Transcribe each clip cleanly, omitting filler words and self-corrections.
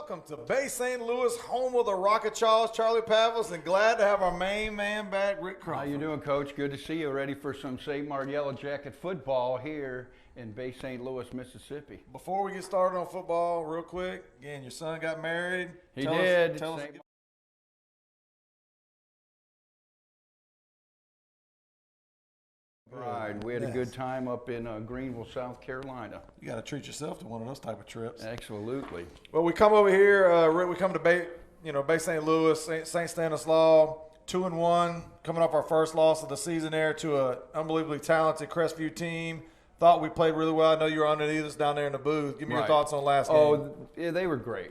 welcome to Bay St. Louis, home of the Rocket Charles, Charlie Pavlis, and glad to have our main man back, Rick Crawford. How you doing, Coach? Good to see you. Ready for some St. Martin Yellow Jacket football here in Bay St. Louis, Mississippi. Before we get started on football, real quick, again, your son got married. He did. Tell us. Right, we had a good time up in Greenville, South Carolina. You got to treat yourself to one of those type of trips. Absolutely. Well, we come over here, Rick. We come to Bay St. Louis, St. Stanislaus, 2-1, coming off our first loss of the season there to an unbelievably talented Crestview team. Thought we played really well. I know you were underneath us down there in the booth. Give me your thoughts on last game. Oh, yeah, they were great.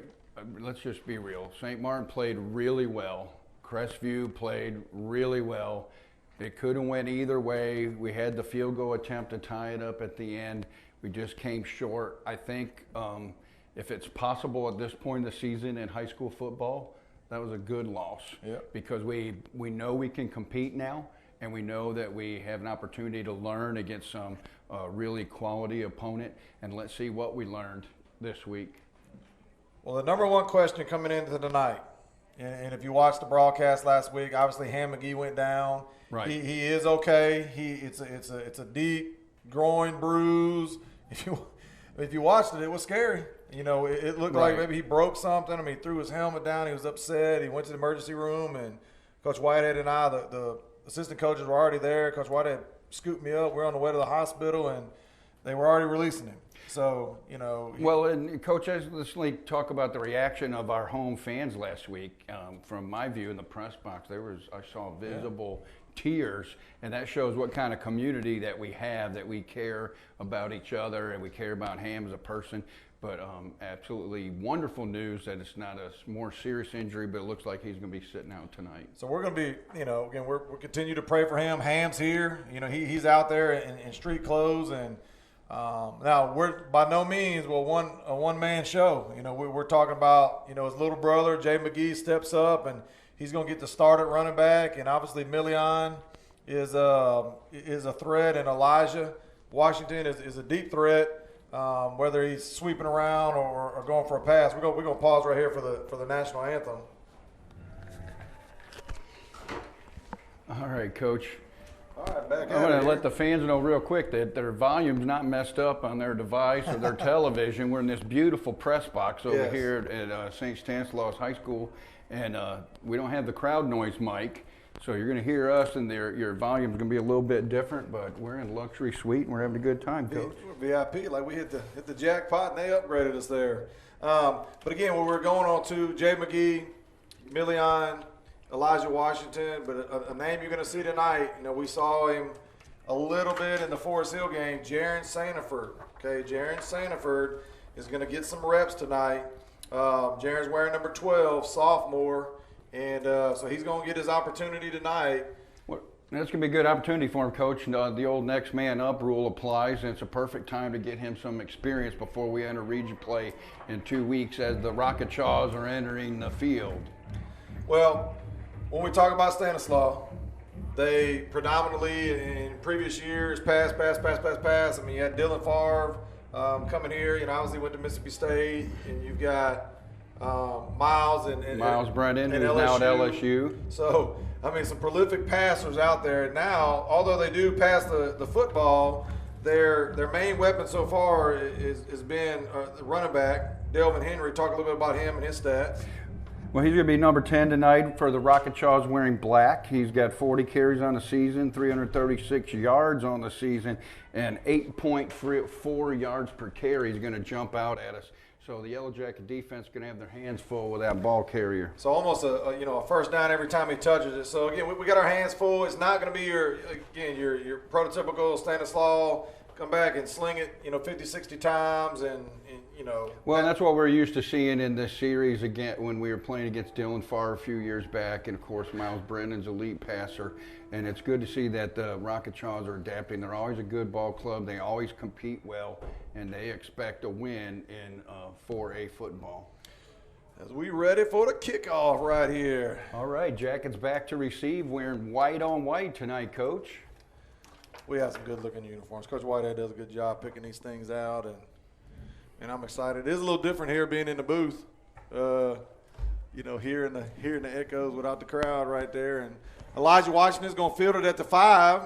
Let's just be real. St. Martin played really well. Crestview played really well. It could have went either way. We had the field goal attempt to tie it up at the end. We just came short. I think if it's possible at this point in the season in high school football, that was a good loss. Yep. Because we know we can compete now, and we know that we have an opportunity to learn against some really quality opponent, and let's see what we learned this week. Well, the number one question coming into tonight, and if you watched the broadcast last week, obviously Ham McGee went down. Right. He is okay. It's a deep groin bruise. If you watched it, it was scary. You know, it looked like maybe he broke something. I mean, he threw his helmet down. He was upset. He went to the emergency room, and Coach Whitehead and I, the assistant coaches, were already there. Coach Whitehead scooped me up. We're on the way to the hospital, and they were already releasing him. So, you know. Well, and Coach, let's talk about the reaction of our home fans last week. From my view in the press box, I saw visible tears, and that shows what kind of community that we have, that we care about each other and we care about Ham as a person. But absolutely wonderful news that it's not a more serious injury, but it looks like he's going to be sitting out tonight. So we're going to be, again, we're continue to pray for him. Ham's here. He's out there in street clothes, and now we're by no means a one-man show. We're talking about, his little brother, Jay McGee, steps up, and he's going to get the start at running back, and obviously Million is a threat, and Elijah Washington is a deep threat. Whether he's sweeping around or going for a pass, we're going to pause right here for the national anthem. All right, Coach. All right, back I want to let the fans know real quick that their volume's not messed up on their device or their television. We're in this beautiful press box over here at St. Stanislaus High School, and we don't have the crowd noise mic, so you're going to hear us, and your volume's going to be a little bit different, but we're in a luxury suite, and we're having a good time, Coach. We're VIP, like we hit the jackpot, and they upgraded us there. But again, what we're going on to, Jay McGee, Million, Elijah Washington, but a name you're going to see tonight, we saw him a little bit in the Forest Hill game, Jaron Sanford. Okay, Jaron Sanford is going to get some reps tonight. Jaron's wearing number 12, sophomore, and so he's going to get his opportunity tonight. Well, that's going to be a good opportunity for him, Coach. The old next man up rule applies, and it's a perfect time to get him some experience before we enter region play in 2 weeks as the Rocket Chaws are entering the field. Well, when we talk about Stanislaus, they predominantly in previous years pass. I mean, you had Dylan Favre coming here. Obviously went to Mississippi State, and you've got Miles and Miles Brennan, who's LSU. now at LSU. So, I mean, some prolific passers out there. Now, although they do pass the football, their main weapon so far has been the running back, Delvin Henry. Talk a little bit about him and his stats. Well, he's going to be number 10 tonight for the Rocket Chaws, wearing black. He's got 40 carries on the season, 336 yards on the season, and 8.4 yards per carry. He's going to jump out at us. So the Yellow Jacket defense is going to have their hands full with that ball carrier. So almost a first down every time he touches it. So again, we got our hands full. It's not going to be your prototypical Stanislaus come back and sling it 50, 60 times and. Well, that's what we're used to seeing in this series again when we were playing against Dylan Farr a few years back, and of course Miles Brennan's elite passer. And it's good to see that the Rocket Chaws are adapting. They're always a good ball club. They always compete well, and they expect a win in 4A football. As we ready for the kickoff right here. All right, Jackets back to receive, wearing white on white tonight, Coach. We have some good-looking uniforms. Coach Whitehead does a good job picking these things out, and I'm excited. It is a little different here being in the booth. hearing the echoes without the crowd right there. And Elijah Washington's going to field it at the 5.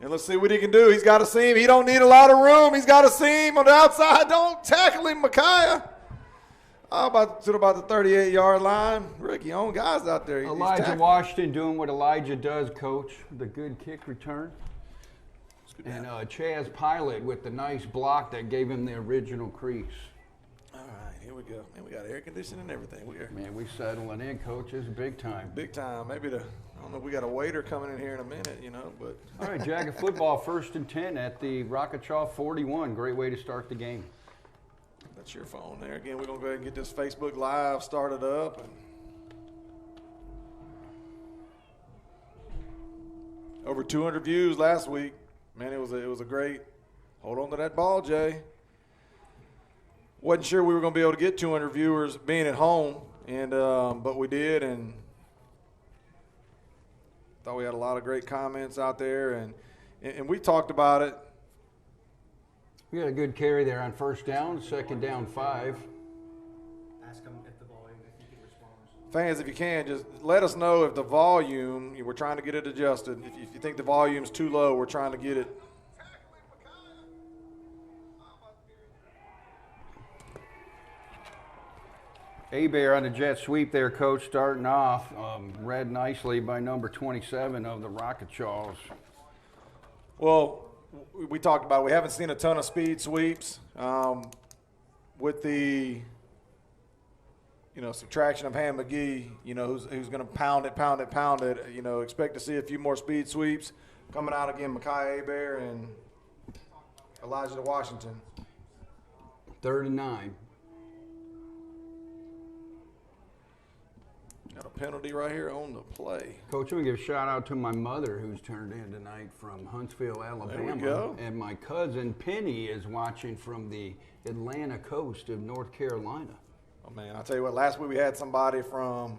And let's see what he can do. He's got a seam. He don't need a lot of room. He's got a seam on the outside. Don't tackle him, Micaiah. About the 38-yard line. Rick, your own guys out there. Elijah Washington doing what Elijah does, Coach. The good kick return. And Chaz Pilot with the nice block that gave him the original crease. All right, here we go. Man, we got air conditioning and everything. We settling in, Coach. It's big time. Big time. Maybe I don't know if we got a waiter coming in here in a minute, but. All right, Jacket football, 1st and 10 at the Rocketchaw 41. Great way to start the game. That's your phone there. Again, we're going to go ahead and get this Facebook Live started up. And over 200 views last week. Man, it was a great. Hold on to that ball, Jay. Wasn't sure we were going to be able to get 200 viewers being at home, and but we did, and thought we had a lot of great comments out there, and we talked about it. We had a good carry there on 1st down, 2nd down 5. Ask him if the volume, if he can respond. Fans, if you can, just let us know if the volume, we're trying to get it adjusted. If you think the volume's too low, we're trying to get it. Bear on the jet sweep there, Coach, starting off. Read nicely by number 27 of the Rocketchaws. Well, we talked about it. We haven't seen a ton of speed sweeps with the subtraction of Ham McGee, who's going to pound it. Expect to see a few more speed sweeps coming out again. Micaiah Bear and Elijah Washington. 3rd and 9. Got a penalty right here on the play. Coach, I'm going to give a shout out to my mother who's turned in tonight from Huntsville, Alabama. There we go. And my cousin Penny is watching from the Atlanta coast of North Carolina. Oh, man, I'll tell you what, last week we had somebody from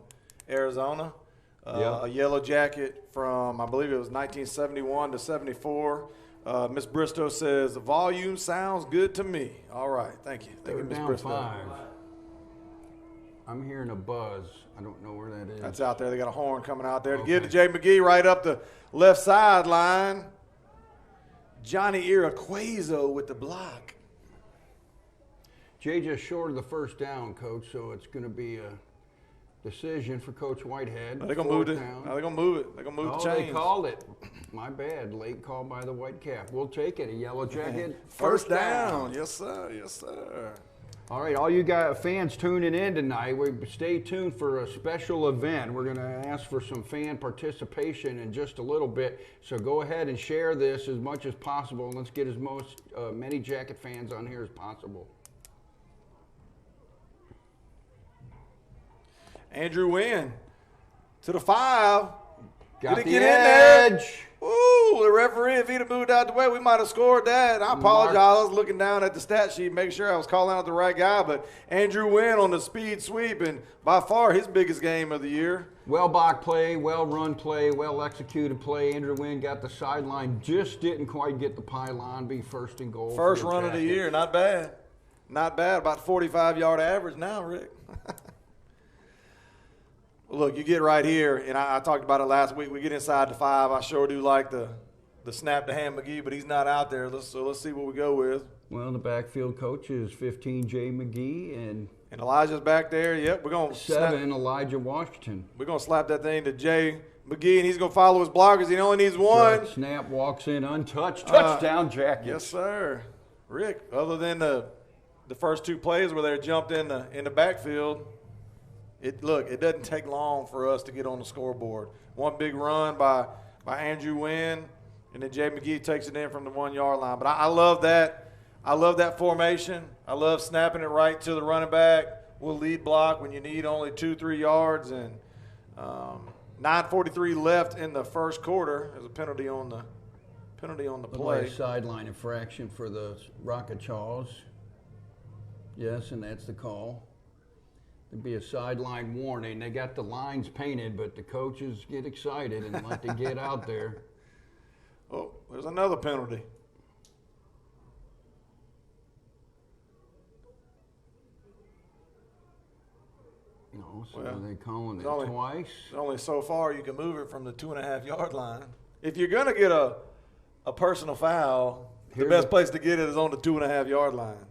Arizona, a yellow jacket from, I believe it was 1971 to 74. Miss Bristow says, the volume sounds good to me. All right, thank you. Thank you, Miss Bristow. 5. I'm hearing a buzz. I don't know where that is. That's out there. They got a horn coming out there to give to Jay McGee right up the left sideline. Johnny Iraquazo with the block. Jay just short of the 1st down, Coach, so it's going to be a decision for Coach Whitehead. They're going to move it. They're going to move it. They're going to move the chains. They called it. My bad. Late call by the Whitecap. We'll take it. A yellow jacket. First down. Yes, sir. Yes, sir. All right, all you guys, fans tuning in tonight, stay tuned for a special event. We're going to ask for some fan participation in just a little bit. So go ahead and share this as much as possible, and let's get as many Jacket fans on here as possible. Andrew Wynn to the 5. Got Did the he get in there? edge. Ooh, the referee, if he'd have moved out the way, we might have scored that. I apologize. I was looking down at the stat sheet, making sure I was calling out the right guy. But Andrew Wynn on the speed sweep, and by far his biggest game of the year. Well-blocked play, well-run play, well-executed play. Andrew Wynn got the sideline, just didn't quite get the pylon, be 1st and goal. First run of the year, not bad. Not bad, about 45-yard average now, Rick. Well, look, you get right here, and I talked about it last week. We get inside the 5. I sure do like the snap to Ham McGee, but he's not out there. So let's see what we go with. Well, the backfield coach is 15, Jay McGee, and Elijah's back there. Yep, we're going to 7, Elijah Washington. We're going to slap that thing to Jay McGee, and he's going to follow his blockers. He only needs one. Snap, walks in untouched. Touchdown, Jackets. Yes, sir. Rick, other than the first 2 plays where they jumped in the backfield, it doesn't take long for us to get on the scoreboard. One big run by Andrew Wynn, and then Jay McGee takes it in from the 1-yard line. But I love that. I love that formation. I love snapping it right to the running back. We'll lead block when you need only 2-3 yards, and 9:43 left in the first quarter. There's a penalty on the play. Sideline infraction for the Rocketchaws. Yes, and that's the call. There'd be a sideline warning. They got the lines painted, but the coaches get excited and like to get out there. Oh, there's another penalty. now, so Well, they're calling it it's only- twice. There's only so far you can move it from the 2.5-yard line. If you're gonna get a personal foul, the Here's best the- place to get it is on the 2.5-yard line.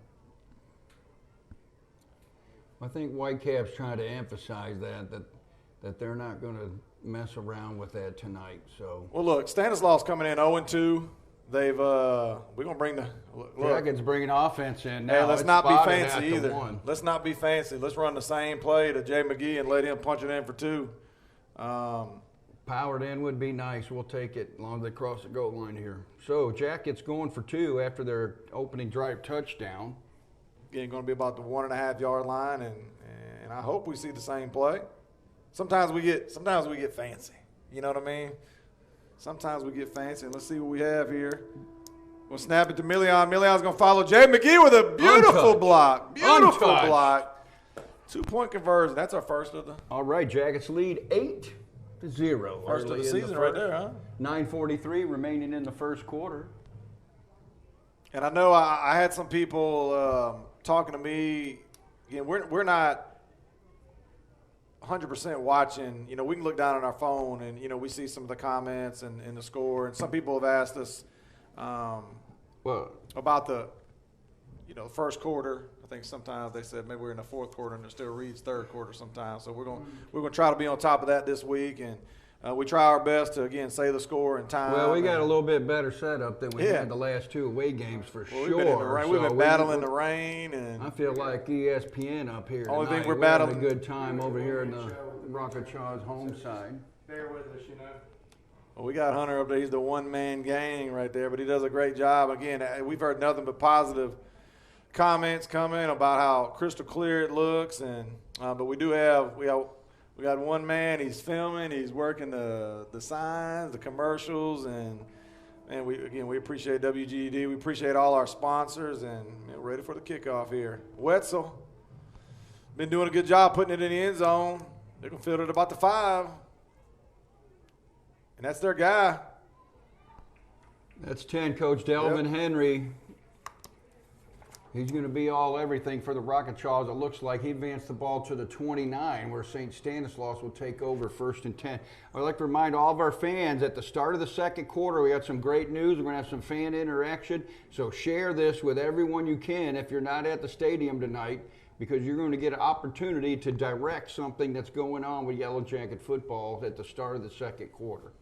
I think Whitecaps trying to emphasize that they're not going to mess around with that tonight. So Well, look, Stanislaus coming in 0-2. They've we're gonna bring the look. Jackets bringing offense in now. Hey, let's It's not be spotted fancy at the either. one. Let's not be fancy. Let's run the same play to Jay McGee and let him punch it in for 2. Powered in would be nice. We'll take it as long as they cross the goal line here. So Jackets going for 2 after their opening drive touchdown. Again, going to be about the 1.5-yard line, and I hope we see the same play. Sometimes we get fancy. You know what I mean? Sometimes we get fancy, and let's see what we have here. We'll snap it to Million. Million's going to follow Jay McGee with a beautiful Untouched. block. Beautiful Untouched. block. 2-point conversion. That's our first of the All right, Jackets lead 8-0. first of early the in season right first. there, huh? 9:43 remaining in the first quarter. And I know I had some people talking to me. Again, we're not 100% watching. You know, we can look down on our phone and, you know, we see some of the comments and the score. And some people have asked us Well, about the first quarter. I think sometimes they said maybe we're in the fourth quarter and it still reads third quarter sometimes. So we're going to try to be on top of that this week. And we try our best to, again, say the score and time. well, we got a little bit better setup than we Yeah. had the last 2 away games for Well, sure. we've been in the rain. We've So been battling the rain. And I feel like ESPN up here. Only thing tonight. we're having battling- a good time over here in the Rocket Shaw's home side. Bear with us, you know. Well, we got Hunter up there. He's the one-man gang right there, but he does a great job. Again, we've heard nothing but positive comments coming about how crystal clear it looks, and but we got one man. He's filming. He's working the signs, the commercials, and we appreciate WGED. We appreciate all our sponsors, and we're ready for the kickoff here. Wetzel been doing a good job putting it in the end zone. They're gonna field it about the 5. And that's their guy. That's 10, Coach Delvin Henry. He's going to be all everything for the Rocket Chaws. It looks like he advanced the ball to the 29, where St. Stanislaus will take over 1st and 10. I'd like to remind all of our fans at the start of the second quarter, we got some great news. We're going to have some fan interaction. So share this with everyone you can if you're not at the stadium tonight, because you're going to get an opportunity to direct something that's going on with Yellow Jacket football at the start of the second quarter.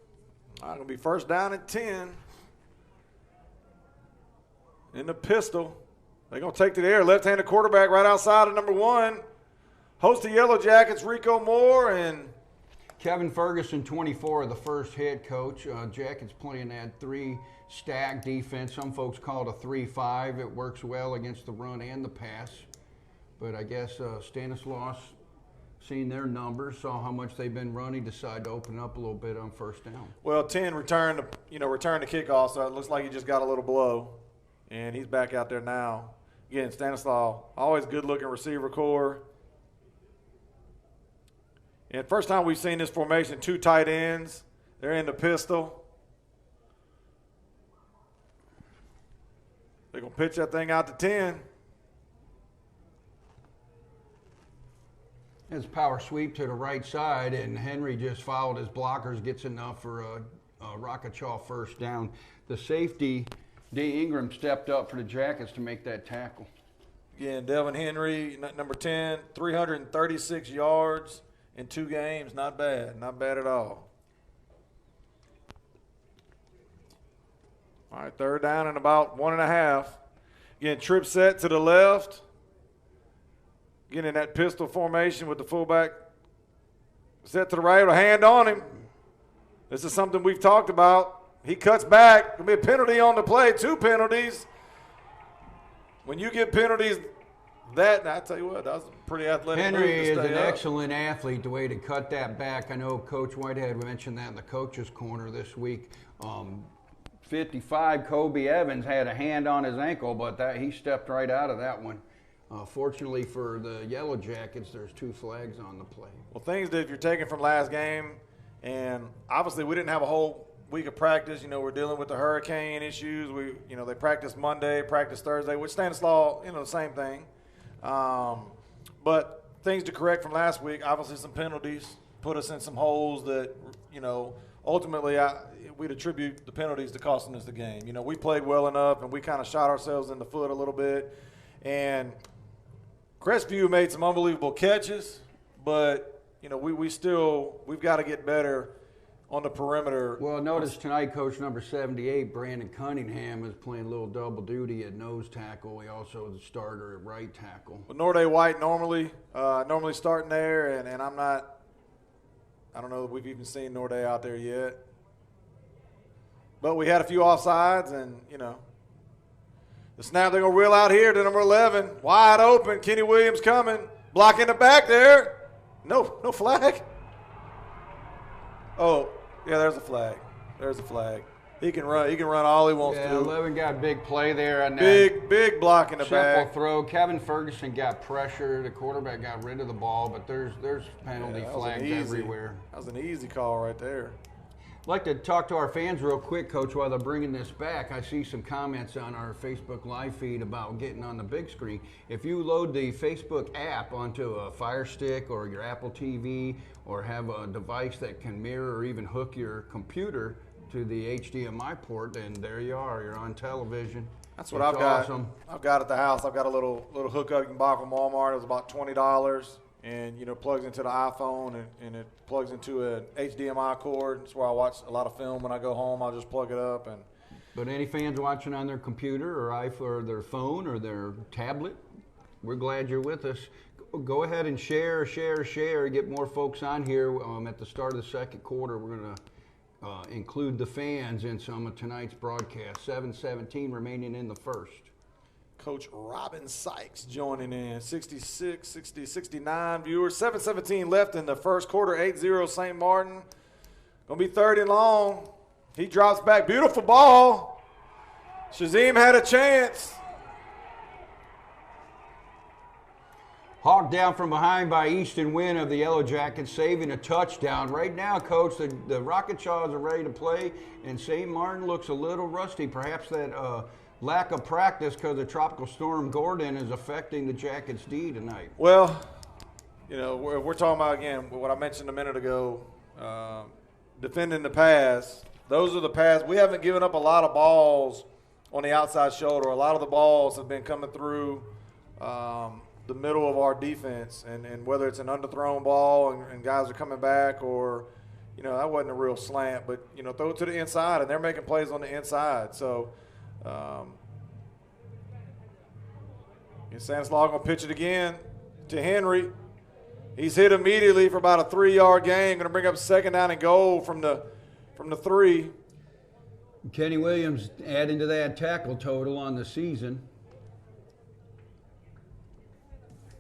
Going to be 1st down and 10. In the pistol. They're going to take to the air. Left-handed quarterback right outside of number 1. Host the Yellow Jackets, Rico Moore, and Kevin Ferguson, 24, the first head coach. Jackets playing that 3-stack defense. Some folks call it a 3-5. It works well against the run and the pass. But I guess Stanislaus, seeing their numbers, saw how much they've been running, decided to open up a little bit on 1st down. well, 10 returned the kickoff, so it looks like he just got a little blow. And he's back out there now. Again, Stanislaus, always good-looking receiver core. And first time we've seen this formation, 2 tight ends. They're in the pistol. They're going to pitch that thing out to 10. His power sweep to the right side, and Henry just followed his blockers, gets enough for a Rocket Chaw 1st down. The safety, D. Ingram, stepped up for the Jackets to make that tackle. Again, Devin Henry, number 10, 336 yards in 2 games. Not bad. Not bad at all. All right, 3rd down and about 1.5. Again, trip set to the left. Again, in that pistol formation with the fullback set to the right with a hand on him. This is something we've talked about. He cuts back. Going to be a penalty on the play. 2 penalties. When you get penalties, I tell you what, that was a pretty athletic Henry move to is stay an up. excellent athlete, the way to cut that back. I know Coach Whitehead mentioned that in the coach's corner this week. 55, Kobe Evans had a hand on his ankle, but he stepped right out of that one. Fortunately for the Yellow Jackets, there's 2 flags on the play. Well, things that if you're taking from last game, and obviously we didn't have a whole week of practice. You know, we're dealing with the hurricane issues. They practiced Monday, practiced Thursday, which Stanislaus, the same thing. But things to correct from last week. Obviously, some penalties put us in some holes that, ultimately we'd attribute the penalties to costing us the game. We played well enough, and we kind of shot ourselves in the foot a little bit. And Crestview made some unbelievable catches, but, we've got to get better on the perimeter. Well, notice tonight, Coach number 78, Brandon Cunningham, is playing a little double duty at nose tackle. He also is a starter at right tackle. But Norday White normally starting there, and I don't know that we've even seen Norday out there yet. But we had a few offsides, and, the snap they're going to reel out here to number 11. Wide open, Kenny Williams coming. Blocking the back there. No flag. Oh, yeah, there's a flag. There's a flag. He can run all he wants to. 11 got a big play there on that. Big block in the Simple back. throw. Kevin Ferguson got pressure. The quarterback got rid of the ball, but there's penalty flags everywhere. That was an easy call right there. I'd like to talk to our fans real quick, Coach, while they're bringing this back. I see some comments on our Facebook live feed about getting on the big screen. If you load the Facebook app onto a Fire Stick or your Apple TV or have a device that can mirror or even hook your computer to the HDMI port, then there you are. You're on television. That's what I've got. I've got at the house. I've got a little hookup you can buy from Walmart. It was about $20. And, plugs into the iPhone, and it plugs into an HDMI cord. That's where I watch a lot of film when I go home. I'll just plug it up. But any fans watching on their computer or iPhone or their phone or their tablet, we're glad you're with us. Go ahead and share, get more folks on here. At the start of the second quarter, we're going to include the fans in some of tonight's broadcast. 7:17 remaining in the first. Coach Robin Sykes joining in. 69 viewers. 7:17 left in the first quarter. 8-0 St. Martin. Going to be 3rd and long. He drops back. Beautiful ball. Shazim had a chance. Hawked down from behind by Easton Wynn of the Yellow Jackets, saving a touchdown. Right now, Coach, the Rocket Chaws are ready to play, and St. Martin looks a little rusty. Perhaps that lack of practice because of Tropical Storm Gordon is affecting the Jackets' D tonight. Well, we're talking about, again, what I mentioned a minute ago, defending the pass. Those are the pass. We haven't given up a lot of balls on the outside shoulder. A lot of the balls have been coming through the middle of our defense, and whether it's an underthrown ball and guys are coming back or, that wasn't a real slant, but, throw it to the inside, and they're making plays on the inside. So, Stanislaw going to pitch it again to Henry. He's hit immediately for about a 3-yard gain. Going to bring up 2nd down and goal from the 3. Kenny Williams adding to that tackle total on the season.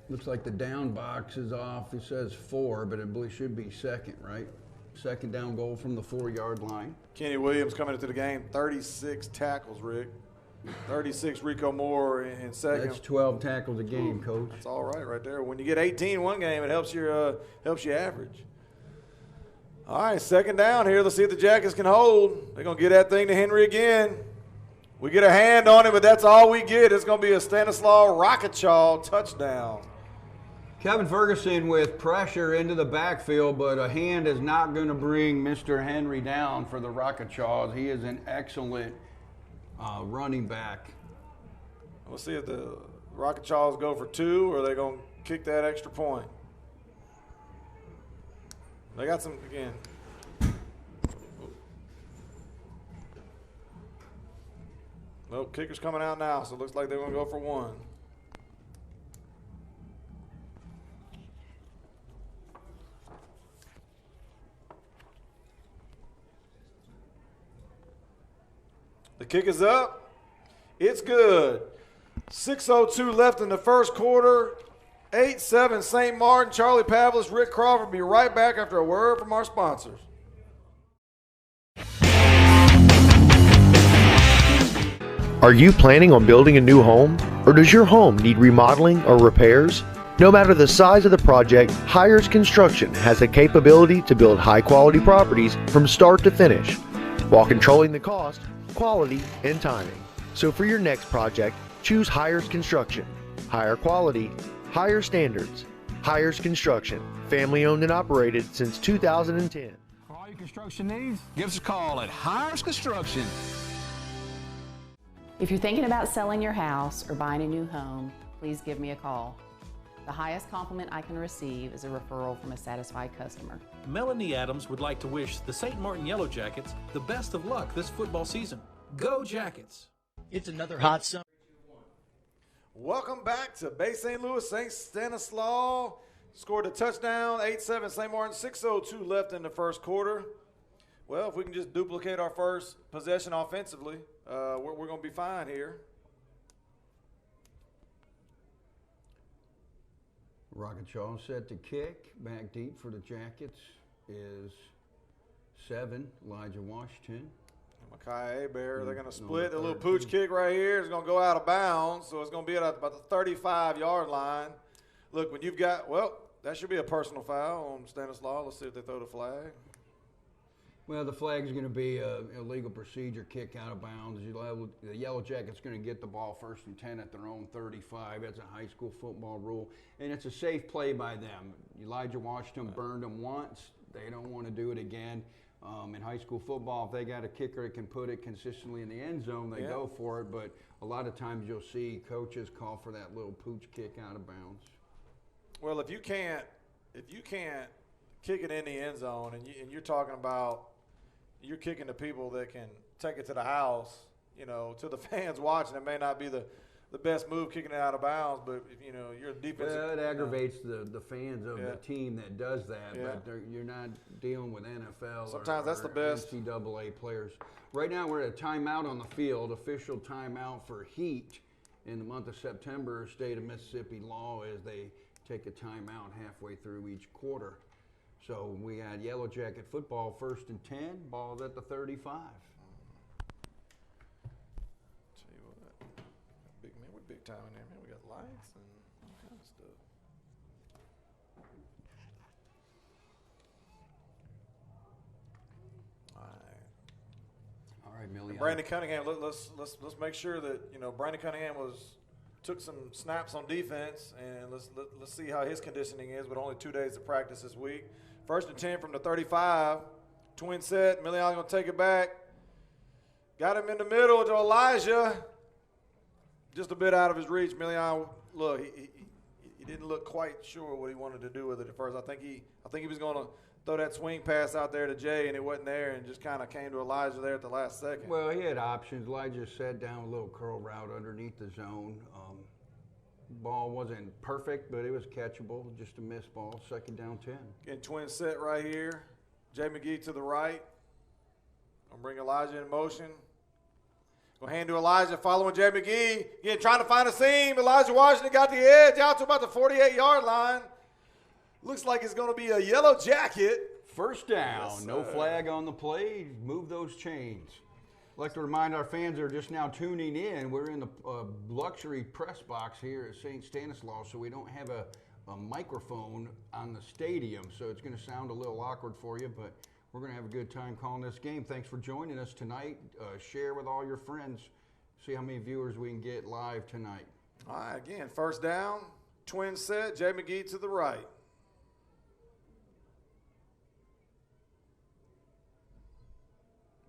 Looks like the down box is off. It says 4, but it should be 2nd, right? 2nd down goal from the 4-yard line. Kenny Williams coming into the game, 36 tackles, Rick. 36, Rico Moore in 2nd. That's 12 tackles a game, Coach. That's all right there. When you get 18 one game, it helps you average. All right, 2nd down here. Let's see if the Jackets can hold. They're going to get that thing to Henry again. We get a hand on it, but that's all we get. It's going to be a Stanislaw Rocketchaw touchdown. Kevin Ferguson with pressure into the backfield, but a hand is not going to bring Mr. Henry down for the Rocketchaws. He is an excellent running back. We'll see if the Rocketchaws go for 2 or they're going to kick that extra point. They got some, again. Nope, kicker's coming out now, so it looks like they're going to go for 1. The kick is up. It's good. 6:02 left in the first quarter. 8-7 St. Martin. Charlie Pavlis, Rick Crawford. Be right back after a word from our sponsors. Are you planning on building a new home? Or does your home need remodeling or repairs? No matter the size of the project, Hires Construction has the capability to build high-quality properties from start to finish, while controlling the cost, quality, and timing. So for your next project, choose Hires Construction. Higher quality, higher standards, Hires Construction, family owned and operated since 2010. For all your construction needs, give us a call at Hires Construction. If you're thinking about selling your house or buying a new home, please give me a call. The highest compliment I can receive is a referral from a satisfied customer. Melanie Adams would like to wish the St. Martin Yellow Jackets the best of luck this football season. Go Jackets! It's another hot summer. Welcome back to Bay St. Louis. St. Stanislaus scored a touchdown, 8-7 St. Martin, 6:02 left in the first quarter. Well, if we can just duplicate our first possession offensively, we're going to be fine here. Rocketshaw set to kick. Back deep for the Jackets is 7, Elijah Washington. Makai Abear, they're going to split a little pooch kick right here. It's going to go out of bounds, so it's going to be at about the 35-yard line. Look, when you've got, well, that should be a personal foul on Stanislaus. Let's see if they throw the flag. Well, the flag is going to be a illegal procedure kick out of bounds. The Yellow Jackets going to get the ball 1st and 10 at their own 35. That's a high school football rule, and it's a safe play by them. Elijah Washington burned them once. They don't want to do it again. In high school football, if they got a kicker that can put it consistently in the end zone, they go for it. But a lot of times you'll see coaches call for that little pooch kick out of bounds. Well, if you can't kick it in the end zone, and you're talking about you're kicking to people that can take it to the house, you know, to the fans watching, it may not be the best move kicking it out of bounds, but if, you know, you're a defensive. Well, it aggravates the fans of the team that does that, but you're not dealing with NFL Sometimes that's the best. NCAA players. Right now we're at a timeout on the field, official timeout for heat in the month of September. State of Mississippi law is they take a timeout halfway through each quarter. So we had Yellow Jacket football 1st and 10, ball's at the 35. Tell you what, we're big time in there, man. We got lights and all kind of stuff. All right, Millie. Brandon Cunningham, let's make sure that, you know, Brandon Cunningham took some snaps on defense, and let's see how his conditioning is with only 2 days of practice this week. 1st and 10 from the 35. Twin set. Million's going to take it back. Got him in the middle to Elijah. Just a bit out of his reach. Million, look, he didn't look quite sure what he wanted to do with it at first. I think he was going to throw that swing pass out there to Jay, and it wasn't there, and just kind of came to Elijah there at the last second. Well, he had options. Elijah sat down a little curl route underneath the zone. Ball wasn't perfect, but it was catchable. Just a missed ball. 2nd down 10. Getting twin set right here. Jay McGee to the right. Gonna bring Elijah in motion. Gonna hand to Elijah, following Jay McGee. Again, trying to find a seam. Elijah Washington got the edge out to about the 48-yard line. Looks like it's gonna be a Yellow Jacket. 1st down. Yes, no flag on the play. Move those chains. I'd like to remind our fans that are just now tuning in, we're in the luxury press box here at St. Stanislaus, so we don't have a microphone on the stadium, so it's going to sound a little awkward for you, but we're going to have a good time calling this game. Thanks for joining us tonight. Share with all your friends. See how many viewers we can get live tonight. All right, again, 1st down, twin set, Jay McGee to the right.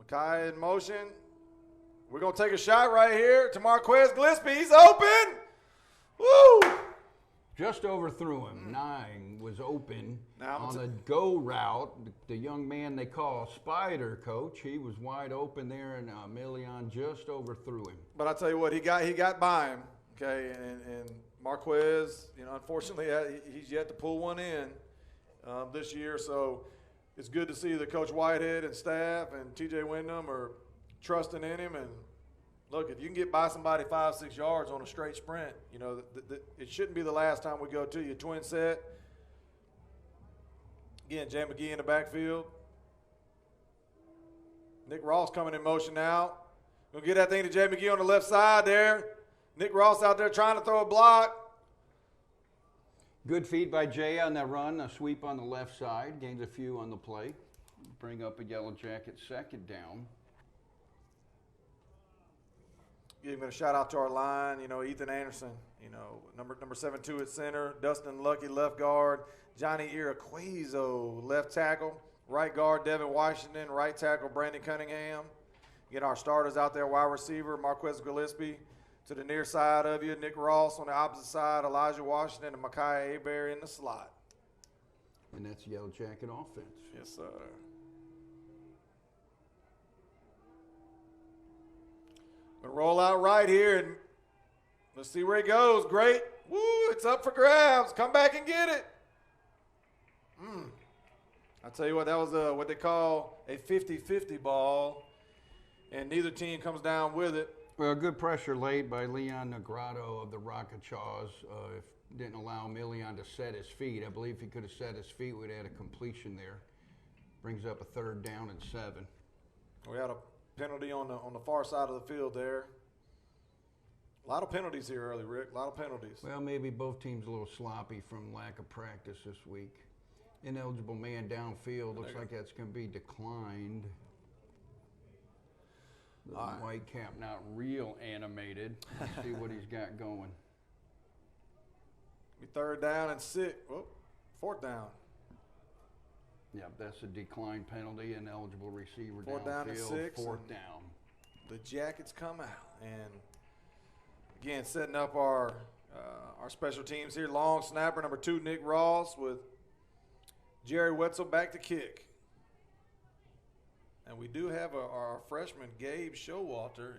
Makai in motion. We're going to take a shot right here to Marquez Gillespie. He's open. Woo! Just overthrew him. 9 was open Now, on the go route. The young man they call Spider, coach, he was wide open there, and Million just overthrew him. But I tell you what, he got by him. Okay, and Marquez, you know, unfortunately, he's yet to pull one in this year. So it's good to see that Coach Whitehead and staff and T.J. Wyndham are trusting in him. And look, if you can get by somebody 5-6 yards on a straight sprint, you know, it shouldn't be the last time we go to you. Twin set. Again, Jay McGee in the backfield. Nick Ross coming in motion now. Gonna get that thing to Jay McGee on the left side there. Nick Ross out there trying to throw a block. Good feed by Jay on that run, a sweep on the left side, gains a few on the play. Bring up a Yellow Jacket 2nd down. giving a shout out to our line. You know, Ethan Anderson. You know, number 7-2 at center. Dustin Lucky left guard. Johnny Iroquois left tackle. Right guard Devin Washington. Right tackle Brandon Cunningham. Get our starters out there. Wide receiver Marquez Gillespie. To the near side of you, Nick Ross. On the opposite side, Elijah Washington and Micaiah Abear in the slot. And that's Yellow Jacket offense. Yes, sir. Gonna roll out right here, and let's see where he goes. Great. Woo, it's up for grabs. Come back and get it. I tell you what, that was what they call a 50-50 ball, and neither team comes down with it. Well, good pressure laid by Leon Negrado of the Rocketchaws. Didn't allow Milian to set his feet. I believe if he could have set his feet, we'd had a completion there. Brings up a 3rd down and 7. We had a penalty on the far side of the field there. A lot of penalties here early, Rick. A lot of penalties. Well, maybe both teams a little sloppy from lack of practice this week. Ineligible man downfield. Looks like that's going to be declined. The Whitecap not real animated. Let's see what he's got going. Be 3rd down and 6. Whoop, 4th down. Yep, that's a decline penalty. Ineligible receiver 4th down and 6. 4th down. The Jackets come out, and again setting up our special teams here. Long snapper number 2, Nick Ross, with Jerry Wetzel back to kick. And we do have our freshman Gabe Showalter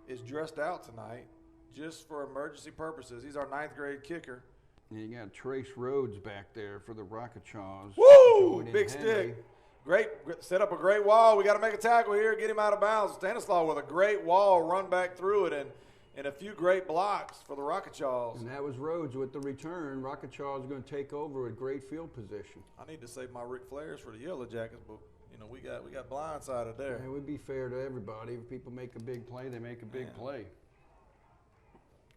is dressed out tonight just for emergency purposes. He's our 9th grade kicker. And you got Trace Rhodes back there for the Rocketchaws. Woo! Big stick. Great. Set up a great wall. We got to make a tackle here, get him out of bounds. Stanislaw with a great wall, run back through it, and a few great blocks for the Rocketchaws. And that was Rhodes with the return. Rocketchaws are going to take over with great field position. I need to save my Ric Flairs for the Yellow Jackets, but you know, we got blindsided there. It would be fair to everybody. If people make a big play, they make a big play.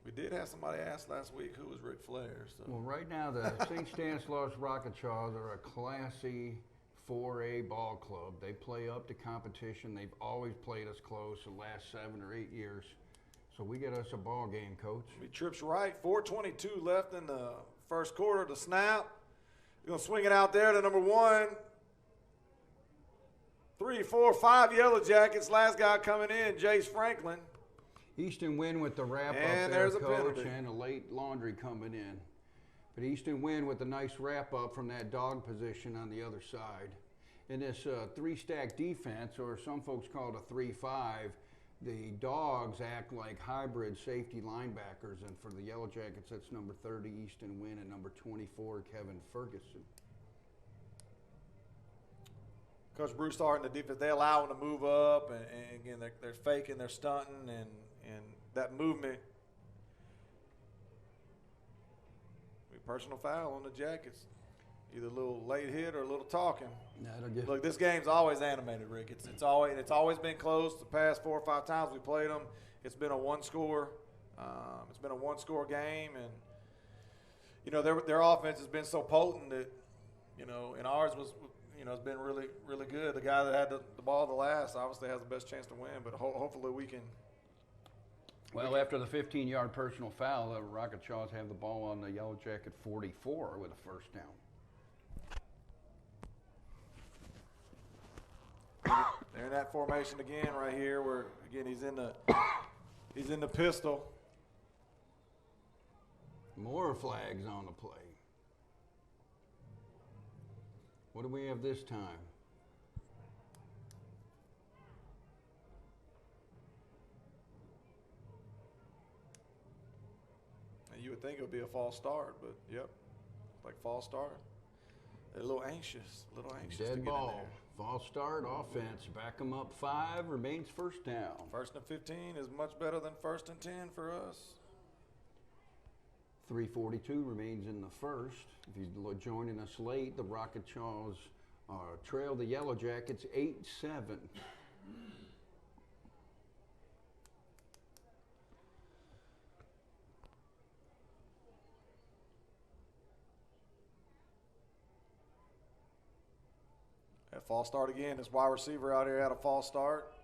We did have somebody ask last week who was Ric Flair. So. Well, right now the St. Stanislaus Rocketchaws are a classy 4A ball club. They play up to competition. They've always played us close the last 7 or 8 years. So we get us a ball game, Coach. He trips right. 4:22 left in the first quarter. The snap. We're going to swing it out there to number 1. 3, 4, 5 Yellow Jackets. Last guy coming in, Jace Franklin. Easton Wynn with the wrap up And there, there's a Coach, penalty. and a late laundry coming in. But Easton Wynn with a nice wrap up from that dog position on the other side. In this 3-stack defense, or some folks call it a 3-5, the dogs act like hybrid safety linebackers, and for the Yellow Jackets, that's number 30, Easton Wynn, and number 24, Kevin Ferguson. Coach Bruce starting the defense. They allow them to move up, and again, they're faking, they're stunting, and that movement. Personal foul on the Jackets. Either a little late hit or a little talking. Look, this game's always animated, Rick. It's always been close. The past 4 or 5 times we played them, it's been a one-score. It's been a one-score game, and you know their offense has been so potent that and ours was it's been really really good. The guy that had the ball the last obviously has the best chance to win, but hopefully we can. Well, after the 15-yard personal foul, the Rocketchaws have the ball on the Yellow Jacket 44 with a first down. They're in that formation again right here, where again he's in the pistol. More flags on the play. What do we have this time? You would think it would be a false start, but yep, like false start. They're a little anxious to Dead get ball. in there. False start, offense. Back them up 5, remains first down. 1st and 15 is much better than 1st and 10 for us. 3:42 remains in the first. If you're joining us late, the Rocketchaws trail the Yellow Jackets 8-7. That false start again. This wide receiver out here had a false start.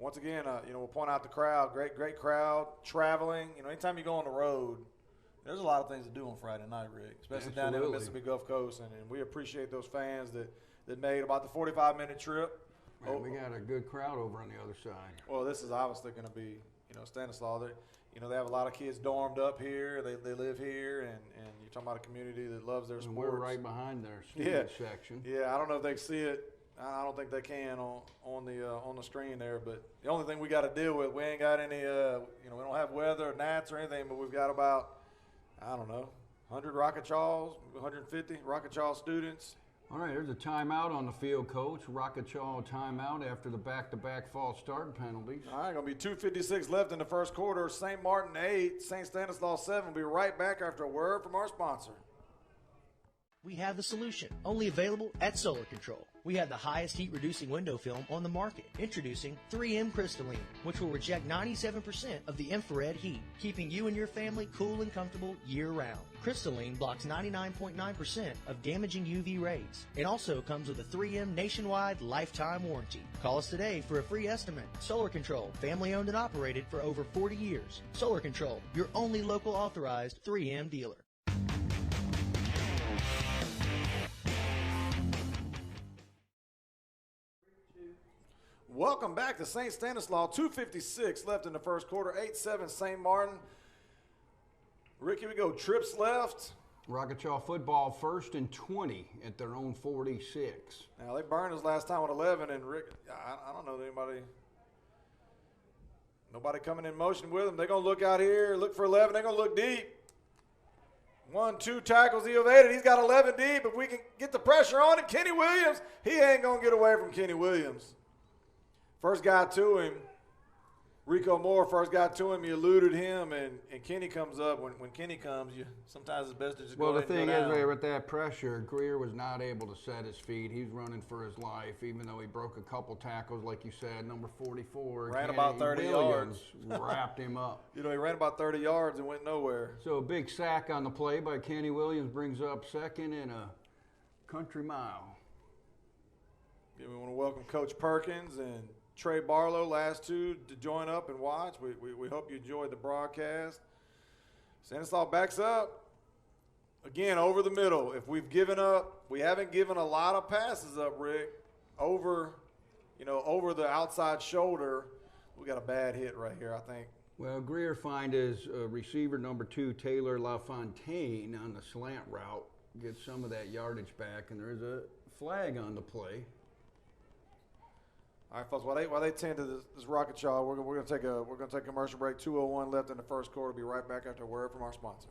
once again, we'll point out the crowd. Great crowd, traveling. Anytime you go on the road, there's a lot of things to do on Friday night, Rick, especially down in the Mississippi Gulf Coast. And we appreciate those fans that made about the 45-minute trip. Man, we got a good crowd over on the other side. Well, this is obviously going to be, Stanislaus. They have a lot of kids dormed up here. They live here, and you're talking about a community that loves their sports. We're right behind their student section. Yeah, I don't know if they can see it. I don't think they can on the screen there. But the only thing we got to deal with, we ain't got any, we don't have weather or gnats or anything, but we've got about, 100 Rocket Chaws, 150 Rocket Chaw students. All right, there's a timeout on the field, Coach. Rocket Chaw timeout after the back-to-back false start penalties. All right, going to be 2:56 left in the first quarter. St. Martin 8, St. Stanislaus 7. We'll be right back after a word from our sponsor. We have the solution, only available at Solar Control. We have the highest heat-reducing window film on the market. Introducing 3M Crystalline, which will reject 97% of the infrared heat, keeping you and your family cool and comfortable year-round. Crystalline blocks 99.9% of damaging UV rays. It also comes with a 3M nationwide lifetime warranty. Call us today for a free estimate. Solar Control, family-owned and operated for over 40 years. Solar Control, your only local authorized 3M dealer. Welcome back to St. Stanislaus. 2:56 left in the first quarter. 8-7 St. Martin. Rick, here we go. Trips left. Rocket Chaw football 1st and 20 at their own 46. Now, they burned us last time with 11, and Rick, I don't know nobody coming in motion with them. They're going to look out here, look for 11. They're going to look deep. 1, 2 tackles, he evaded. He's got 11 deep. If we can get the pressure on him, Kenny Williams, he ain't going to get away from Kenny Williams. First guy to him, Rico Moore, first guy to him, you eluded him, and Kenny comes up. When Kenny comes, sometimes it's best to just go ahead and go down. Well, the thing is, with that pressure, Greer was not able to set his feet. He's running for his life, even though he broke a couple tackles, like you said, number 44. Ran about 30 yards. Wrapped him up. He ran about 30 yards and went nowhere. So a big sack on the play by Kenny Williams brings up second and a country mile. We want to welcome Coach Perkins and Trey Barlow, last two, to join up and watch. We hope you enjoyed the broadcast. Stanislaus backs up. Again, over the middle. If we've given up, we haven't given a lot of passes up, Rick. Over the outside shoulder. We got a bad hit right here, I think. Well, Greer find his receiver number 2, Taylor LaFontaine, on the slant route. Gets some of that yardage back, and there's a flag on the play. All right, folks. While they tend to this Rocket Chaw, we're going to take a commercial break. 2:01 left in the first quarter. Be right back after a word from our sponsor.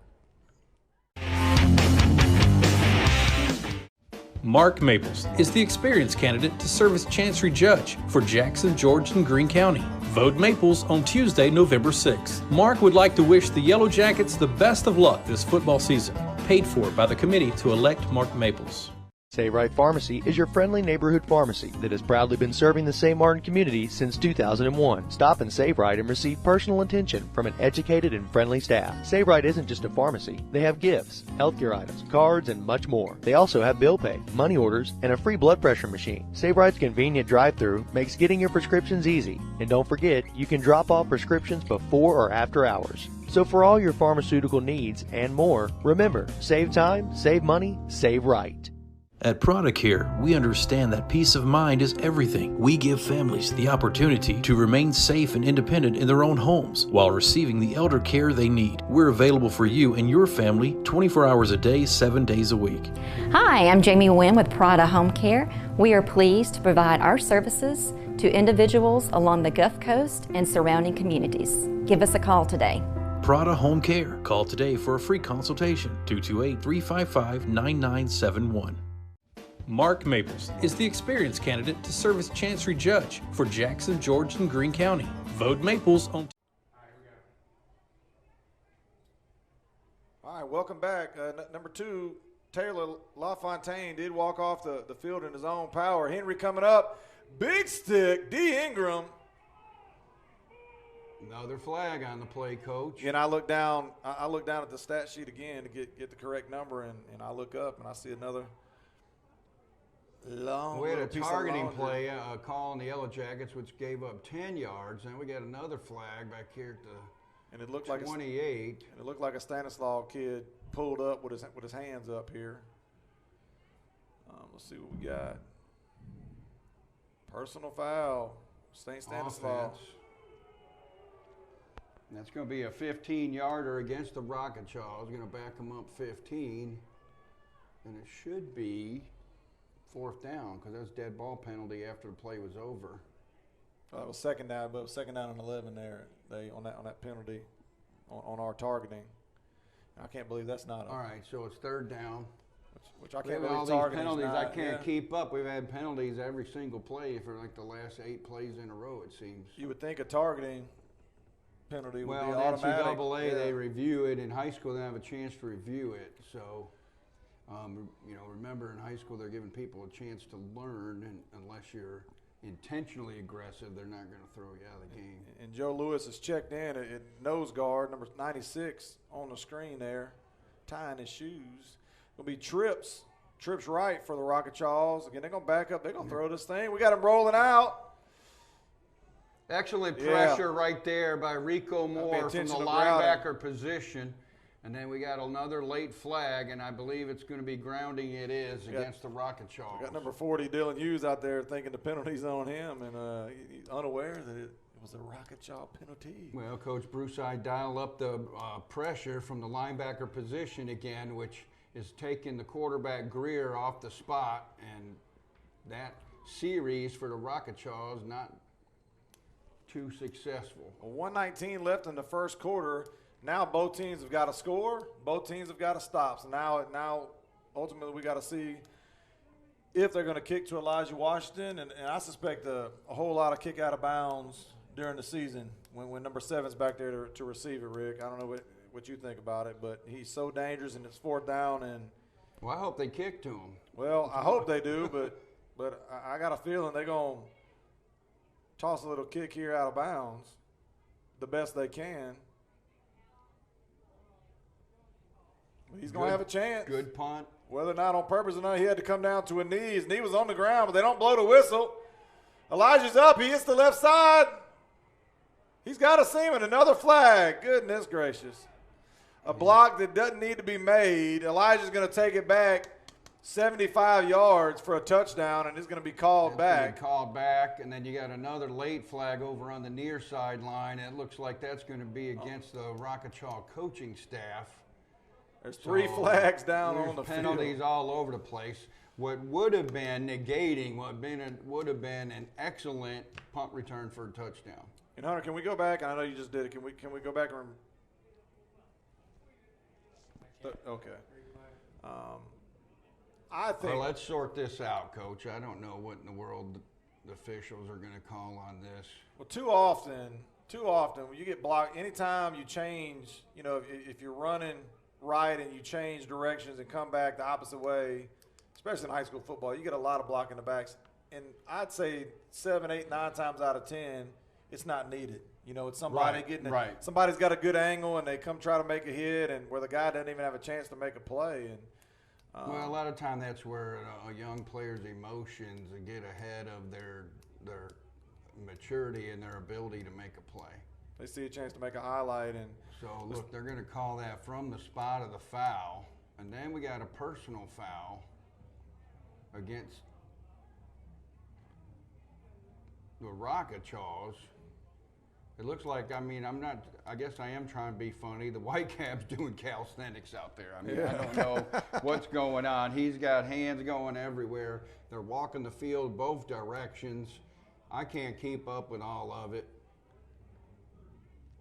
Mark Maples is the experienced candidate to serve as Chancery Judge for Jackson, George, and Greene County. Vote Maples on Tuesday, November 6th. Mark would like to wish the Yellow Jackets the best of luck this football season. Paid for by the committee to elect Mark Maples. Save Right Pharmacy is your friendly neighborhood pharmacy that has proudly been serving the St. Martin community since 2001. Stop and Save Right and receive personal attention from an educated and friendly staff. Save Right isn't just a pharmacy. They have gifts, healthcare items, cards, and much more. They also have bill pay, money orders, and a free blood pressure machine. Save Right's convenient drive-thru makes getting your prescriptions easy. And don't forget, you can drop off prescriptions before or after hours. So for all your pharmaceutical needs and more, remember, save time, save money, save right. At ProdaCare, we understand that peace of mind is everything. We give families the opportunity to remain safe and independent in their own homes while receiving the elder care they need. We're available for you and your family 24 hours a day, 7 days a week. Hi, I'm Jamie Wynn with Prada Home Care. We are pleased to provide our services to individuals along the Gulf Coast and surrounding communities. Give us a call today. Prada Home Care. Call today for a free consultation. 228-355-9971. Mark Maples is the experienced candidate to serve as Chancery Judge for Jackson, George, and Greene County. Vote Maples on. All right, welcome back. Number 2, Taylor LaFontaine did walk off the field in his own power. Henry coming up. Big stick, D. Ingram. Another flag on the play, Coach. And I look down at the stat sheet again to get the correct number, and I look up and I see another Long. We had a little piece of targeting laundry. play, a call on the Yellow Jackets, which gave up 10 yards. Then we got another flag back here at the And it looked like 28. it looked like a Stanislaus kid pulled up with his hands up here. Let's see what we got. Personal foul. St. Stanislaus. Offense. And that's going to be a 15-yarder against the Rocket Chaws. Going to back them up 15. And it should be 4th down because that's dead ball penalty after the play was over. It was second down, but it was second down and 11 there. They on that penalty on our targeting. I can't believe that's not. All right, so it's 3rd down. Which I We can't have all believe these targeting. penalties. I can't keep up. We've had penalties every single play for like the last 8 plays in a row, it seems. You would think a targeting penalty would be Well, automatic. NCAA, Yeah. they review it. In high school, they have a chance to review it. So, remember in high school, they're giving people a chance to learn, and unless you're intentionally aggressive, they're not going to throw you out of the game. And Joe Lewis is checked in at nose guard, number 96 on the screen there, tying his shoes. It'll be Trips right for the Rocket Chaws. Again, they're going to back up. They're going to throw this thing. We got him rolling out. Excellent Yeah. pressure right there by Rico Moore from the attention to linebacker position. And then we got another late flag, and I believe it's going to be grounding. It is against the Rocket Chaws. Got number 40, Dylan Hughes, out there thinking the penalty's on him and he's unaware that it was a Rocket Chaw penalty. Well, Coach Bruce, I dial up the pressure from the linebacker position again, which is taking the quarterback Greer off the spot, and that series for the Rocket Chaws not too successful. 119 left in the first quarter. Now both teams have got to score. Both teams have got to stop. So now ultimately we got to see if they're going to kick to Elijah Washington, and I suspect a whole lot of kick out of bounds during the season when number 7's back there to receive it, Rick. I don't know what you think about it, but he's so dangerous, and it's 4th down. And well, I hope they kick to him. well, I hope they do, but I got a feeling they're going to toss a little kick here out of bounds the best they can. He's going to have a chance. Good punt. Whether or not on purpose or not, he had to come down to a knee. His knee was on the ground, but they don't blow the whistle. Elijah's up. He hits the left side. He's got a seam, and another flag. Goodness gracious. A block that doesn't need to be made. Elijah's going to take it back 75 yards for a touchdown, and it's going to be called back. Called back, and then you got another late flag over on the near sideline. It looks like that's going to be against the Rocket Chaw coaching staff. There's 3 flags down There's on the penalties field. all over the place. What would have been negating would have been an excellent punt return for a touchdown. And Hunter, can we go back? I know you just did it. Can we go back and okay. I think. Well, let's sort this out, Coach. I don't know what in the world the officials are going to call on this. Well, too often when you get blocked, anytime you change, if you're running right and you change directions and come back the opposite way, especially in high school football, you get a lot of blocking the backs. And I'd say 7, 8, 9 times out of 10, it's not needed. It's somebody somebody's got a good angle and they come try to make a hit, and where the guy doesn't even have a chance to make a play. And well, a lot of time that's where a young player's emotions get ahead of their maturity and their ability to make a play. They see a chance to make a highlight. And so, look, they're going to call that from the spot of the foul. And then we got a personal foul against the Rocket Chaws. It looks like, I guess I am trying to be funny. The Whitecaps doing calisthenics out there. I don't know what's going on. He's got hands going everywhere. They're walking the field both directions. I can't keep up with all of it.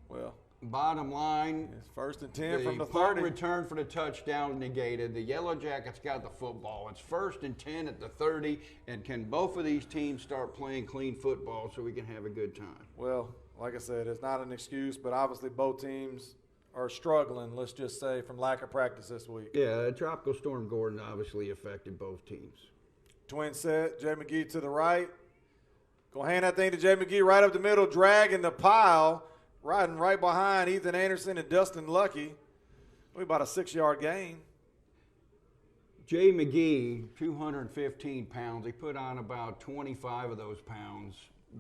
Well, bottom line, it's 1st and 10 from the punt 30. return for the touchdown negated. The Yellow Jackets got the football. It's 1st and 10 at the 30. And can both of these teams start playing clean football so we can have a good time? Well, like I said, it's not an excuse, but obviously both teams are struggling, let's just say, from lack of practice this week. Yeah, Tropical Storm Gordon obviously affected both teams. Twin set, Jay McGee to the right. Go hand that thing to Jay McGee right up the middle, dragging the pile, riding right behind Ethan Anderson and Dustin Lucky. We're about a 6-yard gain. Jay McGee, 215 pounds. He put on about 25 of those pounds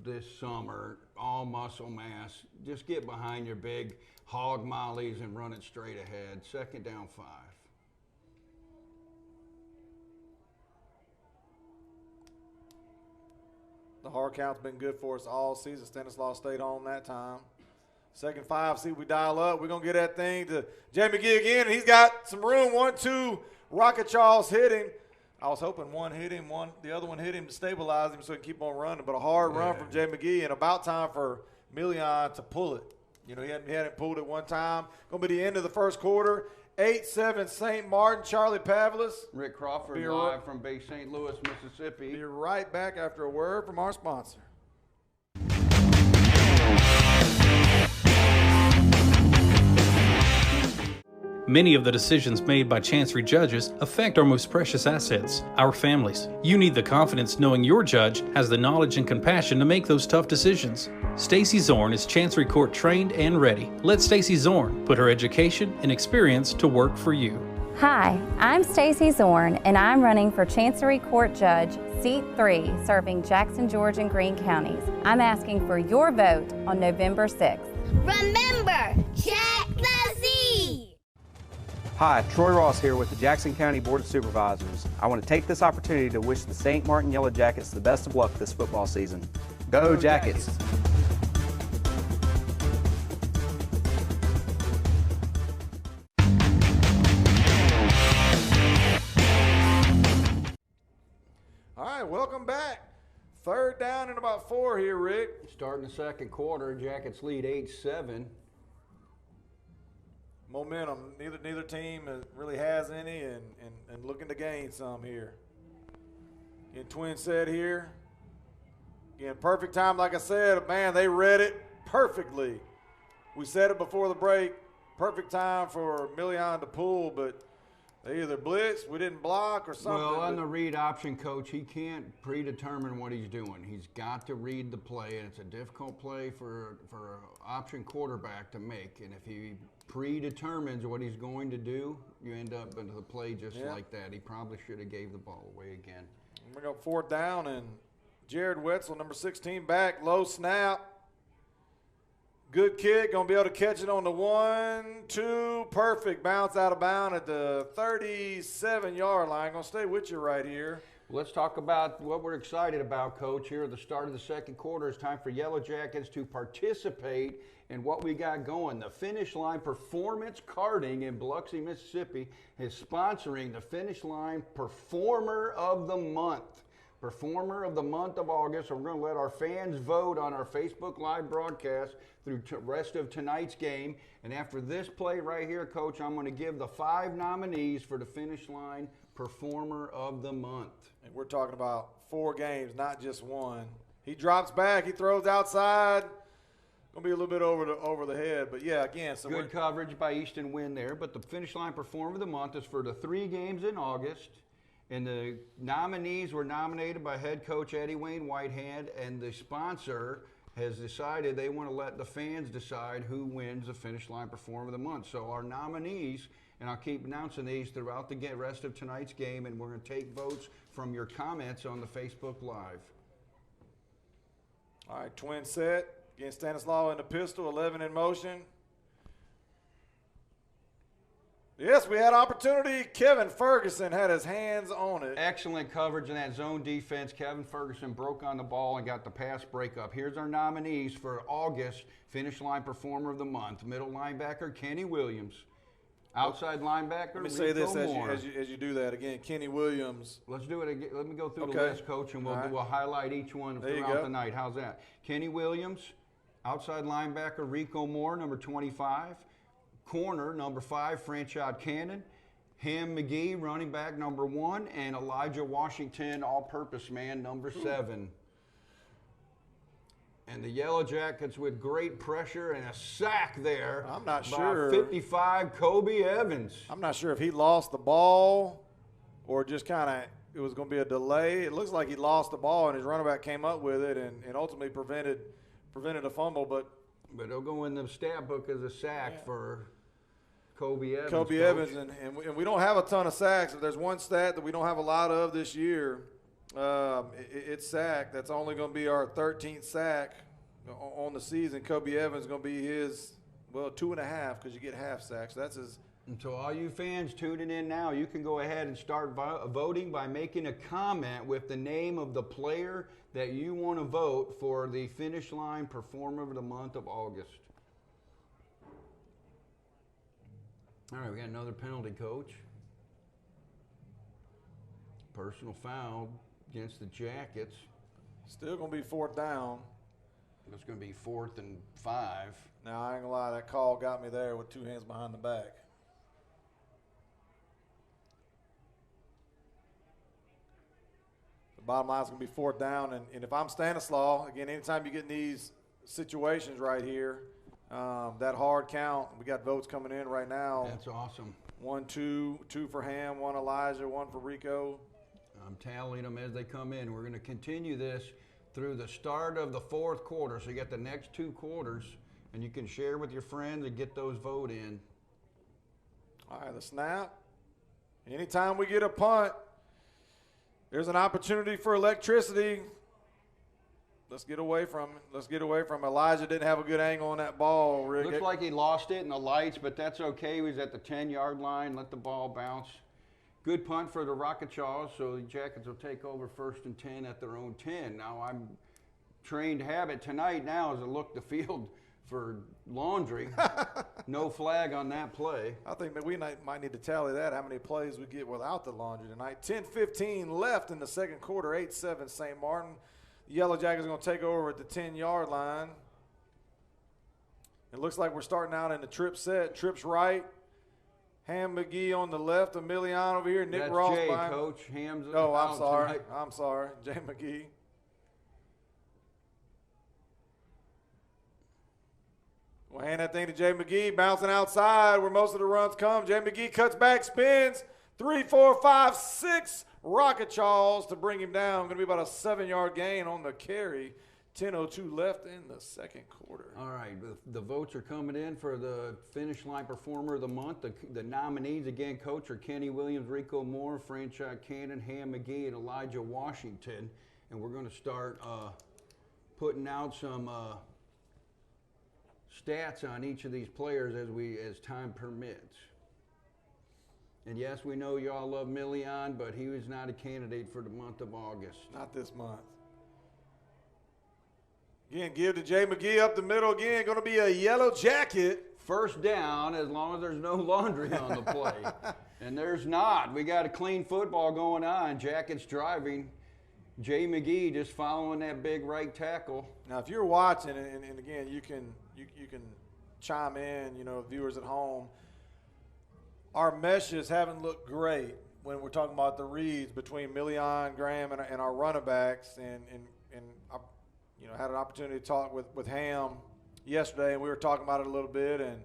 this summer, all muscle mass. Just get behind your big hog mollies and run it straight ahead. Second down 5. The hard count's been good for us all season. Stanislaus stayed home that time. Second 5, see if we dial up. We're going to get that thing to Jay McGee again. He's got some room. 1-2. Rocket Charles hit him. I was hoping one hit him, the other one hit him to stabilize him so he can keep on running. But a hard run from Jay McGee, and about time for Million to pull it. You know, he hadn't pulled it one time. Going to be the end of the first quarter. 8-7 St. Martin. Charlie Pavlis. Rick Crawford live from Bay St. Louis, Mississippi. Be right back after a word from our sponsor. Many of the decisions made by Chancery judges affect our most precious assets, our families. You need the confidence knowing your judge has the knowledge and compassion to make those tough decisions. Stacey Zorn is Chancery Court trained and ready. Let Stacey Zorn put her education and experience to work for you. Hi, I'm Stacey Zorn, and I'm running for Chancery Court Judge, Seat 3, serving Jackson, George, and Greene counties. I'm asking for your vote on November 6th. Remember, check the Z! Hi, Troy Ross here with the Jackson County Board of Supervisors. I want to take this opportunity to wish the St. Martin Yellow Jackets the best of luck this football season. Go Jackets! All right, welcome back. Third down and about 4 here, Rick. Starting the second quarter, Jackets lead 8-7. Momentum. Neither team really has any, and looking to gain some here. Again, Twin said here. Again, perfect time, like I said. Man, they read it perfectly. We said it before the break. Perfect time for Million to pull, but they either blitzed, we didn't block, or something. Well, on the read option coach, he can't predetermine what he's doing. He's got to read the play, and it's a difficult play for an option quarterback to make. And if he predetermines what he's going to do, you end up into the play just like that. He probably should have gave the ball away again. We got 4th down, and Jared Wetzel, number 16, back, low snap. Good kick, going to be able to catch it on the 1-2, perfect. Bounce out of bounds at the 37-yard line. Going to stay with you right here. Let's talk about what we're excited about, Coach. Here at the start of the second quarter, it's time for Yellow Jackets to participate in what we got going. The Finish Line Performance Karting in Biloxi, Mississippi is sponsoring the Finish Line Performer of the Month. Performer of the month of August. So we're going to let our fans vote on our Facebook Live broadcast through the rest of tonight's game. And after this play right here, Coach, I'm going to give the 5 nominees for the Finish Line Performer of the Month. And we're talking about 4 games, not just 1. He drops back. He throws outside. Going to be a little bit over the head. But, yeah, again. So good coverage by Easton Wynn there. But the Finish Line Performer of the Month is for the 3 games in August. And the nominees were nominated by head coach Eddie Wayne Whitehead, and the sponsor has decided they want to let the fans decide who wins the Finish Line Performer of the Month. So our nominees, and I'll keep announcing these throughout the rest of tonight's game, and we're going to take votes from your comments on the Facebook Live. All right, Twin set. Again, Stanislaus in the pistol, 11 in motion. Yes, we had opportunity. Kevin Ferguson had his hands on it. Excellent coverage in that zone defense. Kevin Ferguson broke on the ball and got the pass breakup. Here's our nominees for August Finish Line Performer of the Month. Middle linebacker, Kenny Williams. Outside linebacker, let me say this as you do that. Again, Kenny Williams. Let's do it again. Let me go through the list, Coach, and we'll highlight each one throughout the night. How's that? Kenny Williams, outside linebacker, Rico Moore, number 25. Corner, number 5, Franchot Cannon. Ham McGee, running back, number 1. And Elijah Washington, all-purpose man, number 7. And the Yellow Jackets with great pressure and a sack there. I'm not sure. 55, Kobe Evans. I'm not sure if he lost the ball or just kind of it was going to be a delay. It looks like he lost the ball and his running back came up with it and ultimately prevented a fumble. But it'll go in the stat book as a sack for Kobe Evans. Kobe Coach. Evans, and we don't have a ton of sacks. If there's one stat that we don't have a lot of this year, it's sack. That's only going to be our 13th sack on the season. Kobe Evans is going to be his, 2.5 because you get half sacks. That's his. And to all you fans tuning in now, you can go ahead and start voting by making a comment with the name of the player that you want to vote for the Finish Line Performer of the month of August. All right, we got another penalty, Coach. Personal foul against the Jackets. Still going to be 4th down. It's going to be 4th and 5. Now, I ain't going to lie, that call got me there with 2 hands behind the back. The bottom line is going to be 4th down. And if I'm Stanislaw, again, anytime you get in these situations right here, that hard count, we got votes coming in right now. That's awesome. 1, 2 for Ham, 1 Elijah, 1 for Rico. I'm tallying them as they come in. We're going to continue this through the start of the 4th quarter. So you got the next 2 quarters, and you can share with your friends and get those vote in. All right, the snap. Anytime we get a punt, there's an opportunity for electricity. Let's get away from it. Let's get away from it. Elijah didn't have a good angle on that ball, Rick. Looks like he lost it in the lights, but that's okay. He was at the 10-yard line, let the ball bounce. Good punt for the Rocketchaws, so the Jackets will take over 1st and 10 at their own 10. Now, I'm trained habit tonight now is to look the field for laundry. No flag on that play. I think that we might need to tally that, how many plays we get without the laundry tonight. 10:15 left in the 2nd quarter, 8-7 St. Martin. The Yellow Jackets are going to take over at the 10-yard line. It looks like we're starting out in the trip set. Trips right. Ham McGee on the left, Emilion over here. Nick That's Ross Jay, behind. Coach. Ham's Oh, I'm out sorry. tonight. I'm sorry. Jay McGee. We'll hand that thing to Jay McGee, bouncing outside where most of the runs come. Jay McGee cuts back, spins. 3, 4, 5, 6 Rocketchaws to bring him down. Going to be about a 7-yard gain on the carry. 10:02 left in the 2nd quarter. All right, the votes are coming in for the Finish Line Performer of the Month. The nominees, again, Coach, are Kenny Williams, Rico Moore, Franchot Cannon, Ham McGee, and Elijah Washington. And we're going to start putting out some stats on each of these players as time permits. And yes, we know y'all love Milian, but he was not a candidate for the month of August. Not this month. Again, give to Jay McGee up the middle again. Going to be a Yellow Jacket. 1st down as long as there's no laundry on the play. And there's not. We got a clean football going on. Jackets driving. Jay McGee just following that big right tackle. Now, if you're watching, and again, you can chime in, viewers at home. Our meshes haven't looked great when we're talking about the reads between Milian, Graham, and our running backs. And I had an opportunity to talk with Ham yesterday, and we were talking about it a little bit. And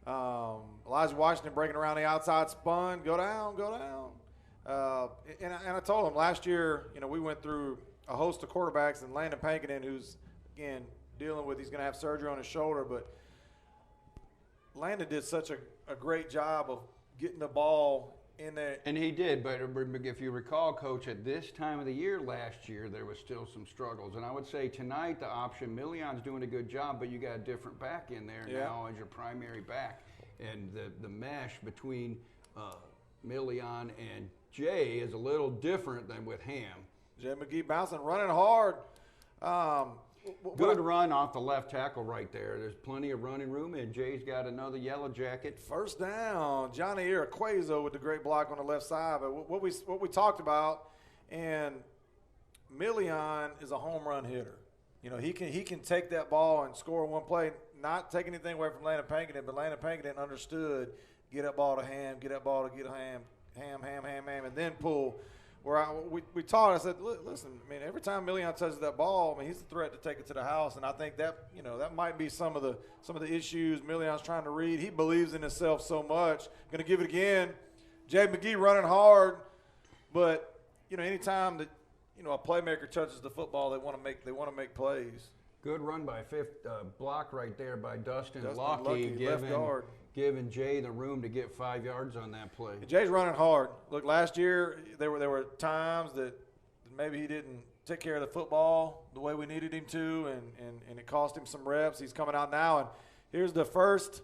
Elijah Washington breaking around the outside spun, go down. And I told him last year, we went through a host of quarterbacks, and Landon Pankinen, who's, again, dealing with, he's going to have surgery on his shoulder, but Landon did such a great job of getting the ball in there. And he did, but if you recall, Coach, at this time of the year last year, there was still some struggles. And I would say tonight the option, Milion's doing a good job, but you got a different back in there now as your primary back. And the mesh between Milian and Jay is a little different than with Ham. Jay McGee bouncing, running hard. Good run off the left tackle right there. There's plenty of running room, and Jay's got another Yellow Jacket. 1st down. Johnny Iroquezo with the great block on the left side. But what we talked about, and Milian is a home run hitter. He can take that ball and score one play, not take anything away from Landon Pankinen, but Landon Pankinen understood, get that ball to Ham, get that ball to Ham, and then pull. Where we talked, I said, listen, every time Milian touches that ball, he's a threat to take it to the house, and I think that that might be some of the issues Milian's trying to read. He believes in himself so much. Going to give it again. Jay McGee running hard, but anytime that a playmaker touches the football, they want to make plays. Good run by 5th block right there by Dustin Lucky, left guard. giving Jay the room to get 5 yards on that play. Jay's running hard. Look, last year there were times that maybe he didn't take care of the football the way we needed him to, and it cost him some reps. He's coming out now, and here's the first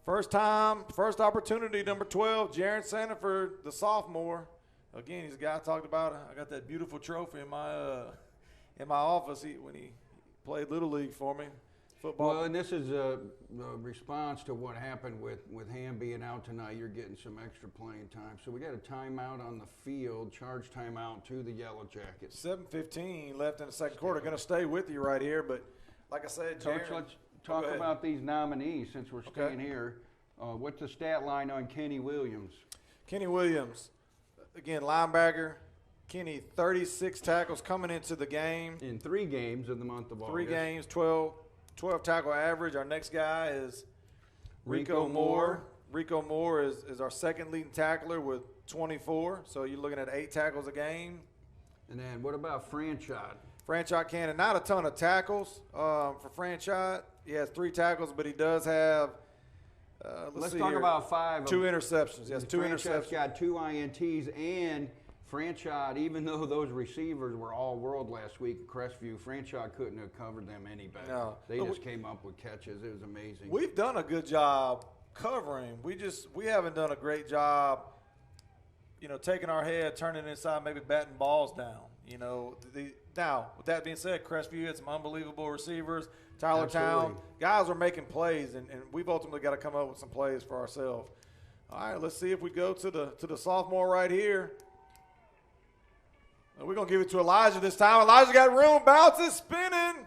opportunity, number 12, Jaron Sanford, the sophomore. Again, he's a guy I talked about. I got that beautiful trophy in my office when he played Little League for me. Football. Well, and this is a response to what happened with Ham being out tonight. You're getting some extra playing time. So we got a timeout on the field, charge timeout to the Yellow Jackets. 7:15 left in the second quarter. Going to stay with you right here, but like I said, Coach, Jaron, let's talk about these nominees since we're staying here. What's the stat line on Kenny Williams? Kenny Williams, again, linebacker. Kenny, 36 tackles coming into the game. In 3 games in the month of August. 3 games, 12 tackle average. Our next guy is Rico Moore. Rico Moore is our second leading tackler with 24. So you're looking at 8 tackles a game. And then what about Franchot? Franchot Cannon, not a ton of tackles for Franchot. He has 3 tackles, but he does have, let's talk about 5. 2 interceptions. Yes, 2 Franchot's interceptions. got 2 INTs, and Franchot, even though those receivers were all world last week at Crestview, Franchot couldn't have covered them any better. No. They just came up with catches. It was amazing. We've done a good job covering. We haven't done a great job, taking our head, turning it inside, maybe batting balls down. Now, with that being said, Crestview had some unbelievable receivers. Tyler Town, guys are making plays, and we've ultimately got to come up with some plays for ourselves. All right, let's see if we go to the sophomore right here. We're going to give it to Elijah this time. Elijah got room, bounces, spinning.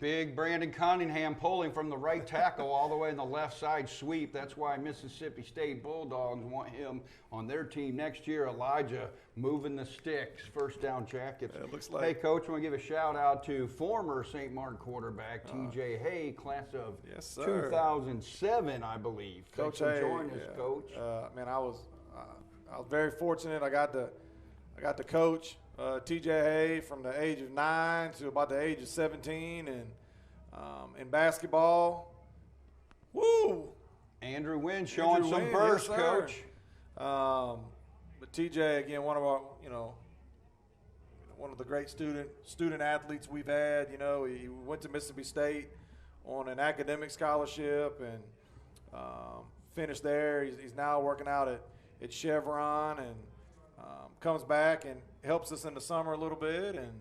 Big Brandon Cunningham pulling from the right tackle all the way in the left side sweep. That's why Mississippi State Bulldogs want him on their team next year. Elijah moving the sticks, first down Jackets. It looks like. Hey, Coach, I want to give a shout out to former St. Martin quarterback T.J. Hay, class of 2007, I believe. Coach Thanks Hay, for joining us, Coach. Man, I was very fortunate. I got to coach T.J. Hay from the age of 9 to about the age of 17, and in basketball, woo! Andrew Wynn showing some burst, yes, Coach. But T.J. again, one of our, one of the great student athletes we've had. He went to Mississippi State on an academic scholarship and finished there. He's now working out at Chevron and comes back and helps us in the summer a little bit and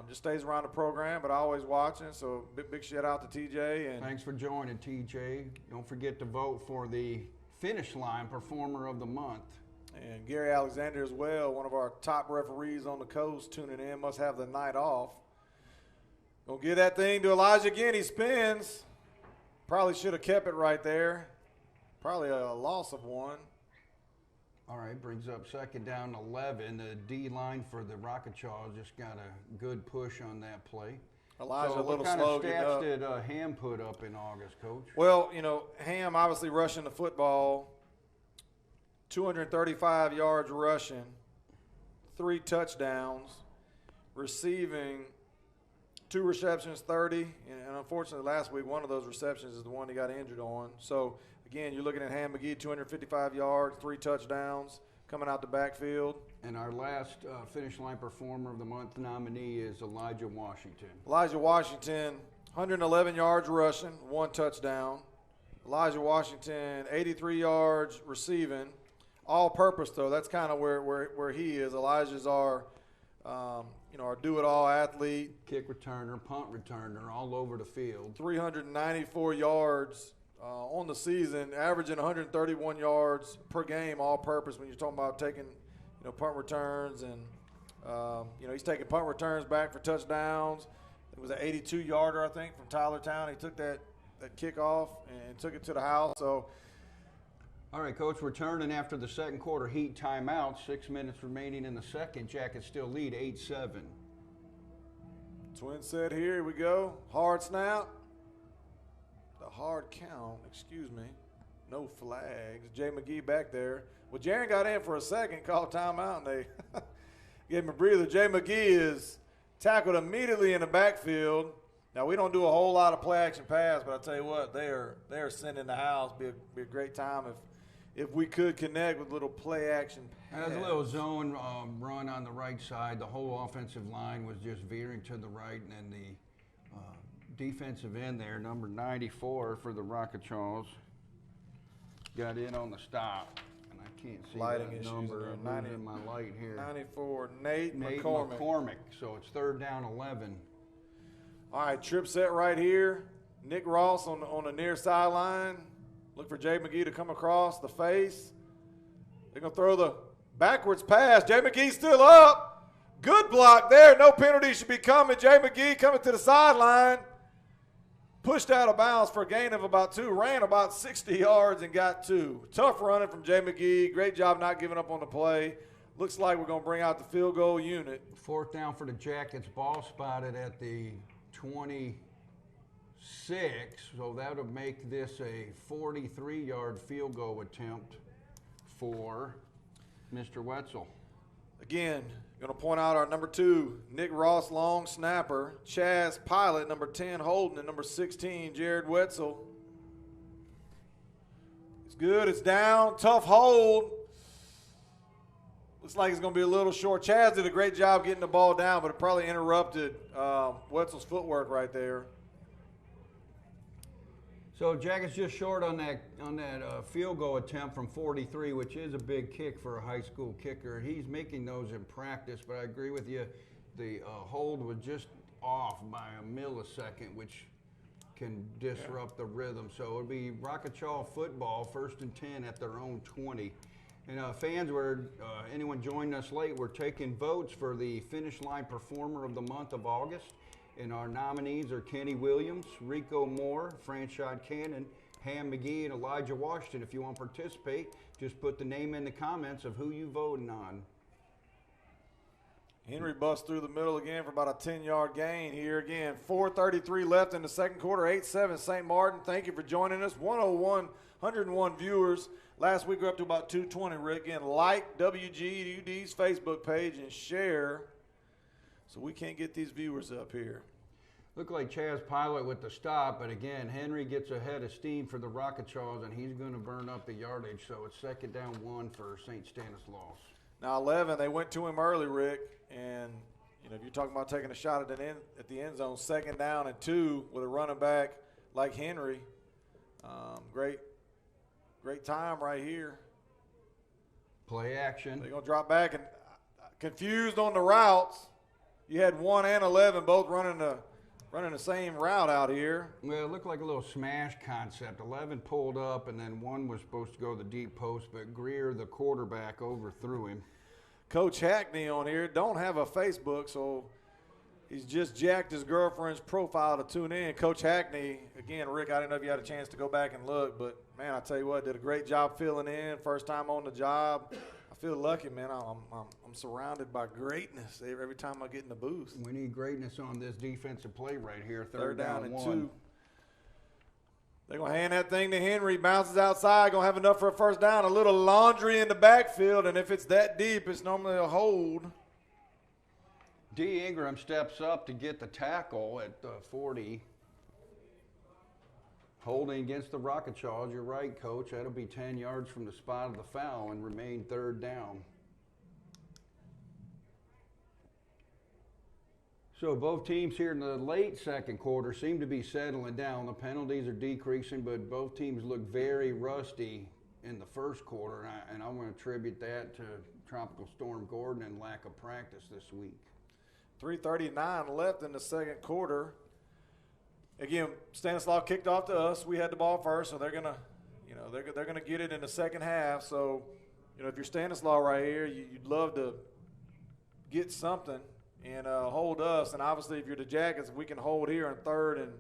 just stays around the program, but always watching. So big shout out to TJ. And thanks for joining, TJ. Don't forget to vote for the Finish Line Performer of the Month. And Gary Alexander as well, one of our top referees on the coast, tuning in, must have the night off. Gonna give that thing to Elijah again. He spins. Probably should have kept it right there. Probably a loss of 1. All right, brings up second down 11. The D line for the Rocket Chaws just got a good push on that play. Elijah so a little what kind slow. of stats did Ham put up in August, Coach? Well, Ham obviously rushing the football, 235 yards rushing, 3 touchdowns, receiving 2 receptions, 30. And unfortunately, last week, one of those receptions is the one he got injured on. So, again, you're looking at Ham McGee, 255 yards, 3 touchdowns coming out the backfield. And our last Finish Line Performer of the Month nominee is Elijah Washington. Elijah Washington, 111 yards rushing, 1 touchdown. Elijah Washington, 83 yards receiving. All-purpose, though. That's kind of where he is. Elijah's our our do-it-all athlete. Kick returner, punt returner, all over the field. 394 yards on the season, averaging 131 yards per game, all-purpose. When you're talking about taking, punt returns, and he's taking punt returns back for touchdowns. It was an 82-yarder, I think, from Tyler Town. He took that kickoff and took it to the house. So. All right, Coach, returning after the second quarter heat timeout, 6 minutes remaining in the second. Jackets still lead 8-7. Twin set here we go. Hard snap. The hard count, excuse me. No flags. Jay McGee back there. Well, Jaron got in for a second, called timeout, and they gave him a breather. Jay McGee is tackled immediately in the backfield. Now, we don't do a whole lot of play action pass, but I tell you what, they are sending the house. Be a great time if we could connect with a little play action pass. As a little zone run on the right side, the whole offensive line was just veering to the right, and then the defensive end there, number 94 for the Rockachals, got in on the stop. And I can't see Lighting that issues number. in I'm losing my light here. 94, Nate Nate McCormick. McCormick. So it's 3rd down 11. All right, trip set right here. Nick Ross on the near sideline. Look for Jay McGee to come across the face. They're going to throw the backwards pass. Jay McGee still up. Good block there. No penalty should be coming. Jay McGee coming to the sideline. Pushed out of bounds for a gain of about 2. Ran about 60 yards and got 2. Tough running from Jay McGee. Great job not giving up on the play. Looks like we're going to bring out the field goal unit. 4th down for the Jackets. Ball spotted at the 26, so that would make this a 43-yard field goal attempt for Mr. Wetzel. Again, going to point out our number 2, Nick Ross, long snapper. Chaz Pilot, number 10, Holden, and number 16, Jared Wetzel. It's good. It's down. Tough hold. Looks like it's going to be a little short. Chaz did a great job getting the ball down, but it probably interrupted Wetzel's footwork right there. So Jackets just short on that field goal attempt from 43, which is a big kick for a high school kicker. He's making those in practice, but I agree with you. The hold was just off by a millisecond, which can disrupt the rhythm. So it'll be Rockachaw football, 1st and 10 at their own 20. And fans, anyone joining us late, we're taking votes for the Finish Line Performer of the month of August. And our nominees are Kenny Williams, Rico Moore, Franchise Cannon, Ham McGee, and Elijah Washington. If you want to participate, just put the name in the comments of who you voting on. Henry busts through the middle again for about a 10-yard gain here. Again, 4:33 left in the second quarter, 8-7 St. Martin. Thank you for joining us. 101 viewers. Last week we were up to about 220, Rick. Again, like WGUD's Facebook page and share so we can't get these viewers up here. Look like Chaz Pilot with the stop, but again, Henry gets ahead of steam for the Rockachaws, and he's going to burn up the yardage, so it's 2nd down 1 for St. Stanislaus. Now 11, they went to him early, Rick, and if you're talking about taking a shot at the end zone, 2nd down and 2 with a running back like Henry. Great time right here. Play action. They're going to drop back and confused on the routes. You had 1 and 11 both running the same route out here. Well, it looked like a little smash concept. 11 pulled up, and then 1 was supposed to go to the deep post, but Greer, the quarterback, overthrew him. Coach Hackney on here don't have a Facebook, so he's just jacked his girlfriend's profile to tune in. Coach Hackney, again, Rick, I didn't know if you had a chance to go back and look, but, man, I tell you what, did a great job filling in. First time on the job. I feel lucky, man. I'm surrounded by greatness every time I get in the booth. We need greatness on this defensive play right here. 3rd down and 1. 2. They're going to hand that thing to Henry. Bounces outside. Going to have enough for a 1st down. A little laundry in the backfield, and if it's that deep, it's normally a hold. D. Ingram steps up to get the tackle at 40. Holding against the Rockachaws. You're right, Coach. That'll be 10 yards from the spot of the foul and remain 3rd down. So both teams here in the late second quarter seem to be settling down. The penalties are decreasing, but both teams look very rusty in the first quarter, and I want to attribute that to Tropical Storm Gordon and lack of practice this week. 3:39 left in the second quarter. Again, Stanislaus kicked off to us. We had the ball first, so they're gonna get it in the second half. So, if you're Stanislaus right here, you'd love to get something and hold us. And obviously, if you're the Jackets, if we can hold here in 3rd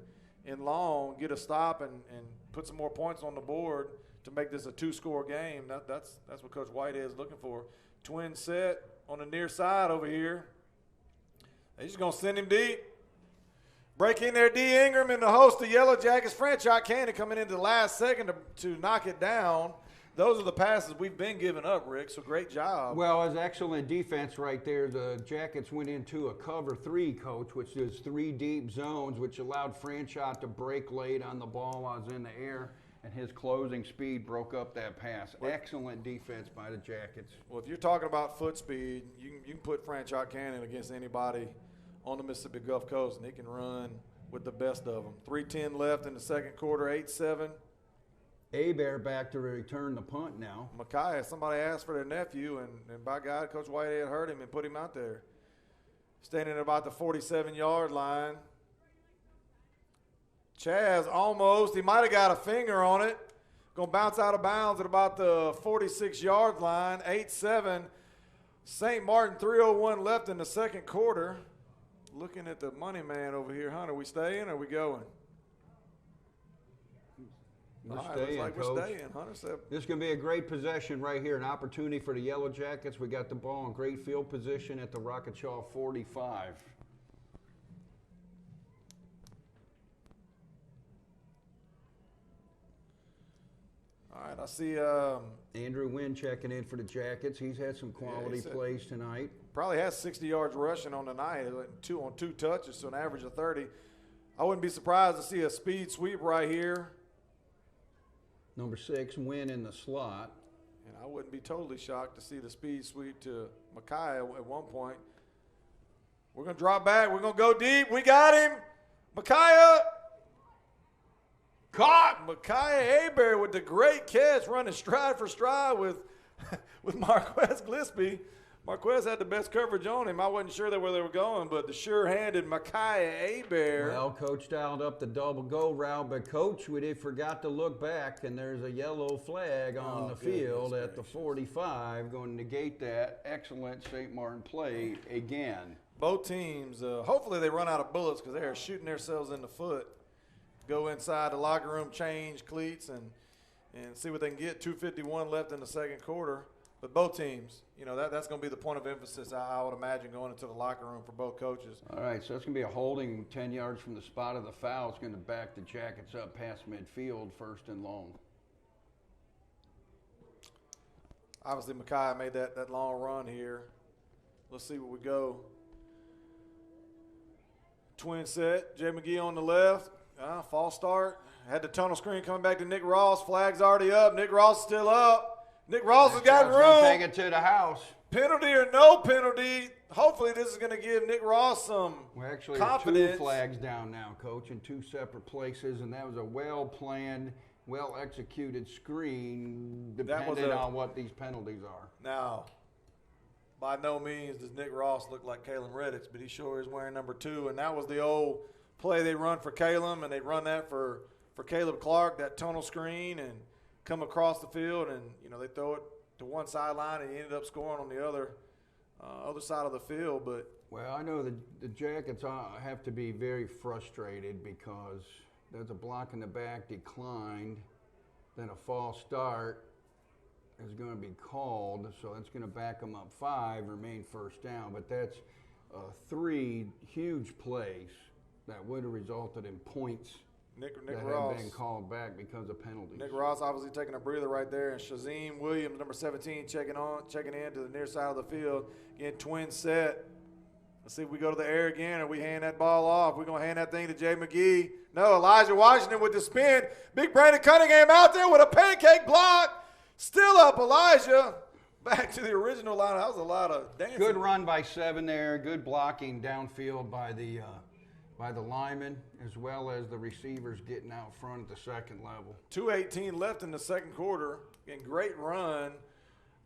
and long, get a stop and put some more points on the board to make this a 2-score game. That's what Coach Whitehead is looking for. Twin set on the near side over here. They're just gonna send him deep. Break in there, D. Ingram, and the host of Yellow Jackets, Franchise Cannon, coming into the last second to knock it down. those are the passes we've been giving up, Rick. So great job. Well, it was excellent defense right there. The Jackets went into a cover 3, Coach, which is 3 deep zones, which allowed Franchot to break late on the ball while it was in the air, and his closing speed broke up that pass. Excellent defense by the Jackets. Well, if you're talking about foot speed, you can put Franchot Cannon against anybody on the Mississippi Gulf Coast, and he can run with the best of them. 3:10 left in the second quarter, 8-7. Abear back to return the punt now. Micaiah, somebody asked for their nephew, and by God, Coach Whitehead heard him and put him out there. Standing at about the 47-yard line. Chaz almost, he might have got a finger on it. Going to bounce out of bounds at about the 46-yard line, 8-7. St. Martin, 3:01 left in the second quarter. Looking at the money man over here. Hunter, we staying or we going? We're All right, staying, looks like Coach. we're staying. Hunter said, This is going to be a great possession right here, an opportunity for the Yellow Jackets. We got the ball in great field position at the Rocketshaw 45. all right, I see Andrew Wynn checking in for the Jackets. He's had some quality he said- plays tonight. probably has 60 yards rushing on the night, on two touches, so an average of 30. I wouldn't be surprised to see a speed sweep right here, Number 6, Wynn in the slot. and I wouldn't be totally shocked to see the speed sweep to Micaiah at one point. We're going to drop back. We're going to go deep. We got him. Micaiah. Caught. Micaiah Abear with the great catch, running stride for stride with Marquez Gillespie. Marquez had the best coverage on him. I wasn't sure where they were going, but the sure-handed Micaiah Abear. Well, Coach dialed up the double go route, but Coach, we forgot to look back, and there's a yellow flag on the field at the 45, going to negate that excellent St. Martin play again. Both teams, hopefully they run out of bullets because they are shooting themselves in the foot. Go inside the locker room, change cleats, and see what they can get. 2:51 left in the second quarter. But both teams, that's going to be the point of emphasis, I would imagine, going into the locker room for both coaches. All right, so it's going to be a holding 10 yards from the spot of the foul. It's going to back the Jackets up past midfield, 1st and long. Obviously, Micaiah made that long run here. Let's see what we go. Twin set, Jay McGee on the left. False start. Had the tunnel screen coming back to Nick Ross. Flag's already up. Nick Ross is still up. Nick Ross has got room. Take it to the house. Penalty or no penalty. Hopefully this is going to give Nick Ross some Well, actually, confidence. there's 2 flags down now, Coach, in 2 separate places, and that was a well-planned, well-executed screen, depending on what these penalties are. Now, by no means does Nick Ross look like Kalen Redditz, but he sure is wearing number 2, and that was the old play they run for Caleb, and they run that for Caleb Clark, that tunnel screen, and come across the field, and they throw it to one sideline, and he ended up scoring on the other side of the field. But Well, I know the Jackets have to be very frustrated because there's a block in the back declined, then a false start is going to be called, so it's going to back them up 5, remain 1st down. But that's 3 huge plays that would have resulted in points Nick that Ross have been called back because of penalties. Nick Ross obviously taking a breather right there, and Shazim Williams, number 17, checking in to the near side of the field. Again, twin set. Let's see if we go to the air again or we hand that ball off. We're going to hand that thing to Jay McGee. No, Elijah Washington with the spin. Big Brandon Cunningham out there with a pancake block. Still up, Elijah. Back to the original line. That was a lot of dancing. Good run by 7 there. Good blocking downfield by the linemen, as well as the receivers getting out front at the second level. 2:18 left in the second quarter. Again, great run.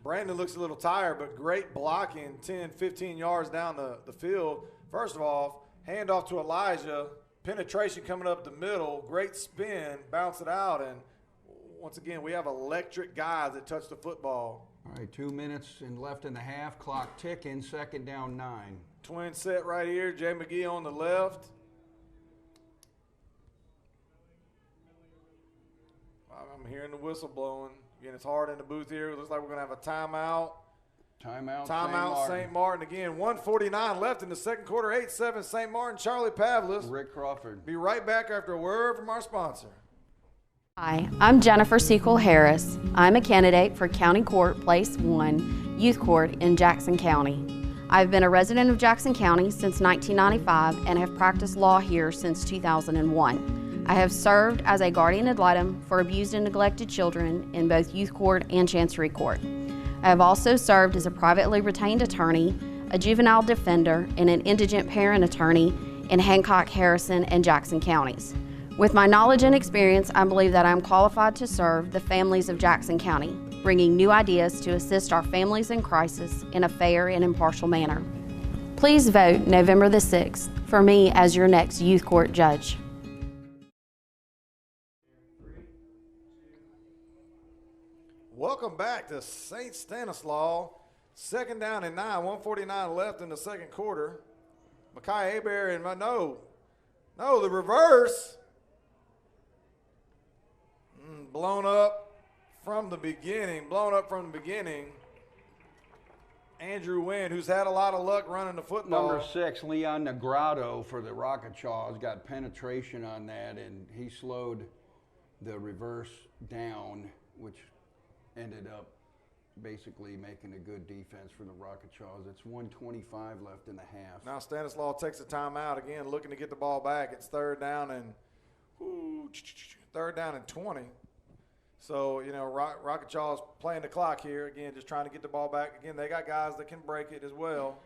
Brandon looks a little tired, but great blocking 10, 15 yards down the field. First of all, handoff to Elijah. Penetration coming up the middle. Great spin. Bounce it out. And once again, we have electric guys that touch the football. All right, 2 minutes left in the half. Clock ticking. 2nd down 9. Twin set right here. Jay McGee on the left. I'm hearing the whistle blowing. Again, it's hard in the booth here. It looks like we're going to have a timeout. Timeout, St. Martin. Again, 1:49 left in the second quarter. 8-7 St. Martin. Charlie Pavlis. Rick Crawford. Be right back after a word from our sponsor. Hi, I'm Jennifer Sequel Harris. I'm a candidate for County Court Place 1 Youth Court in Jackson County. I've been a resident of Jackson County since 1995 and have practiced law here since 2001. I have served as a guardian ad litem for abused and neglected children in both youth court and chancery court. I have also served as a privately retained attorney, a juvenile defender, and an indigent parent attorney in Hancock, Harrison, and Jackson counties. With my knowledge and experience, I believe that I am qualified to serve the families of Jackson County, bringing new ideas to assist our families in crisis in a fair and impartial manner. Please vote November the 6th for me as your next youth court judge. Welcome back to St. Stanislaus. 2nd down and 9, 1:49 left in the second quarter. Makai Hebert and no, the reverse. Blown up from the beginning. Andrew Wynn, who's had a lot of luck running the football. Number 6, Leon Negrado for the Rocket Chaws, got penetration on that, and he slowed the reverse down, which ended up basically making a good defense for the Rocket Chaws. It's 1:25 left in the half. Now Stanislaus takes a timeout again, looking to get the ball back. It's 3rd down and 20. So, you know, Rocket Chaws playing the clock here. Again, just trying to get the ball back. Again, they got guys that can break it as well.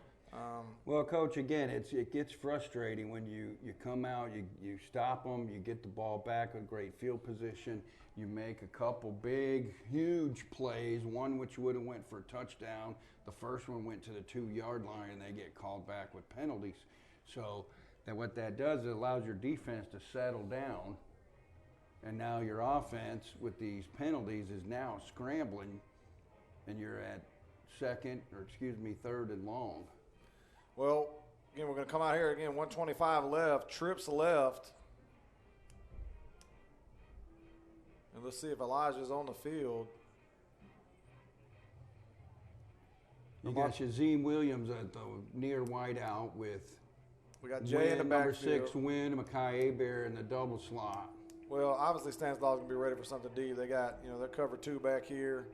Well, Coach, again, it gets frustrating when you come out, you stop them, you get the ball back with great field position, you make a couple big, huge plays, one which would have went for a touchdown. The first one went to the 2-yard line, and they get called back with penalties. So what that does, it allows your defense to settle down. And now your offense with these penalties is now scrambling, and you're at 3rd and long. Well, again, we're going to come out here again, 1:25 left, trips left. And let's see if Elijah's on the field. You got Shazeem Williams at the near wide out with we got Jay in the number backfield. 6, Wynn, Makai Hebert in the double slot. Well, obviously Stanislaus is going to be ready for something deep. They got, they're cover 2 back here,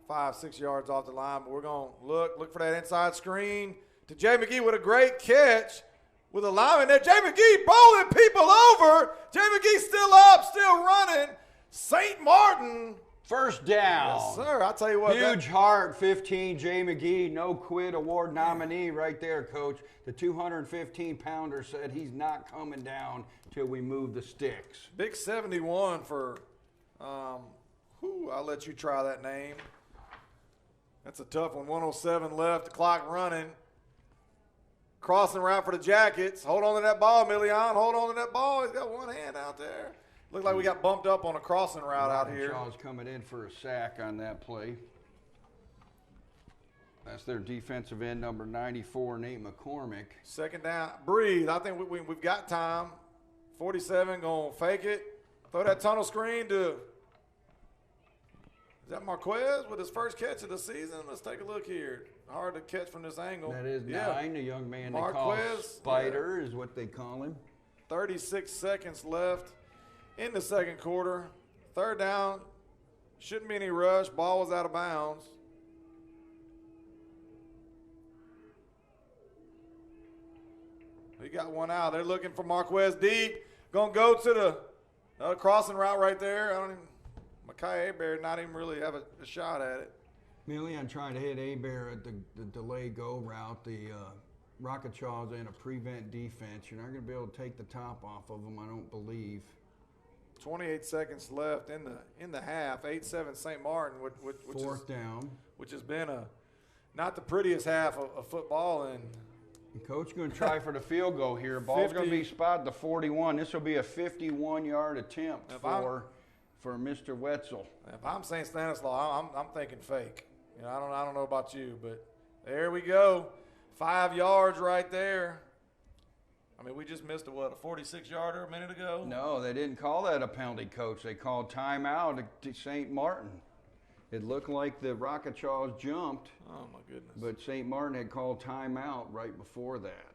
5-6 yards off the line. But we're going to look for that inside screen to Jay McGee with a great catch with a lineman there. Jay McGee bowling people over. Jay McGee still up, still running. St. Martin. First down. Yes, sir. I'll tell you what. Huge heart, 15, Jay McGee, no quit award nominee right there, Coach. The 215-pounder said he's not coming down till we move the sticks. Big 71 for, I'll let you try that name. That's a tough one. 1:07 left, the clock running. Crossing route for the Jackets. Hold on to that ball, Million. Hold on to that ball. He's got one hand out there. Looked like we got bumped up on a crossing route out here. Shaw's coming in for a sack on that play. That's their defensive end, number 94, Nate McCormick. 2nd down. Breathe. I think we've got time. 47 going to fake it. Throw that tunnel screen to, is that Marquez with his first catch of the season? Let's take a look here. Hard to catch from this angle. That is 9, the young man Marquez, they call Spider is what they call him. 36 seconds left in the second quarter. 3rd down. Shouldn't be any rush. Ball was out of bounds. He got one out. They're looking for Marquez deep. Going to go to the crossing route right there. Makai Hebert not even really have a shot at it. Million trying to hit Hebert at the delay go route. The Rocket Chaws in a prevent defense. You're not going to be able to take the top off of them, I don't believe. 28 seconds left in the half. 8-7 St. Martin, which 4th down. Which has been not the prettiest half of football. And Coach going to try for the field goal here. Ball's going to be spotted to 41. This will be a 51-yard attempt for Mr. Wetzel. If I'm St. Stanislaus, I'm thinking fake. I don't know about you, but there we go. 5 yards right there. I mean, we just missed a 46-yarder a minute ago? No, they didn't call that a penalty, Coach. They called timeout to St. Martin. It looked like the Rocket Chaws jumped. Oh, my goodness. But St. Martin had called timeout right before that.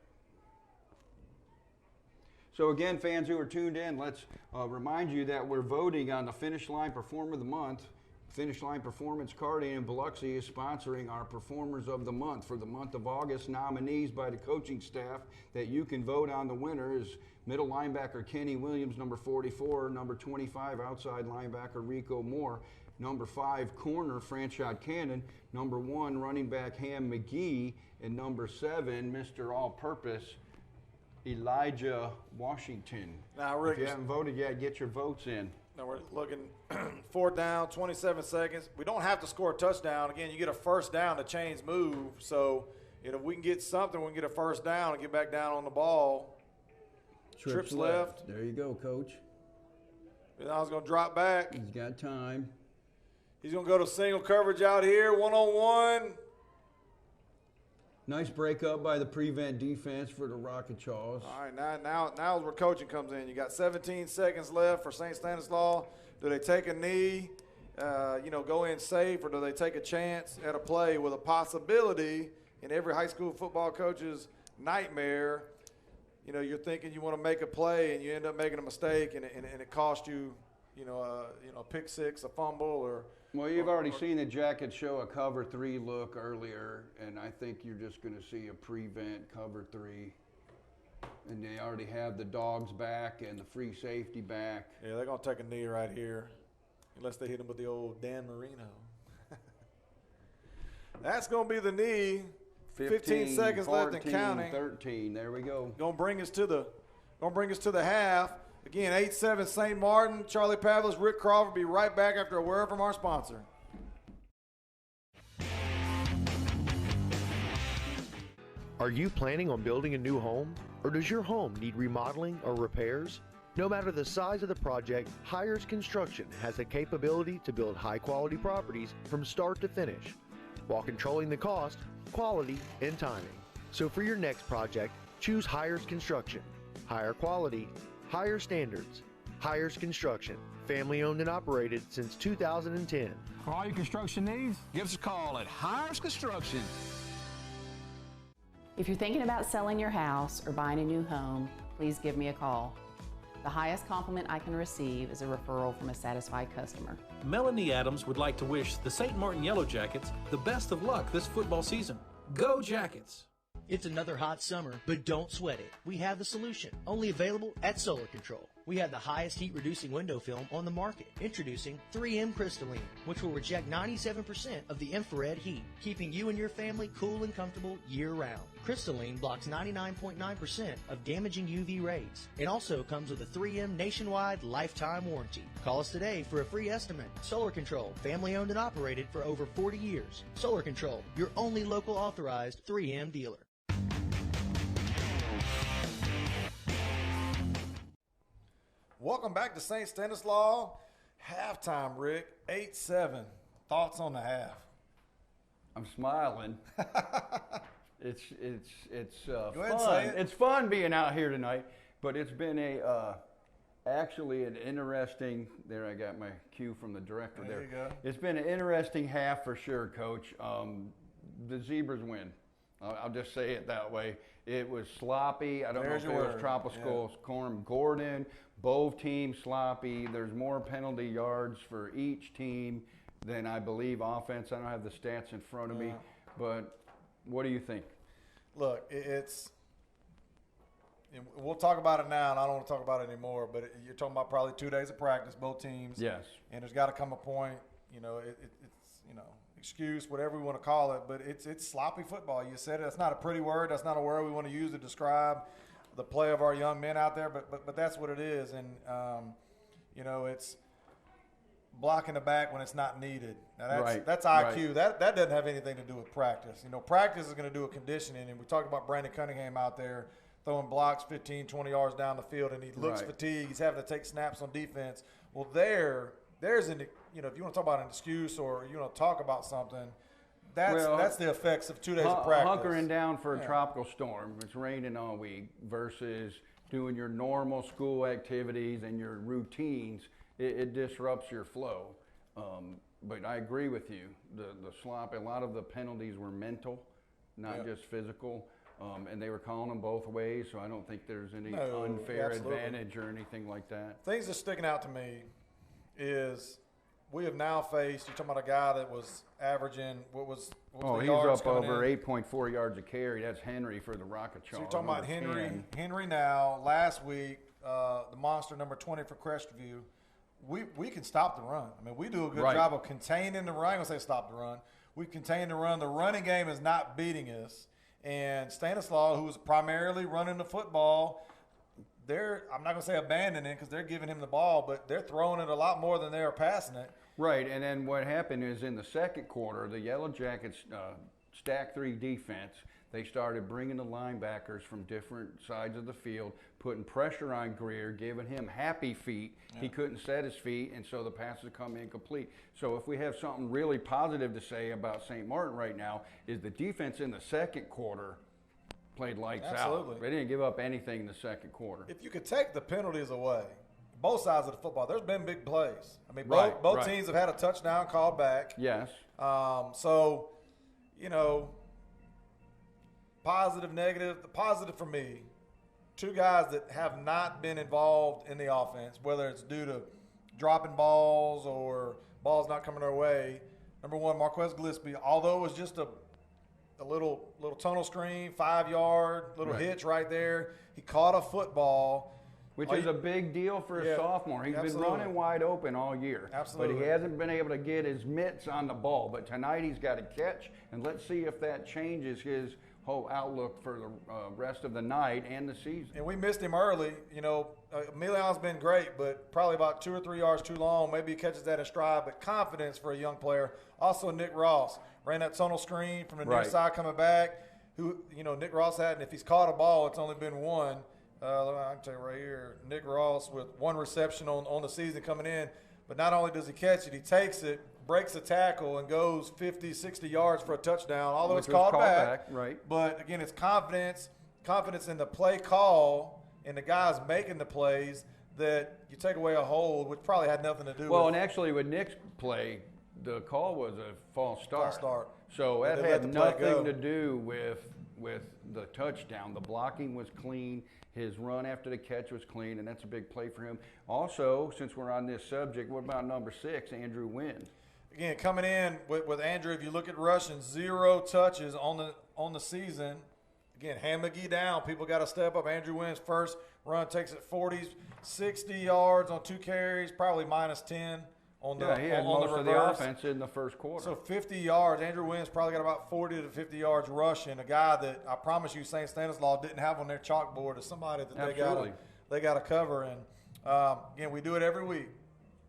So again, fans who are tuned in, let's remind you that we're voting on the Finish Line Performer of the Month. Finish Line Performance Karting in Biloxi is sponsoring our Performers of the Month for the month of August. Nominees by the coaching staff that you can vote on the winner is middle linebacker Kenny Williams, number 44, number 25, outside linebacker Rico Moore, number 5, corner Franchot Cannon, number 1, running back Ham McGee, and number 7, Mr. All-Purpose, Elijah Washington. Now, Rick, if you haven't voted yet, get your votes in. Now we're looking 4th down, 27 seconds. We don't have to score a touchdown. Again, you get a first down, the chains move. So, if we can get something, we can get a first down and get back down on the ball. Trips left. There you go, Coach. And I was going to drop back. He's got time. He's going to go to single coverage out here, one-on-one. Nice break up by the prevent defense for the Rocket Chaws. All right, now is where coaching comes in. You got 17 seconds left for St. Stanislaus. Do they take a knee, go in safe, or do they take a chance at a play with a possibility in every high school football coach's nightmare? You're thinking you want to make a play and you end up making a mistake and it costs you, a pick six, a fumble, or. Well, you've already seen the Jackets show a cover 3 look earlier, and I think you're just going to see a prevent cover 3. And they already have the dogs back and the free safety back. Yeah, they're going to take a knee right here, unless they hit him with the old Dan Marino. That's going to be the knee. 15 seconds 14, left and counting. 13. There we go. Going to bring us to the half. Again, 8-7 St. Martin. Charlie Pavlis, Rick Crawford be right back after a word from our sponsor. Are you planning on building a new home? Or does your home need remodeling or repairs? No matter the size of the project, Hires Construction has the capability to build high-quality properties from start to finish, while controlling the cost, quality, and timing. So for your next project, choose Hires Construction. Higher quality, higher standards. Hires Construction, family owned and operated since 2010. For all your construction needs, give us a call at Hires Construction. If you're thinking about selling your house or buying a new home, please give me a call. The highest compliment I can receive is a referral from a satisfied customer. Melanie Adams would like to wish the St. Martin Yellow Jackets the best of luck this football season. Go Jackets! It's another hot summer, but don't sweat it. We have the solution, only available at Solar Control. We have the highest heat-reducing window film on the market. Introducing 3M Crystalline, which will reject 97% of the infrared heat, keeping you and your family cool and comfortable year-round. Crystalline blocks 99.9% of damaging UV rays. It also comes with a 3M nationwide lifetime warranty. Call us today for a free estimate. Solar Control, family-owned and operated for over 40 years. Solar Control, your only local authorized 3M dealer. Welcome back to St. Stanislaus. Halftime, Rick. 8-7. Thoughts on the half? I'm smiling. It's Go ahead and fun. say it. It's fun being out here tonight, but it's been actually an interesting. There, I got my cue from the director there. There you go. It's been an interesting half for sure, Coach. The Zebras win. I'll just say it that way. It was sloppy. I don't know if it was Tropical Storm Gordon. Both teams sloppy. There's more penalty yards for each team than I believe offense. I don't have the stats in front of me, but what do you think? Look, we'll talk about it now, and I don't want to talk about it anymore, but you're talking about probably 2 days of practice, both teams. Yes. And there's got to come a point, excuse, whatever we want to call it, but it's sloppy football. You said it. That's not a pretty word. That's not a word we want to use to describe the play of our young men out there, but that's what it is. And, it's blocking the back when it's not needed. Now that's IQ. Right. That doesn't have anything to do with practice. Practice is going to do with conditioning. And we talked about Brandon Cunningham out there throwing blocks 15, 20 yards down the field, and he looks fatigued. He's having to take snaps on defense. Well, there's an, if you want to talk about an excuse or you want to talk about something, that's the effects of 2 days of practice. Hunkering down for a tropical storm. It's raining all week versus doing your normal school activities and your routines. It disrupts your flow. But I agree with you. The slop, a lot of the penalties were mental, not just physical. And they were calling them both ways, so I don't think there's any No, unfair absolutely. advantage or anything like that. Things that's sticking out to me is we have now faced, you're talking about a guy that was averaging, what was Oh, the he's yards up coming over in? 8.4 yards a carry. That's Henry for the Rocket Chaw. So you're talking about number Henry. 10. Henry now, last week, the monster number 20 for Crestview. We can stop the run. I mean, we do a good Right. job of containing the run. I ain't going to say stop the run. We contain the run. The running game is not beating us. And Stanislaus, who is primarily running the football, I'm not going to say abandoning it because they're giving him the ball, but they're throwing it a lot more than they are passing it. Right, and then what happened is in the second quarter, the Yellow Jackets stack 3 defense, they started bringing the linebackers from different sides of the field, putting pressure on Greer, giving him happy feet. Yeah. He couldn't set his feet, and so the passes come incomplete. So if we have something really positive to say about St. Martin right now, is the defense in the second quarter played lights Absolutely. out. They didn't give up anything in the second quarter. If you could take the penalties away, both sides of the football, there's been big plays. I mean, Right, both right. teams have had a touchdown called back. Yes. So, you know, positive, negative. The positive for me, 2 guys that have not been involved in the offense, whether it's due to dropping balls or balls not coming their way. Number 1, Marquez Gillespie, although it was just a little tunnel screen, 5-yard, little Right. hitch right there. He caught a football. Which is a big deal for a Yeah, sophomore. He's absolutely. been running wide open all year. Absolutely. But he hasn't been able to get his mitts on the ball. But tonight he's got a catch, and let's see if that changes his whole outlook for the rest of the night and the season. And we missed him early. You know, Emilion's been great, but probably about 2 or 3 yards too long. Maybe he catches that in stride, but confidence for a young player. Also, Nick Ross ran that tunnel screen from the near Right. side coming back. Who, you know, Nick Ross had, and if he's caught a ball, it's only been one. I can tell you right here, Nick Ross with 1 reception on the season coming in. But not only does he catch it, he takes it, breaks a tackle, and goes 50, 60 yards for a touchdown, although Which it's was called back. Right. But again, it's confidence in the play call and the guys making the plays that you take away a hold, which probably had nothing to do Well, with. and actually with Nick's play, the call was a false start. False start. So But that they let had the play nothing go. to do with the touchdown. The blocking was clean. His run after the catch was clean, and that's a big play for him. Also, since we're on this subject, what about number 6, Andrew Wynn? Again, coming in with Andrew, if you look at rushing, 0 touches on the season. Again, hand McGee down. People got to step up. Andrew Wynn's first run takes it 40, 60 yards on 2 carries, probably minus 10 on the He had on most the of the reverse. offense in the first quarter. So 50 yards. Andrew Wynn's probably got about 40 to 50 yards rushing. A guy that I promise you St. Stanislaus didn't have on their chalkboard is somebody that Absolutely. they got to cover. And again, we do it every week.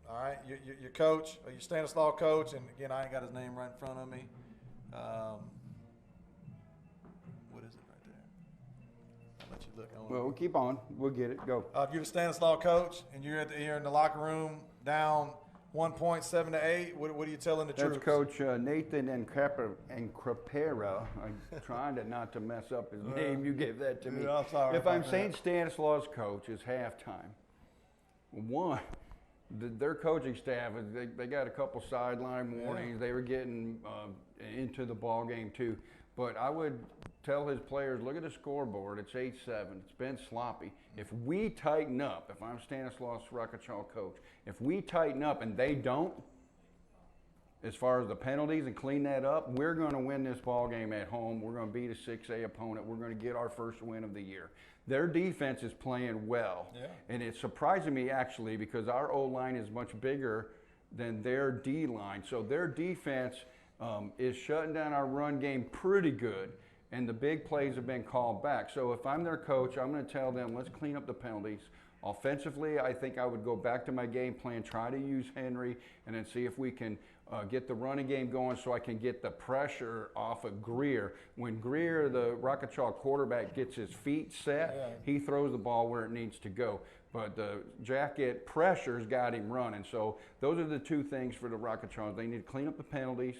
All right, your coach, your Stanislaus coach, and again, I ain't got his name right in front of me. What is it right there? I'll let you look. Well, we'll keep on. We'll get it. Go. If you're the Stanislaus coach and you're in the locker room down 1 point, 7 to 8, what are you telling the That's troops? Coach Nathan Crapera. I'm trying to not to mess up his name. You gave that to me. Yeah, I'm sorry If I'm about St. that. Stanislaus coach, it's halftime. One, their coaching staff, they got a couple sideline warnings. They were getting into the ball game too. But I would tell his players, look at the scoreboard. It's 8-7. It's been sloppy. If we tighten up, if I'm Stanislaus Rocket Chaw coach, if we tighten up and they don't, as far as the penalties and clean that up, we're going to win this ball game at home. We're going to beat a 6A opponent. We're going to get our first win of the year. Their defense is playing well. Yeah. And it's surprising me, actually, because our O-line is much bigger than their D-line. So their defense is shutting down our run game pretty good, and the big plays have been called back. So if I'm their coach, I'm going to tell them, let's clean up the penalties. Offensively, I think I would go back to my game plan, try to use Henry, and then see if we can get the running game going so I can get the pressure off of Greer. When Greer, the Rocket Chaw quarterback, gets his feet set, he throws the ball where it needs to go. But the Jacket pressure's got him running. So those are the 2 things for the Rocket Chaws. They need to clean up the penalties.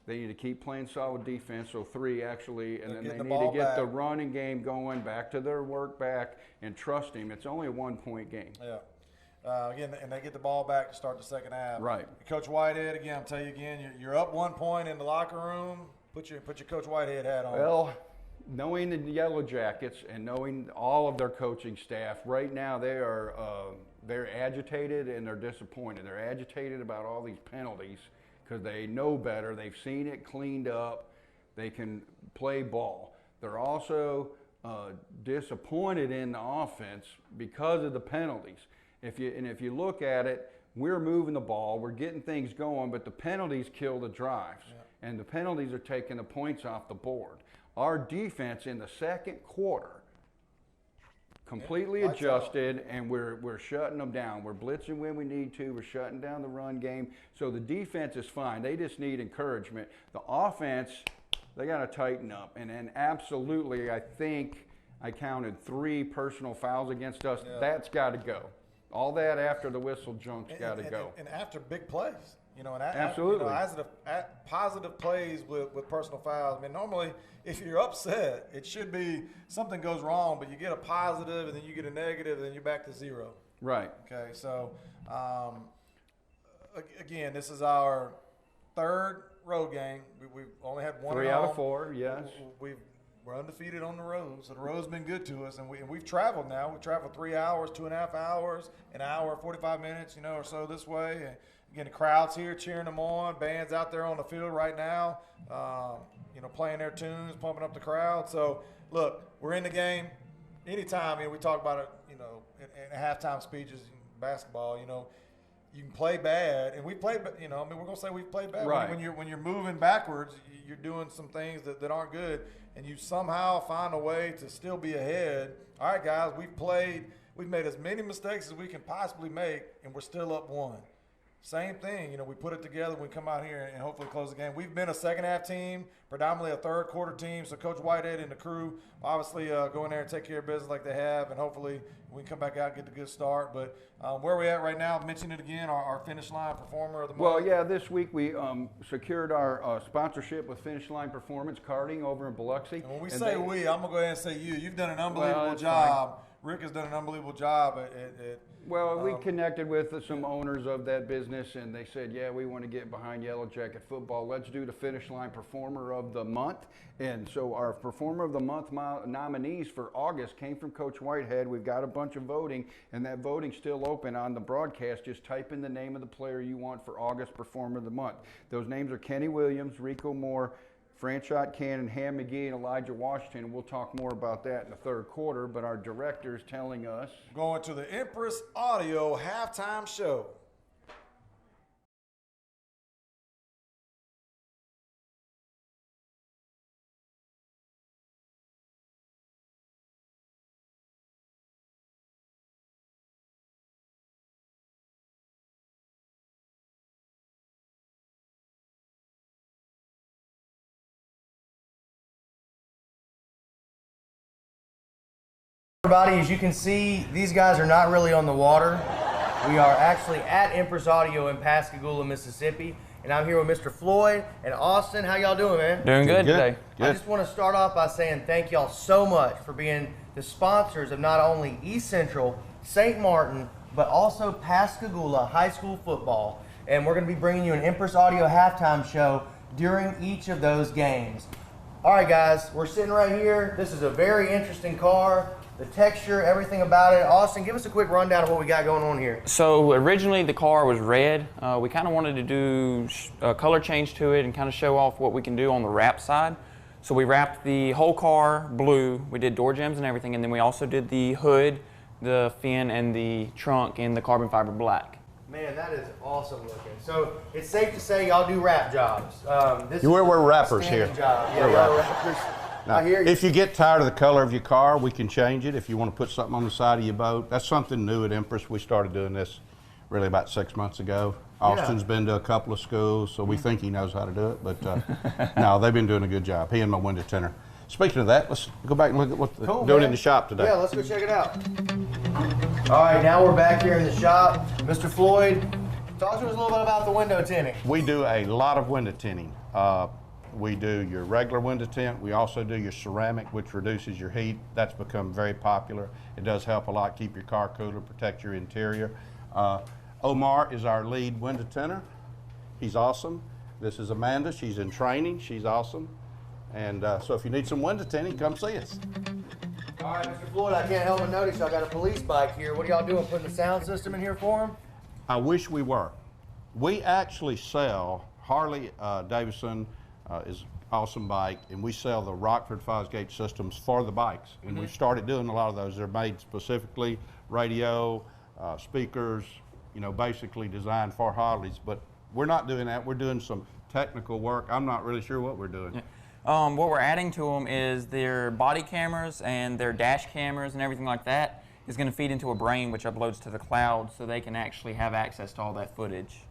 They need to keep playing solid defense, so 3 actually, and then they need to get the running game going, back to their work back, and trust him. It's only a 1-point game. Yeah. Again, and they get the ball back to start the second half. Right. Coach Whitehead, again, I'll tell you again, you're up 1 point in the locker room. Put your Coach Whitehead hat on. Well, Knowing the Yellow Jackets and knowing all of their coaching staff, right now they are they're agitated and they're disappointed. They're agitated about all these penalties because they know better. They've seen it cleaned up. They can play ball. They're also disappointed in the offense because of the penalties. If you look at it, we're moving the ball, we're getting things going, but the penalties kill the drives, and the penalties are taking the points off the board. Our defense in the second quarter completely adjusted, and we're shutting them down. We're blitzing when we need to. We're shutting down the run game. So the defense is fine. They just need encouragement. The offense, they got to tighten up. And then absolutely, I think I counted 3 personal fouls against us. Yeah. That's got to go. All that after the whistle junk's got to go. And after big plays. You know, and absolutely. Positive plays with personal fouls. I mean, normally, if you're upset, it should be something goes wrong, but you get a positive, and then you get a negative, and then you're back to 0. Right. Okay, so, again, this is our 3rd road game. We've only had 1 3 out of 4, yes. We're undefeated on the road, so the road's been good to us, and we've traveled now. We've traveled 3 hours, 2.5 hours, an hour, 45 minutes, or so this way. And again, the crowd's here cheering them on. Band's out there on the field right now, playing their tunes, pumping up the crowd. So, look, we're in the game. Anytime, we talk about it, in halftime speeches in basketball, you can play bad, and we played, we're going to say we've played bad. Right. When you're moving backwards, you're doing some things that aren't good, and you somehow find a way to still be ahead. All right, guys, we've made as many mistakes as we can possibly make, and we're still up 1. Same thing, we put it together. We come out here and hopefully close the game. We've been a second-half team, predominantly a third-quarter team. So Coach Whitehead and the crew obviously go in there and take care of business like they have, and hopefully we can come back out and get a good start. But where we're at right now, mention it again, our Finish Line Performer of the Month. Well, yeah, this week we secured our sponsorship with Finish Line Performance Karting over in Biloxi. And when we say we, I'm going to go ahead and say you. You've done an unbelievable job. Fine. Rick has done an unbelievable job at Well, we connected with some owners of that business, and they said, yeah, we want to get behind Yellow Jacket football. Let's do the Finish Line Performer of the Month. And so our Performer of the Month nominees for August came from Coach Whitehead. We've got a bunch of voting, and that voting's still open on the broadcast. Just type in the name of the player you want for August Performer of the Month. Those names are Kenny Williams, Rico Moore, Franchot Cannon, Ham McGee, and Elijah Washington. We'll talk more about that in the 3rd quarter, but our director's telling us. Going to the Empress Audio halftime show. Everybody, as you can see, these guys are not really on the water. We are actually at Empress Audio in Pascagoula, Mississippi, and I'm here with Mr. Floyd and Austin. How y'all doing, man? Doing good today. I just want to start off by saying thank y'all so much for being the sponsors of not only East Central, St. Martin, but also Pascagoula High School football. And we're going to be bringing you an Empress Audio halftime show during each of those games. All right, guys, we're sitting right here. This is a very interesting car. The texture, everything about it. Austin, give us a quick rundown of what we got going on here. So originally the car was red. We kind of wanted to do a color change to it and kind of show off what we can do on the wrap side. So we wrapped the whole car blue. We did door jambs and everything, and then we also did the hood, the fin, and the trunk in the carbon fiber black. Man, that is awesome looking. So it's safe to say y'all do wrap jobs. We're rappers here. Job. Yeah, we're rappers. Now, if you get tired of the color of your car, we can change it. If you want to put something on the side of your boat, that's something new at Empress. We started doing this really about 6 months ago. Austin's been to a couple of schools, so we think he knows how to do it. But no, they've been doing a good job. He and my window tinter. Speaking of that, let's go back and look at what they're doing in the shop today. Yeah, let's go check it out. All right, now we're back here in the shop. Mr. Floyd, talk to us a little bit about the window tinting. We do a lot of window tinting. We do your regular window tint. We also do your ceramic, which reduces your heat. That's become very popular. It does help a lot, keep your car cooler, protect your interior. Omar is our lead window tinter. He's awesome. This is Amanda. She's in training. She's awesome. And so if you need some window tinting, come see us. All right, Mr. Floyd, I can't help but notice y'all got a police bike here. What are y'all doing, putting the sound system in here for him? I wish we were. We actually sell, Harley Davidson is an awesome bike, and we sell the Rockford Fosgate systems for the bikes. And we've started doing a lot of those. They're made specifically, radio, speakers, you know, basically designed for Harleys. But we're not doing that. We're doing some technical work. I'm not really sure what we're doing. Yeah. What we're adding to them is their body cameras and their dash cameras and everything like that is going to feed into a brain which uploads to the cloud so they can actually have access to all that footage.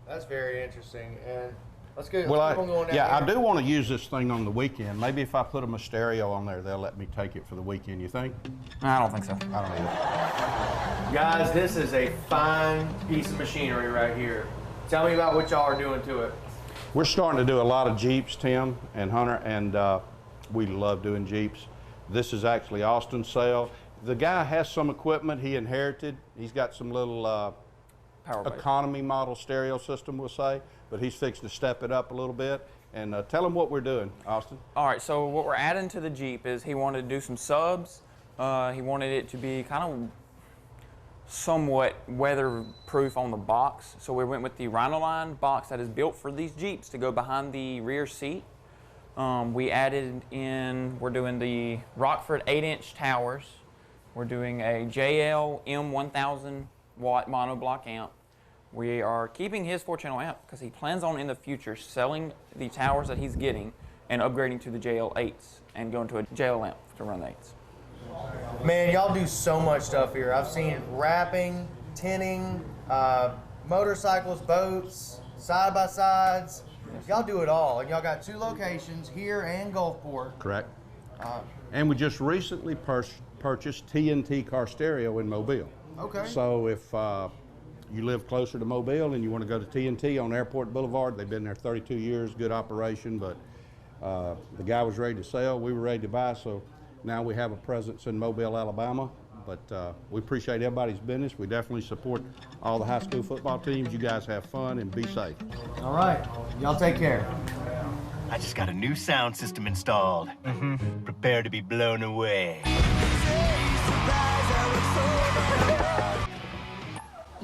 That's very interesting. And let's keep Well, on going down yeah, I here. do want to use this thing on the weekend. Maybe if I put them a stereo on there, they'll let me take it for the weekend. You think? I don't think so. I don't either. Guys, this is a fine piece of machinery right here. Tell me about what y'all are doing to it. We're starting to do a lot of Jeeps, Tim and Hunter, and we love doing Jeeps. This is actually Austin's sale. The guy has some equipment he inherited. He's got some little economy model stereo system, we'll say, but he's fixing to step it up a little bit. And tell him what we're doing, Austin. All right, so what we're adding to the Jeep is he wanted to do some subs. He wanted it to be kind of somewhat weatherproof on the box. So we went with the Rhino-Line box that is built for these Jeeps to go behind the rear seat. We added in, we're doing the Rockford 8-inch towers. We're doing a JL M1000 watt monoblock amp. We are keeping his 4-channel amp because he plans on in the future selling the towers that he's getting and upgrading to the JL8s and going to a JL amp to run the 8s. Man, y'all do so much stuff here. I've seen wrapping, tinning, motorcycles, boats, side-by-sides. Y'all do it all. And y'all got 2 locations here and Gulfport. Correct. And we just recently purchased TNT Car Stereo in Mobile. Okay. So if you live closer to Mobile and you want to go to TNT on Airport Boulevard, they've been there 32 years, good operation, but the guy was ready to sell, we were ready to buy, so now we have a presence in Mobile, Alabama. But we appreciate everybody's business. We definitely support all the high school football teams. You guys have fun and be safe. All right. Y'all take care. I just got a new sound system installed. Prepare to be blown away.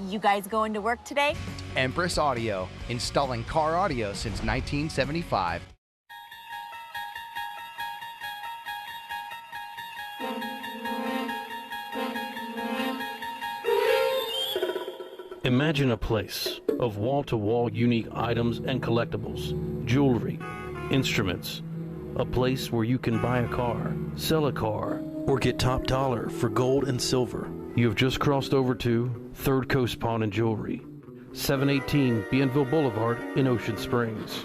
You guys going to work today? Empress Audio, installing car audio since 1975. Imagine a place of wall-to-wall unique items and collectibles, jewelry, instruments, a place where you can buy a car, sell a car, or get top dollar for gold and silver. You have just crossed over to Third Coast Pawn and Jewelry, 718 Bienville Boulevard in Ocean Springs.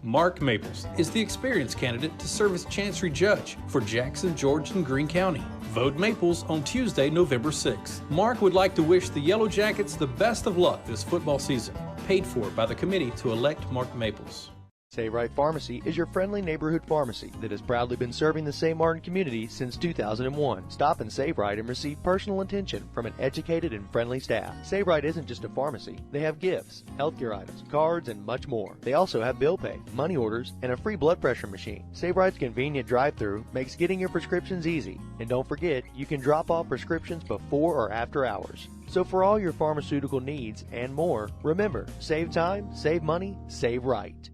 Mark Maples is the experienced candidate to serve as Chancery Judge for Jackson, George, and Greene County. Vote Maples on Tuesday, November 6th. Mark would like to wish the Yellow Jackets the best of luck this football season. Paid for by the committee to elect Mark Maples. Save Right Pharmacy is your friendly neighborhood pharmacy that has proudly been serving the St. Martin community since 2001. Stop and Save Right and receive personal attention from an educated and friendly staff. Save Right isn't just a pharmacy. They have gifts, healthcare items, cards, and much more. They also have bill pay, money orders, and a free blood pressure machine. Save Right's convenient drive-thru makes getting your prescriptions easy. And don't forget, you can drop off prescriptions before or after hours. So for all your pharmaceutical needs and more, remember, save time, save money, save right.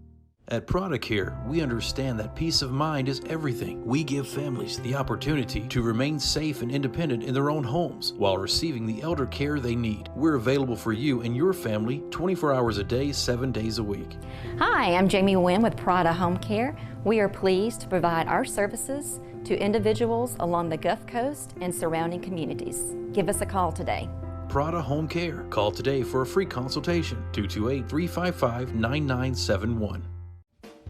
At ProdaCare, we understand that peace of mind is everything. We give families the opportunity to remain safe and independent in their own homes while receiving the elder care they need. We're available for you and your family 24 hours a day, 7 days a week. Hi, I'm Jamie Nguyen with Prada Home Care. We are pleased to provide our services to individuals along the Gulf Coast and surrounding communities. Give us a call today. Prada Home Care. Call today for a free consultation, 228-355-9971.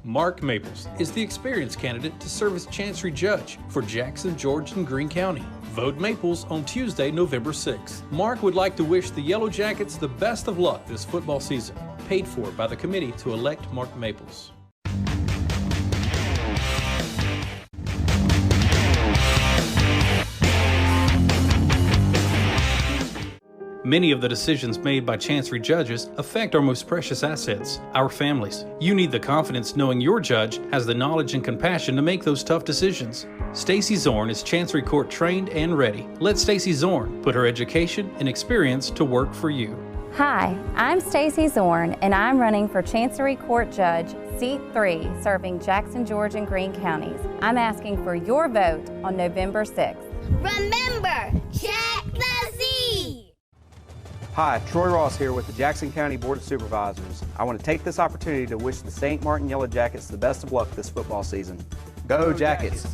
Mark Maples is the experienced candidate to serve as Chancery Judge for Jackson, George, and Greene County. Vote Maples on Tuesday, November 6th. Mark would like to wish the Yellow Jackets the best of luck this football season. Paid for by the committee to elect Mark Maples. Many of the decisions made by Chancery judges affect our most precious assets, our families. You need the confidence knowing your judge has the knowledge and compassion to make those tough decisions. Stacy Zorn is Chancery Court trained and ready. Let Stacy Zorn put her education and experience to work for you. Hi, I'm Stacy Zorn, and I'm running for Chancery Court Judge, Seat 3, serving Jackson, George, and Greene counties. I'm asking for your vote on November 6th. Remember, check the Z. Hi, Troy Ross here with the Jackson County Board of Supervisors. I want to take this opportunity to wish the St. Martin Yellow Jackets the best of luck this football season. Go Jackets!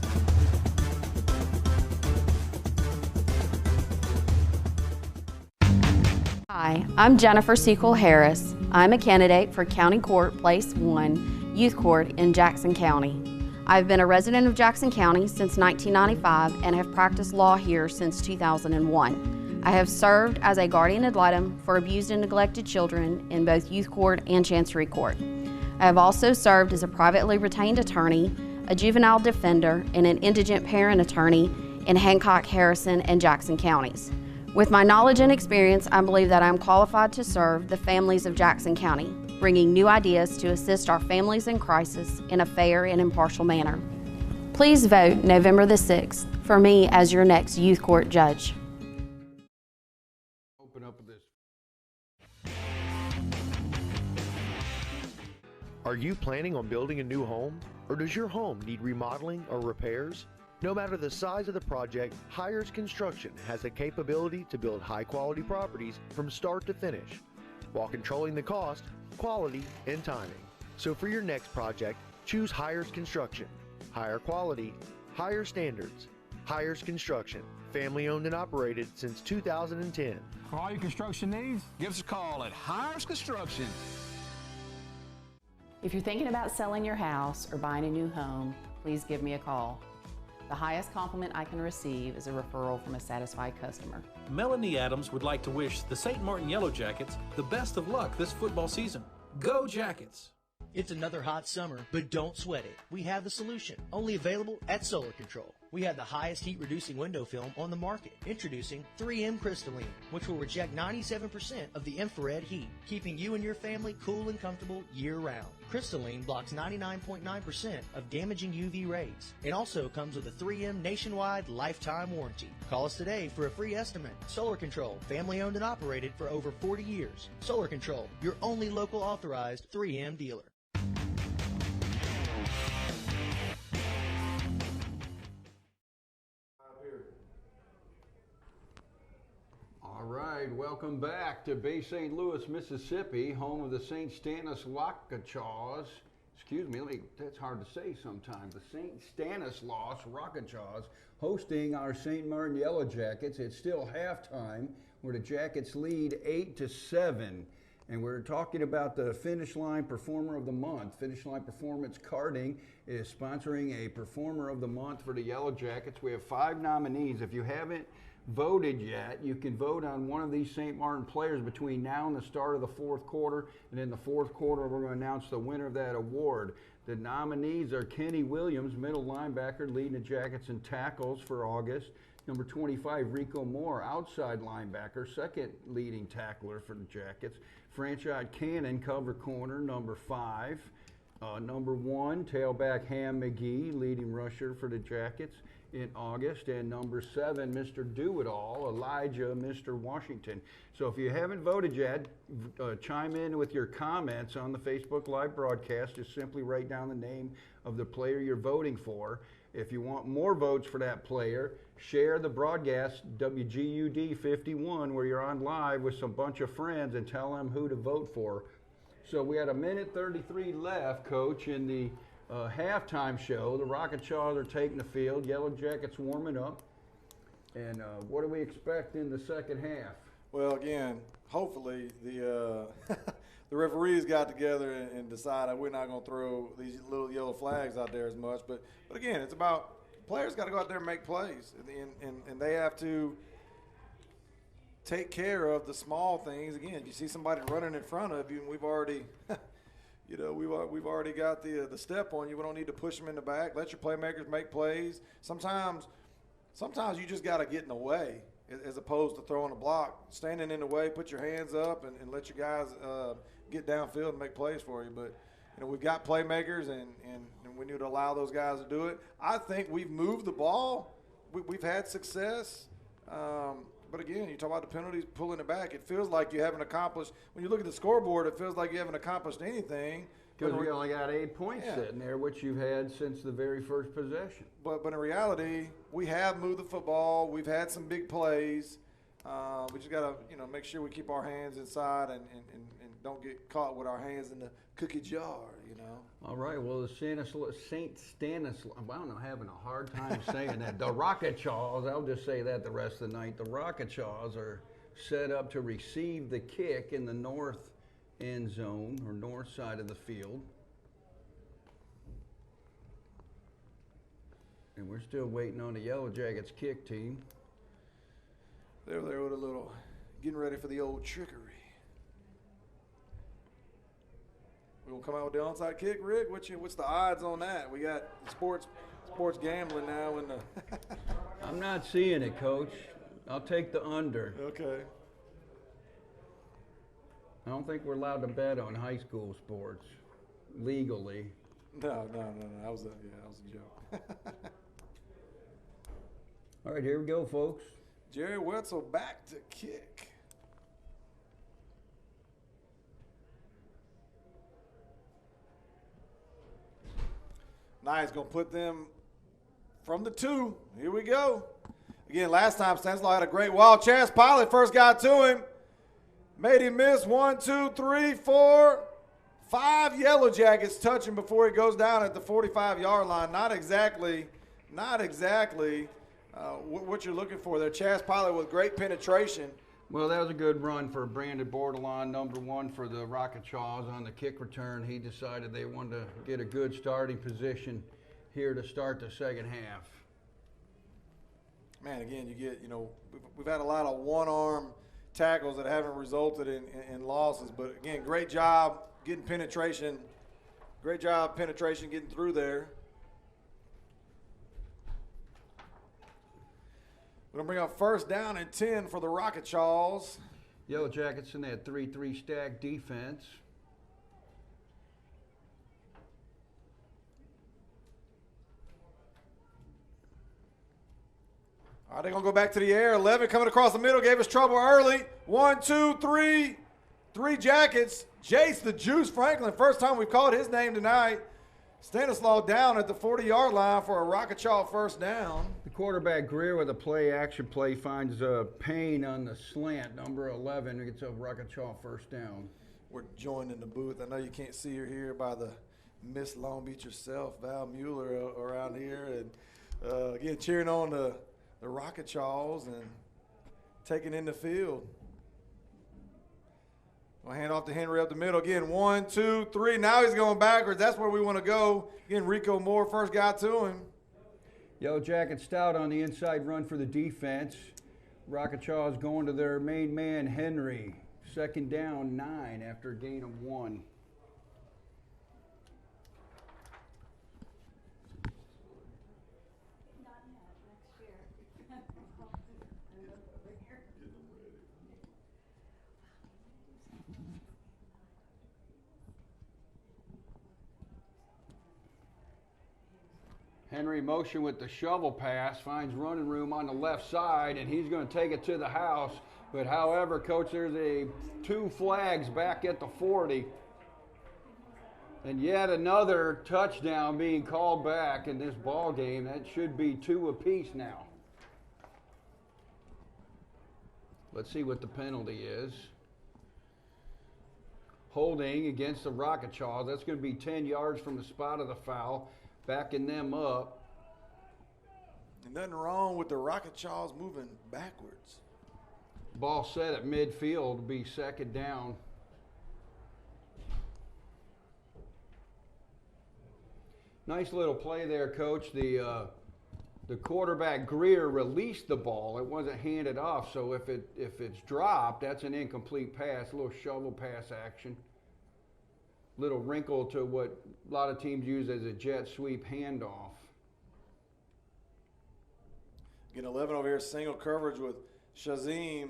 Hi, I'm Jennifer Sequel Harris. I'm a candidate for County Court Place 1 Youth Court in Jackson County. I've been a resident of Jackson County since 1995 and have practiced law here since 2001. I have served as a guardian ad litem for abused and neglected children in both youth court and chancery court. I have also served as a privately retained attorney, a juvenile defender, and an indigent parent attorney in Hancock, Harrison, and Jackson counties. With my knowledge and experience, I believe that I am qualified to serve the families of Jackson County, bringing new ideas to assist our families in crisis in a fair and impartial manner. Please vote November the 6th for me as your next youth court judge. Open up with this. Are you planning on building a new home? Or does your home need remodeling or repairs? No matter the size of the project, Hires Construction has the capability to build high-quality properties from start to finish, while controlling the cost, quality, and timing. So for your next project, choose Hires Construction. Higher quality, higher standards. Hires Construction, family-owned and operated since 2010. For all your construction needs, give us a call at Hires Construction. If you're thinking about selling your house or buying a new home, please give me a call. The highest compliment I can receive is a referral from a satisfied customer. Melanie Adams would like to wish the St. Martin Yellow Jackets the best of luck this football season. Go Jackets! It's another hot summer, but don't sweat it. We have the solution, only available at Solar Control. We have the highest heat-reducing window film on the market. Introducing 3M Crystalline, which will reject 97% of the infrared heat, keeping you and your family cool and comfortable year-round. Crystalline blocks 99.9% of damaging UV rays. It also comes with a 3M nationwide lifetime warranty. Call us today for a free estimate. Solar Control, family-owned and operated for over 40 years. Solar Control, your only local authorized 3M dealer. All right, welcome back to Bay St. Louis, Mississippi, home of the St. Stanislaus Rocketchaws. Excuse me, that's hard to say sometimes. The St. Stanislaus Rocketchaws hosting our St. Martin Yellow Jackets. It's still halftime where the Jackets lead 8-7. And we're talking about the Finish Line Performer of the Month. Finish Line Performance Karting is sponsoring a Performer of the Month for the Yellow Jackets. We have 5 nominees. If you haven't voted yet, you can vote on one of these St. Martin players between now and the start of the fourth quarter. And in the fourth quarter, we're going to announce the winner of that award. The nominees are Kenny Williams, middle linebacker, leading the Jackets in tackles for August. Number 25, Rico Moore, outside linebacker, second leading tackler for the Jackets. Franchise Cannon, cover corner, number 5. Number 1, tailback Ham McGee, leading rusher for the Jackets in August. And number 7, Mr. Do-It-All, Elijah Mr. Washington. So if you haven't voted yet, chime in with your comments on the Facebook Live broadcast. Just simply write down the name of the player you're voting for. If you want more votes for that player, share the broadcast, WGUD 51, where you're on live with some bunch of friends and tell them who to vote for. So we had a minute 33 left, Coach, in the halftime show. The Rocketchaws are taking the field. Yellow Jackets warming up. And what do we expect in the second half? Well, again, hopefully the the referees got together and decided we're not going to throw these little yellow flags out there as much. But again, it's about players got to go out there and make plays, and they have to take care of the small things. Again, you see somebody running in front of you, and we've already, we've already got the step on you. We don't need to push them in the back. Let your playmakers make plays. Sometimes you just got to get in the way. as opposed to throwing a block. Standing in the way, put your hands up and let your guys get downfield and make plays for you. But, we've got playmakers, and we need to allow those guys to do it. I think we've moved the ball. We've had success. But again, you talk about the penalties, pulling it back. It feels like you haven't accomplished. When you look at the scoreboard, it feels like you haven't accomplished anything. Because we only got 8 points sitting there, which you've had since the very first possession. But in reality, we have moved the football. We've had some big plays. We just got to make sure we keep our hands inside and don't get caught with our hands in the cookie jar. All right. Well, the St. Stanislaus. I don't know, having a hard time saying that. The Rocketchaws. I'll just say that the rest of the night. The Rocketchaws are set up to receive the kick in the north end zone or north side of the field. And we're still waiting on the Yellow Jackets kick team. They're there with a little getting ready for the old trickery. We're going to come out with the onside kick, Rick? What's the odds on that? We got sports gambling now. I'm not seeing it, Coach. I'll take the under. Okay. I don't think we're allowed to bet on high school sports legally. No. That was a joke. All right, here we go, folks. Jerry Wetzel back to kick. Nice, going to put them from the 2. Here we go. Again, last time Stanislaus had a great wild chance. Pilot first got to him. Made him miss. 1, 2, 3, 4, 5 Yellow Jackets touch him before he goes down at the 45-yard line. Not exactly what you're looking for there. Chaz Pilot with great penetration. Well, that was a good run for Brandon Bordelon, number 1 for the Rocketchaws on the kick return. He decided they wanted to get a good starting position here to start the second half. Man, again, you get, we've had a lot of one-arm tackles that haven't resulted in losses. But, again, great job getting penetration. Great job penetration getting through there. We're going to bring up first down and 10 for the Rocketchaws. Yellow Jackets in that 3-3 stack defense. All right, they're going to go back to the air. 11 coming across the middle, gave us trouble early. 1, 2, 3. 3 Jackets. Jace the Juice Franklin, first time we've called his name tonight. Stanislaus down at the 40-yard line for a Rocketchaw first down. The quarterback Greer with a play-action play finds Payne on the slant, number 11, who gets a Rocketchaw first down. We're joined in the booth. I know you can't see her here by the Miss Long Beach herself, Val Mueller, around here. And, again, cheering on the Rocketchaws and taking in the field. We'll hand off to Henry up the middle. Again, 1, 2, 3. Now he's going backwards. That's where we want to go. Again, Rico Moore first got to him. Yellow Jackets stout on the inside run for the defense. Rocketchaws going to their main man, Henry. Second down, 9 after a gain of 1. Henry motion with the shovel pass, finds running room on the left side, and he's going to take it to the house. But however, Coach, there's 2 flags back at the 40. And yet another touchdown being called back in this ball game. That should be 2 apiece now. Let's see what the penalty is. Holding against the Rocketchaws. That's going to be 10 yards from the spot of the foul. Backing them up. And nothing wrong with the Rocketchaws moving backwards. Ball set at midfield to be second down. Nice little play there, Coach. The quarterback Greer released the ball. It wasn't handed off, so if it's dropped, that's an incomplete pass, a little shovel pass action. Little wrinkle to what a lot of teams use as a jet sweep handoff. Getting 11 over here, single coverage with Shazim.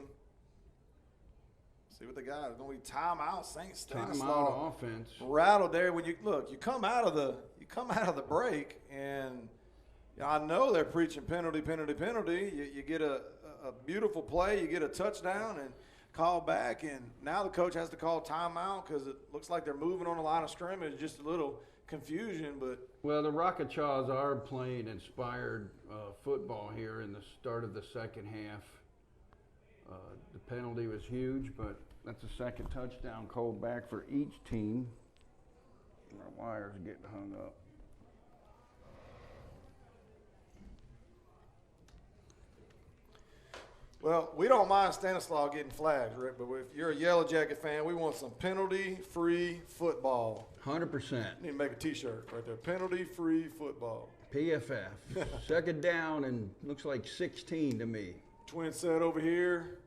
See what they got. It's going to be timeout. St. Stanislaus. Timeout offense. Rattled there. When you come out of the break, and I know they're preaching penalty. You get a beautiful play. You get a touchdown and call back, and now the coach has to call timeout because it looks like they're moving on the line of scrimmage. Just a little confusion, but well, the Rocketchaws are playing inspired football here in the start of the second half. The penalty was huge, but that's the second touchdown called back for each team. My wires are getting hung up. Well, we don't mind Stanislaus getting flags, Rick, but if you're a Yellow Jacket fan, we want some penalty-free football. 100%. Need to make a T-shirt right there. Penalty-free football. PFF. Second down and looks like 16 to me. Twin set over here.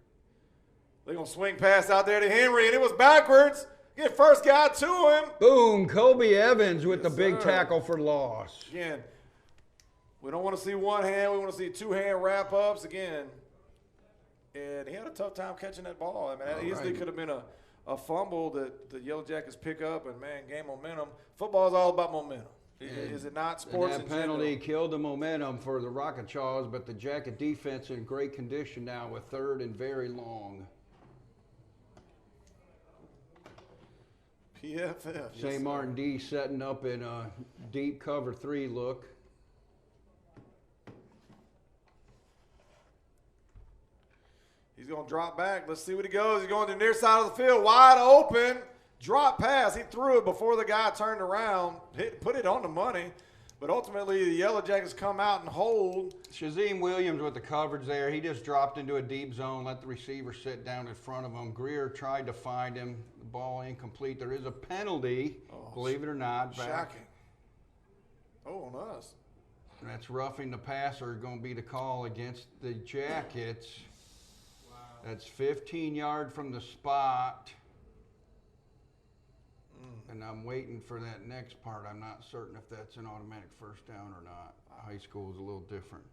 They're going to swing pass out there to Henry, and it was backwards. Get first guy to him. Boom, Kobe Evans with the big tackle for loss. Again, we don't want to see one hand. We want to see two-hand wrap-ups again. And he had a tough time catching that ball. I mean, that easily could have been a fumble that the Yellow Jackets pick up and, man, gain momentum. Football is all about momentum. Is it not? Sports and that penalty killed the momentum for the Rocketchaws, but the Jacket defense in great condition now with third and very long. PFF. St. Martin D setting up in a deep cover 3 look. He's going to drop back. Let's see what he goes. He's going to the near side of the field, wide open. Drop pass. He threw it before the guy turned around, put it on the money. But ultimately, the Yellow Jackets come out and hold. Shazim Williams with the coverage there. He just dropped into a deep zone, let the receiver sit down in front of him. Greer tried to find him. The ball incomplete. There is a penalty, believe it or not. Shocking. Oh, on us. That's roughing the passer going to be the call against the Jackets. That's 15 yards from the spot. And I'm waiting for that next part. I'm not certain if that's an automatic first down or not. High school is a little different.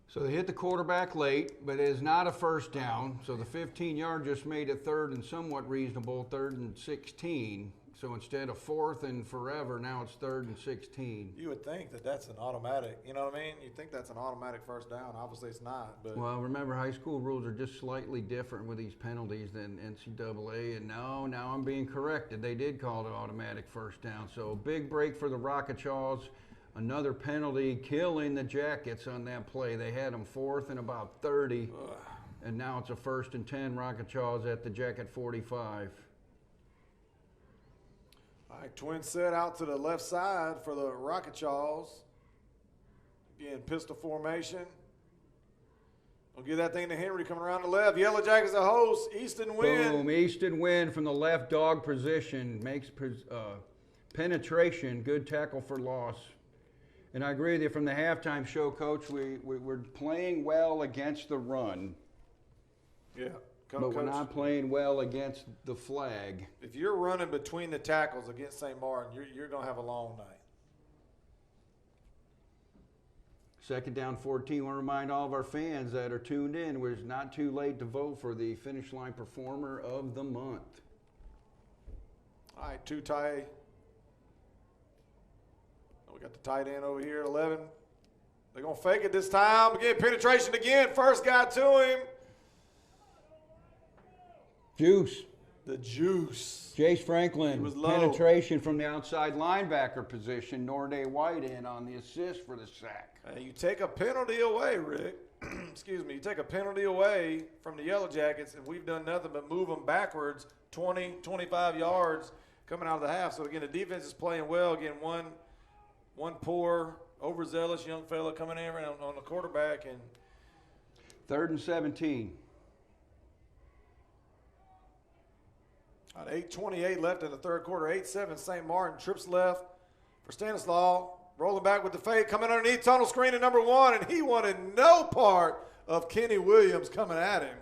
So they hit the quarterback late, but it is not a first down. So the 15-yard just made it third and somewhat reasonable, 3rd and 16. So instead of 4th and forever, now it's 3rd and 16. You would think that that's an automatic. You know what I mean? You think that's an automatic first down. Obviously, it's not. But well, remember, high school rules are just slightly different with these penalties than NCAA. And now I'm being corrected. They did call it automatic first down. So big break for the Rocketchaws. Another penalty killing the Jackets on that play. They had them 4th and about 30. And now it's a 1st and 10 Rocketchaws at the Jacket 45. All right, twin set out to the left side for the Rocketchaws. Again, pistol formation. We'll give that thing to Henry coming around the left. Yellow Jackets a host. Easton Wynn. Boom, Easton Wynn from the left dog position. Makes penetration. Good tackle for loss. And I agree with you from the halftime show, Coach. We're playing well against the run. Yeah. But we're not playing well against the flag. If you're running between the tackles against St. Martin, you're going to have a long night. Second down 14. I want to remind all of our fans that are tuned in, it's not too late to vote for the Finish Line Performer of the Month. All right, two tight. We got the tight end over here, 11. They're going to fake it this time. Again, penetration again. First guy to him. Juice. The juice. Jace Franklin. Was low. Penetration from the outside linebacker position. Norday White in on the assist for the sack. You take a penalty away, Rick. Excuse me. You take a penalty away from the Yellow Jackets, and we've done nothing but move them backwards 20, 25 yards coming out of the half. So, again, the defense is playing well. Again, one poor, overzealous young fella coming in on the quarterback. And 3rd and 17. 8:28 left in the third quarter. 8-7 St. Martin. Trips left for Stanislaus. Rolling back with the fake. Coming underneath tunnel screen at number 1. And he wanted no part of Kenny Williams coming at him.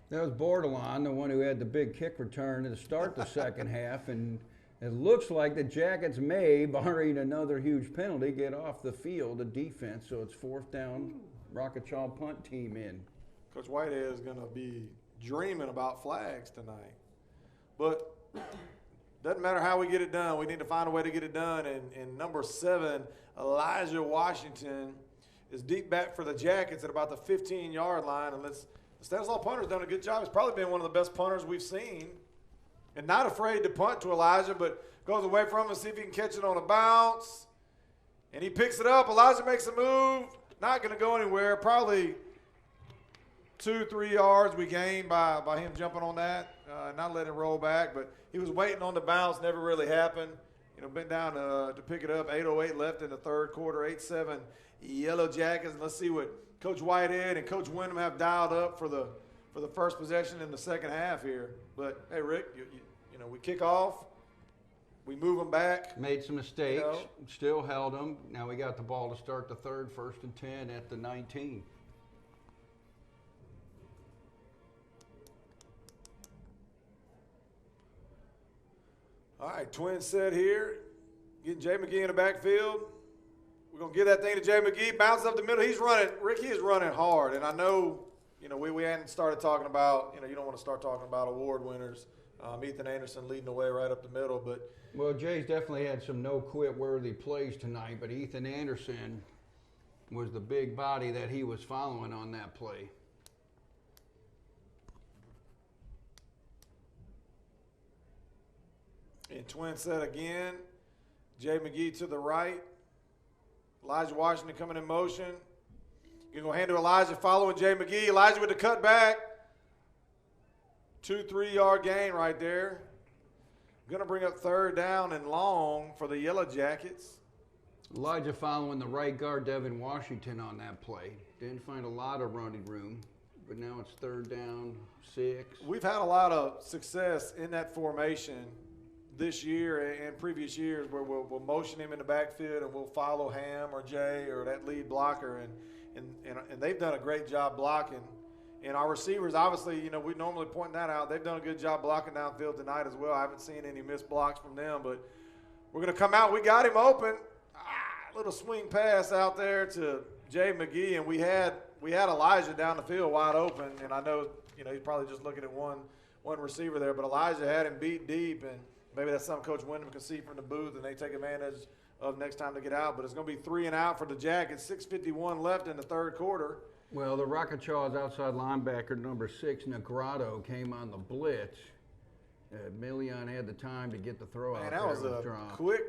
That was Bordelon, the one who had the big kick return to start the second half. And It looks like the Jackets may, barring another huge penalty, get off the field of defense. So it's 4th down, Rocketchaw punt team in. Coach Whitehead is going to be dreaming about flags tonight. But doesn't matter how we get it done. We need to find a way to get it done. And number 7, Elijah Washington, is deep back for the Jackets at about the 15-yard line. And the Stanislaus punter's done a good job. He's probably been one of the best punters we've seen. And not afraid to punt to Elijah, but goes away from him and see if he can catch it on a bounce. And he picks it up. Elijah makes a move. Not going to go anywhere. Probably 2-3 yards we gained by him jumping on that, not letting it roll back. But he was waiting on the bounce. Never really happened. Bent down to pick it up. 8:08 left in the third quarter. 8-7 Yellow Jackets. And let's see what Coach Whitehead and Coach Wyndham have dialed up for the first possession in the second half here. But, hey, Rick, we kick off. We move them back. Made some mistakes. Still held them. Now we got the ball to start the third, 1st and 10 at the 19. All right, twin set here. Getting Jay McGee in the backfield. We're going to give that thing to Jay McGee. Bounce up the middle. He's running. Ricky is running hard. And I know, we hadn't started talking about, you don't want to start talking about award winners. Ethan Anderson leading the way right up the middle. But well, Jay's definitely had some no-quit worthy plays tonight, but Ethan Anderson was the big body that he was following on that play. In twin set again. Jay McGee to the right. Elijah Washington coming in motion. You're going to hand to Elijah following Jay McGee. Elijah with the cut back. 2-3 yard gain right there. Going to bring up 3rd down and long for the Yellow Jackets. Elijah following the right guard, Devin Washington, on that play. Didn't find a lot of running room, but now it's 3rd down, 6. We've had a lot of success in that formation this year and previous years where we'll motion him in the backfield and we'll follow Ham or Jay or that lead blocker, and they've done a great job blocking. And our receivers, obviously, we normally point that out. They've done a good job blocking downfield tonight as well. I haven't seen any missed blocks from them, but we're going to come out. We got him open. Little swing pass out there to Jay McGee, and we had Elijah down the field wide open. And I know, he's probably just looking at one receiver there, but Elijah had him beat deep, and maybe that's something Coach Wyndham can see from the booth, and they take advantage of next time to get out. But it's going to be 3 and out for the Jackets. 6:51 left in the third quarter. Well, the Rocketshaw's outside linebacker, number 6, Negrado, came on the blitz. Million had the time to get the throw out. Man, that was a quick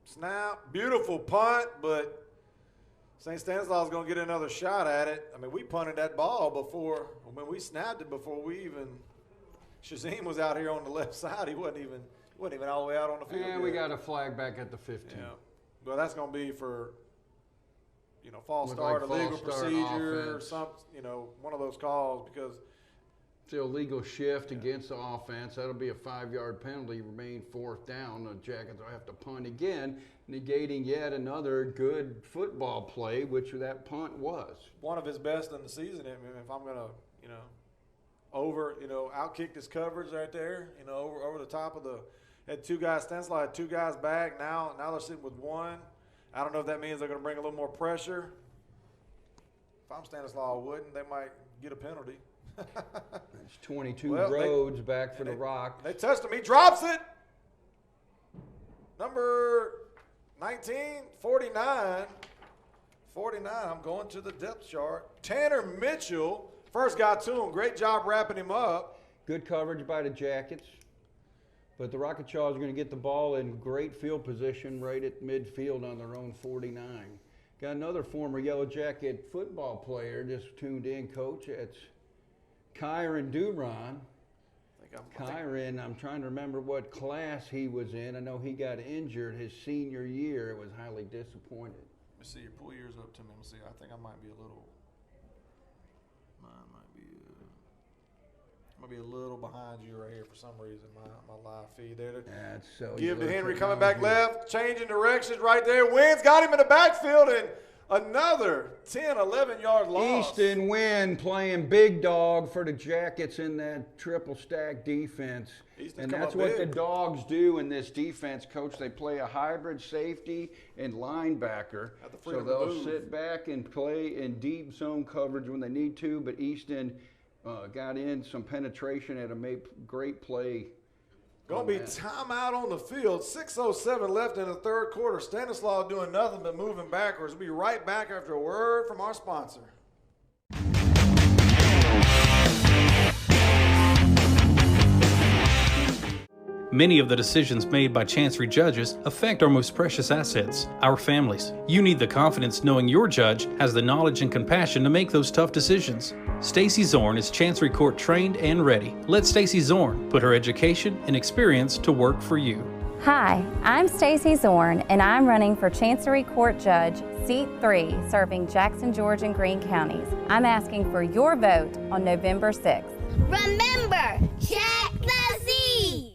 snap. Beautiful punt, but St. Stanislaus is going to get another shot at it. I mean, we punted that ball before. We snapped it before we even – Shazim was out here on the left side. He wasn't even all the way out on the field. And we got a flag back at the 15. Yeah. Well, that's going to be for – false start, illegal procedure, or something, one of those calls because it's an illegal shift against the offense. That'll be a 5-yard penalty. Remain 4th down. The Jackets will have to punt again, negating yet another good football play, which that punt was. One of his best in the season. I mean, if I'm going to, outkick this coverage right there, over the top of the – had 2 guys, Stanislaus had 2 guys back. Now they're sitting with 1. I don't know if that means they're going to bring a little more pressure. If I'm Stanislaus, I wouldn't. They might get a penalty. It's 22 Rhodes back for the Rock. They touched him. He drops it. Number 19, 49. 49, I'm going to the depth chart. Tanner Mitchell, first got to him. Great job wrapping him up. Good coverage by the Jackets. But the Rocketchaws are going to get the ball in great field position right at midfield on their own 49. Got another former Yellow Jacket football player just tuned in, Coach. It's Kyron Duron. Kyron, I'm trying to remember what class he was in. I know he got injured his senior year. It was highly disappointed. Let me see. Your pull yours up to me. Let me see. I think I might be a little. Mine might be a little behind you right here for some reason. My live feed there. That's so. Give to Henry coming back left, changing directions right there. Wins got him in the backfield, and Another 10, 11-yard loss. Easton Wynn playing big dog for the Jackets in that triple stack defense. And that's what the Dogs do in this defense, Coach. They play a hybrid safety and linebacker. So they'll sit back and play in deep zone coverage when they need to. But Easton got in some penetration at a great play. Going to be timeout on the field. 6:07 left in the third quarter. Stanislaus doing nothing but moving backwards. We'll be right back after a word from our sponsor. Many of the decisions made by Chancery judges affect our most precious assets, our families. You need the confidence knowing your judge has the knowledge and compassion to make those tough decisions. Stacy Zorn is Chancery Court trained and ready. Let Stacy Zorn put her education and experience to work for you. Hi, I'm Stacy Zorn, and I'm running for Chancery Court Judge, Seat 3, serving Jackson, George, and Greene counties. I'm asking for your vote on November 6th. Remember, check the Z.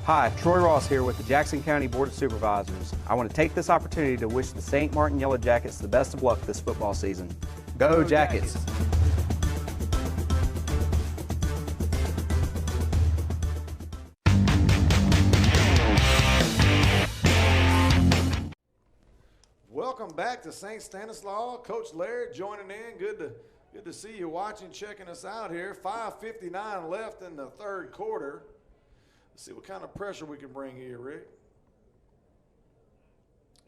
Hi, Troy Ross here with the Jackson County Board of Supervisors. I want to take this opportunity to wish the St. Martin Yellow Jackets the best of luck this football season. Go Jackets! Welcome back to St. Stanislaus. Coach Laird joining in. Good to see you watching, checking us out here. 5:59 left in the third quarter. Let's see what kind of pressure we can bring here, Rick.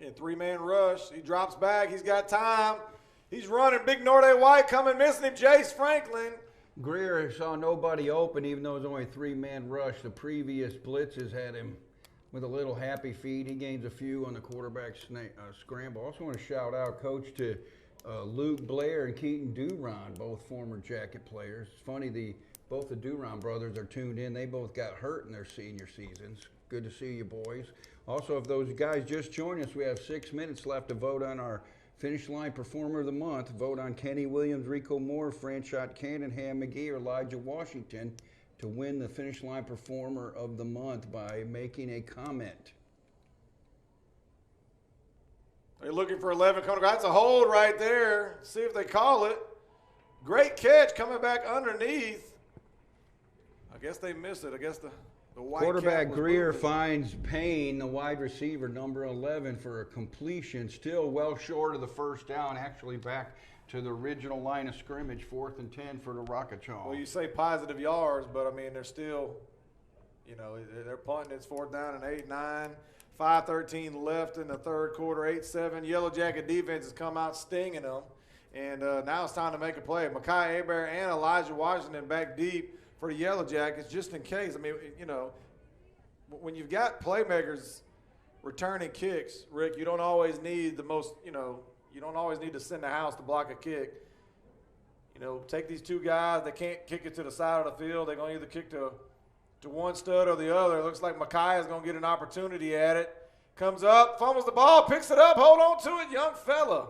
In three-man rush. He drops back. He's got time. He's running. Big Norday White coming, missing him. Jace Franklin. Greer saw nobody open, even though it was only a three-man rush. The previous blitzes had him with a little happy feet. He gains a few on the quarterback scramble. Also want to shout out, Coach, to Luke Blair and Keaton Duron, both former Jacket players. It's funny, both the Duron brothers are tuned in. They both got hurt in their senior seasons. Good to see you, boys. Also, if those guys just joined us, we have 6 minutes left to vote on our Finish Line Performer of the Month. Vote on Kenny Williams, Rico Moore, Franchot Cannon, Ham McGee, or Elijah Washington to win the Finish Line Performer of the Month by making a comment. They're looking for 11. That's a hold right there. See if they call it. Great catch coming back underneath. I guess they missed it. I guess the white quarterback Greer finds Payne, the wide receiver, number 11, for a completion. Still well short of the first down. Actually back to the original line of scrimmage, 4th and 10 for the Rocketchaw. Well, you say positive yards, but I mean they're still, they're punting. It's 4th down and 8, 9. 5:13 left in the third quarter. 8-7. Yellow Jacket defense has come out stinging them, and now it's time to make a play. Mekhi Hebert and Elijah Washington back deep for the Yellow Jackets, just in case. I mean, when you've got playmakers returning kicks, Rick, you don't always need the most, you don't always need to send the house to block a kick. Take these two guys. They can't kick it to the side of the field. They're going to either kick to one stud or the other. It looks like Mekhi is going to get an opportunity at it. Comes up, fumbles the ball, picks it up, hold on to it, young fella.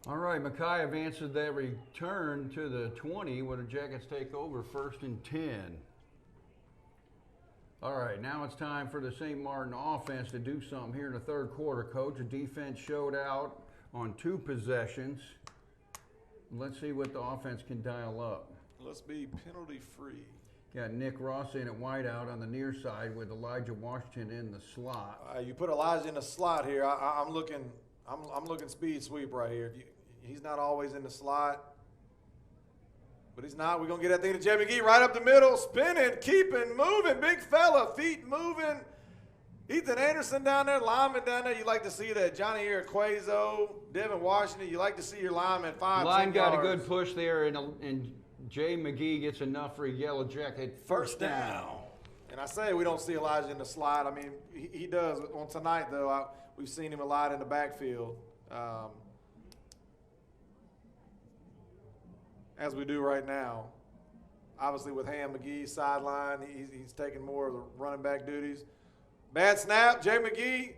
All right, Mekhi advances that return to the 20 where the Jackets take over, 1st and 10. All right, now it's time for the St. Martin offense to do something here in the third quarter, Coach. The defense showed out on 2 possessions. Let's see what the offense can dial up. Let's be penalty free. Got Nick Ross in at wideout on the near side with Elijah Washington in the slot. You put Elijah in the slot here. I'm looking speed sweep right here. He's not always in the slot, but he's not. We're going to get that thing to Jay McGee right up the middle, spinning, keeping, moving, big fella, feet moving. Ethan Anderson down there, lineman down there. You like to see that. Johnny Iraquazo, Devin Washington. You like to see your lineman 5 Line got yards. a good push there, and Jay McGee gets enough for a Yellow Jacket first down. And I say we don't see Elijah in the slot. I mean, he does. On tonight, though, we've seen him a lot in the backfield. As we do right now. Obviously with Ham McGee sideline, he's taking more of the running back duties. Bad snap, Jay McGee.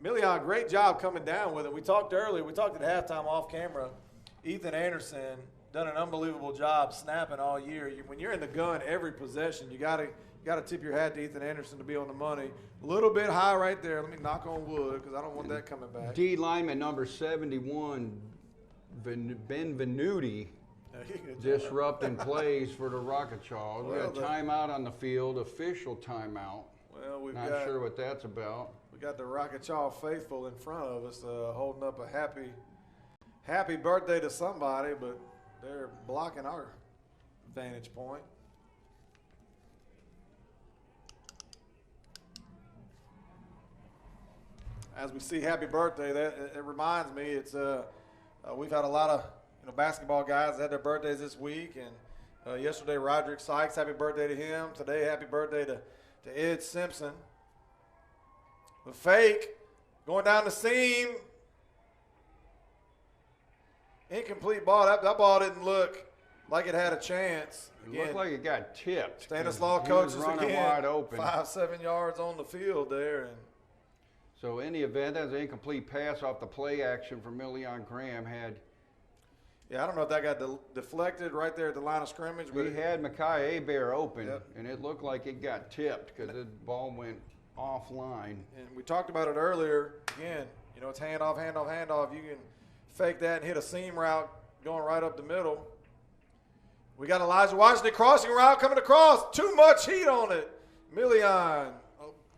Million, great job coming down with it. We talked earlier, we talked at halftime off camera. Ethan Anderson done an unbelievable job snapping all year. When you're in the gun every possession, you gotta tip your hat to Ethan Anderson to be on the money. A little bit high right there. Let me knock on wood because I don't want that coming back. D lineman number 71, Ben Venuti, disrupting plays for the Rocketchaws. We got a timeout on the field, official timeout. Well, we've not sure what that's about. We got the Rocketchaw faithful in front of us holding up a happy birthday to somebody, but they're blocking our vantage point. As we see happy birthday, it reminds me it's we've had a lot of basketball guys that had their birthdays this week, and yesterday Roderick Sykes, happy birthday to him. Today, happy birthday to Ed Simpson. The fake going down the seam. Incomplete ball. That ball didn't look like it had a chance. It looked like it got tipped. Stanislaw coaches running again, wide open. 5-7 yards on the field there. And so in the event, that was an incomplete pass off the play action from Million Graham. Yeah, I don't know if that got deflected right there at the line of scrimmage. But we had Mekhi Hebert open, and it looked like it got tipped because the ball went offline. And we talked about it earlier. Again, it's handoff, handoff, handoff. You can fake that and hit a seam route going right up the middle. We got Elijah Washington crossing route coming across. Too much heat on it. Million,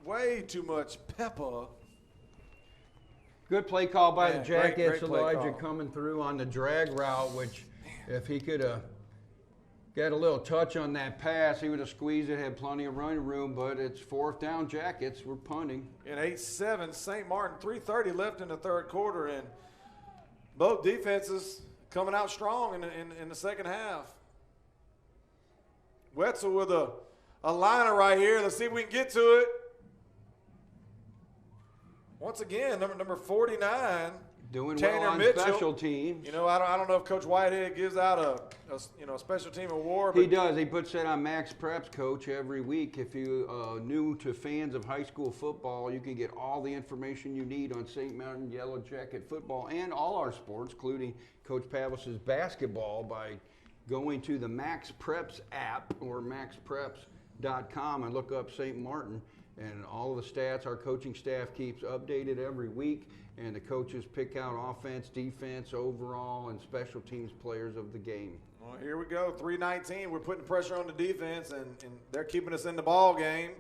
way too much pepper. Good play call by the Jackets. Great Elijah coming through on the drag route, which if he could have got a little touch on that pass, he would have squeezed it, had plenty of running room, but it's 4th down Jackets. We're punting. In 8-7, St. Martin, 3:30 left in the third quarter, and both defenses coming out strong in the second half. Wetzel with a liner right here. Let's see if we can get to it. Once again, number 49, doing Tanner well on Mitchell. special teams. I don't know if Coach Whitehead gives out a special team award. He does. He puts that on Max Preps, Coach, every week. If you new to fans of high school football, you can get all the information you need on St. Martin Yellow Jacket football and all our sports, including Coach Pavlis's basketball, by going to the Max Preps app or maxpreps.com and look up St. Martin. And all of the stats our coaching staff keeps updated every week, and the coaches pick out offense, defense, overall, and special teams players of the game. Well, here we go, 3:19. We're putting pressure on the defense, and they're keeping us in the ball game.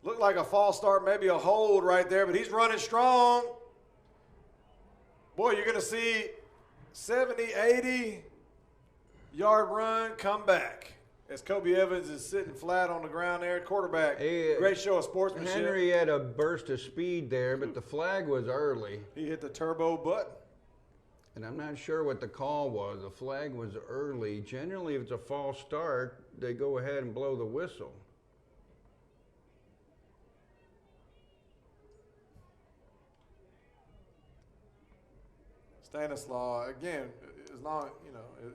Looked like a false start, maybe a hold right there, but he's running strong. Boy, you're going to see 70, 80-yard run, come back. As Kobe Evans is sitting flat on the ground there, quarterback. Great show of sportsmanship. Henry had a burst of speed there, but the flag was early. He hit the turbo button. And I'm not sure what the call was. The flag was early. Generally, if it's a false start, they go ahead and blow the whistle. Stanislaw, again,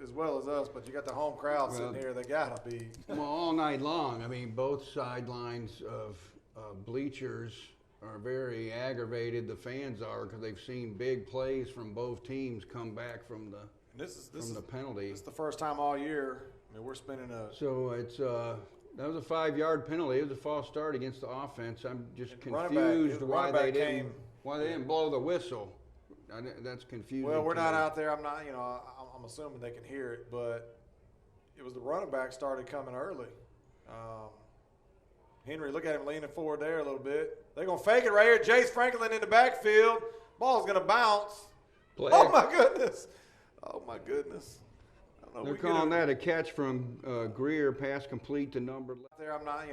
as well as us, but you got the home crowd sitting here. They got to be. Well, all night long. I mean, both sidelines of bleachers are very aggravated. The fans are, because they've seen big plays from both teams come back from the penalty. It's the first time all year. I mean, we're spinning a. So it's that was a 5-yard penalty. It was a false start against the offense. I'm just confused why they didn't blow the whistle. That's confusing. Well, we're not out there. I'm not. I'm assuming they can hear it, but it was the running back started coming early. Henry, look at him leaning forward there a little bit. They're gonna fake it right here. Jace Franklin in the backfield. Ball's gonna bounce. Oh my goodness! Oh my goodness! I don't know. They're calling that a catch from Greer, pass complete to number. There, I'm not.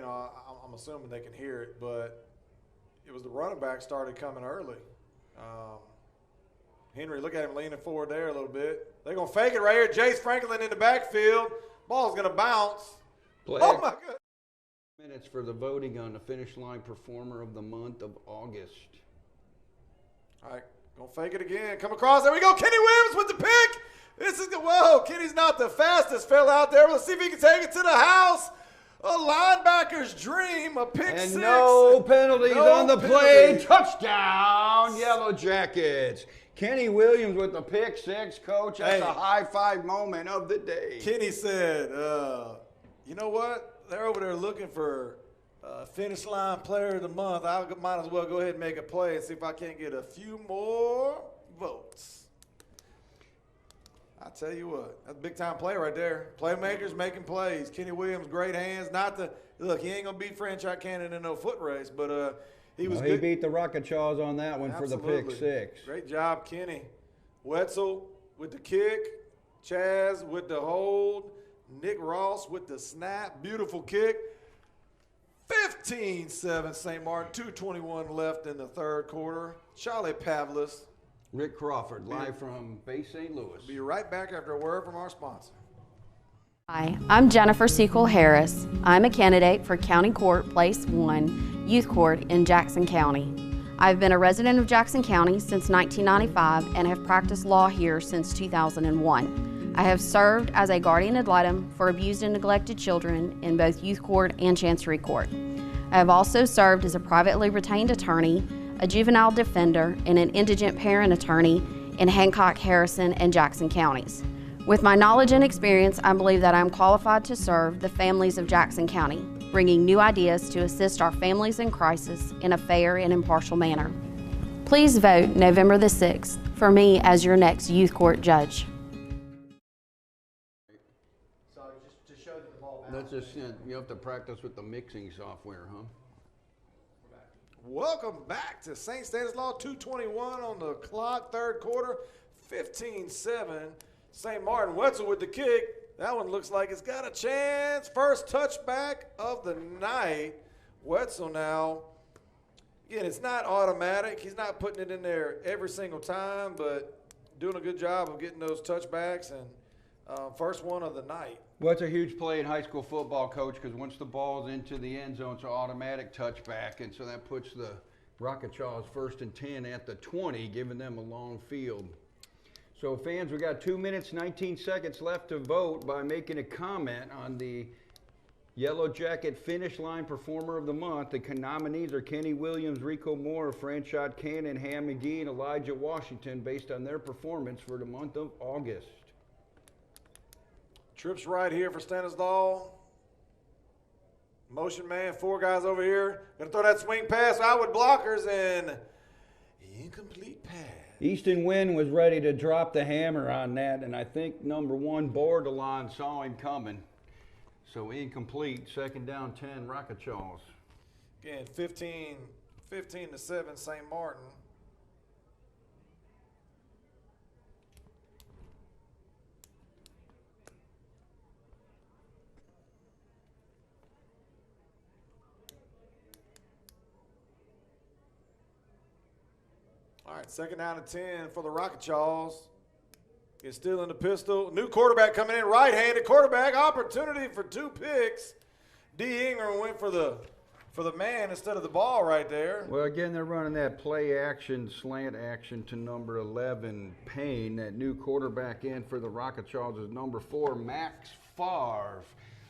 I'm assuming they can hear it, but it was the running back started coming early. Henry, look at him leaning forward there a little bit. They're going to fake it right here. Jace Franklin in the backfield. Ball's going to bounce. Oh, my goodness. Minutes for the voting on the finish line performer of the month of August. All right, going to fake it again. Come across. There we go. Kenny Williams with the pick. Whoa, Kenny's not the fastest fella out there. Let's see if he can take it to the house. A linebacker's dream, a pick six. And no penalties on the play. Touchdown, Yellow Jackets. Kenny Williams with the pick six, Coach. That's Hey. a high five moment of the day. Kenny said, you know what? They're over there looking for finish line player of the month. I might as well go ahead and make a play and see if I can't get a few more votes. I tell you what, that's a big time play right there. Playmakers making plays. Kenny Williams, great hands. Look, he ain't gonna beat franchise candidate in no foot race, but he was He good. beat the Rocket Chaws on that one for the pick Absolutely. six. Great job, Kenny. Wetzel with the kick. Chaz with the hold. Nick Ross with the snap. Beautiful kick. 15-7 St. Martin. 2:21 left in the third quarter. Charlie Pavlis. Rick Crawford, live from Bay St. Louis. Be right back after a word from our sponsor. Hi, I'm Jennifer Sequel Harris. I'm a candidate for County Court Place 1 Youth Court in Jackson County. I've been a resident of Jackson County since 1995 and have practiced law here since 2001. I have served as a guardian ad litem for abused and neglected children in both youth court and chancery court. I have also served as a privately retained attorney, a juvenile defender, and an indigent parent attorney in Hancock, Harrison, and Jackson counties. With my knowledge and experience, I believe that I am qualified to serve the families of Jackson County, bringing new ideas to assist our families in crisis in a fair and impartial manner. Please vote November the 6th for me as your next youth court judge. So just to show that the ball That's just, you have to practice with the mixing software, huh? Welcome back to St. Stanislaus. 2:21 on the clock, third quarter. 15-7. St. Martin. Wetzel with the kick. That one looks like it's got a chance. First touchback of the night. Wetzel now. Again, it's not automatic. He's not putting it in there every single time, but doing a good job of getting those touchbacks, and first one of the night. Well, it's a huge play in high school football, Coach, because once the ball's into the end zone, it's an automatic touchback, and so that puts the Rocket Chaws 1st and 10 at the 20, giving them a long field. So, fans, we got 2 minutes, 19 seconds left to vote by making a comment on the Yellow Jacket Finish Line Performer of the Month. The nominees are Kenny Williams, Rico Moore, Franchot Cannon, Ham McGee, and Elijah Washington, based on their performance for the month of August. Trips right here for Stanislaus. Motion man, 4 guys over here. Gonna throw that swing pass out with blockers and incomplete pass. Easton Wynn was ready to drop the hammer on that, and I think number 1, Bordelon, saw him coming. So incomplete, 2nd down 10, Rocket Chaws. Again, 15-7 St. Martin. All right, 2nd down and 10 for the Rocket Chaws. Is still in the pistol. New quarterback coming in, right-handed quarterback. Opportunity for 2 picks. D. Ingram went for the man instead of the ball right there. Well, again, they're running that play action, slant action to number 11, Payne. That new quarterback in for the Rocket Chaws is number 4, Max Favre.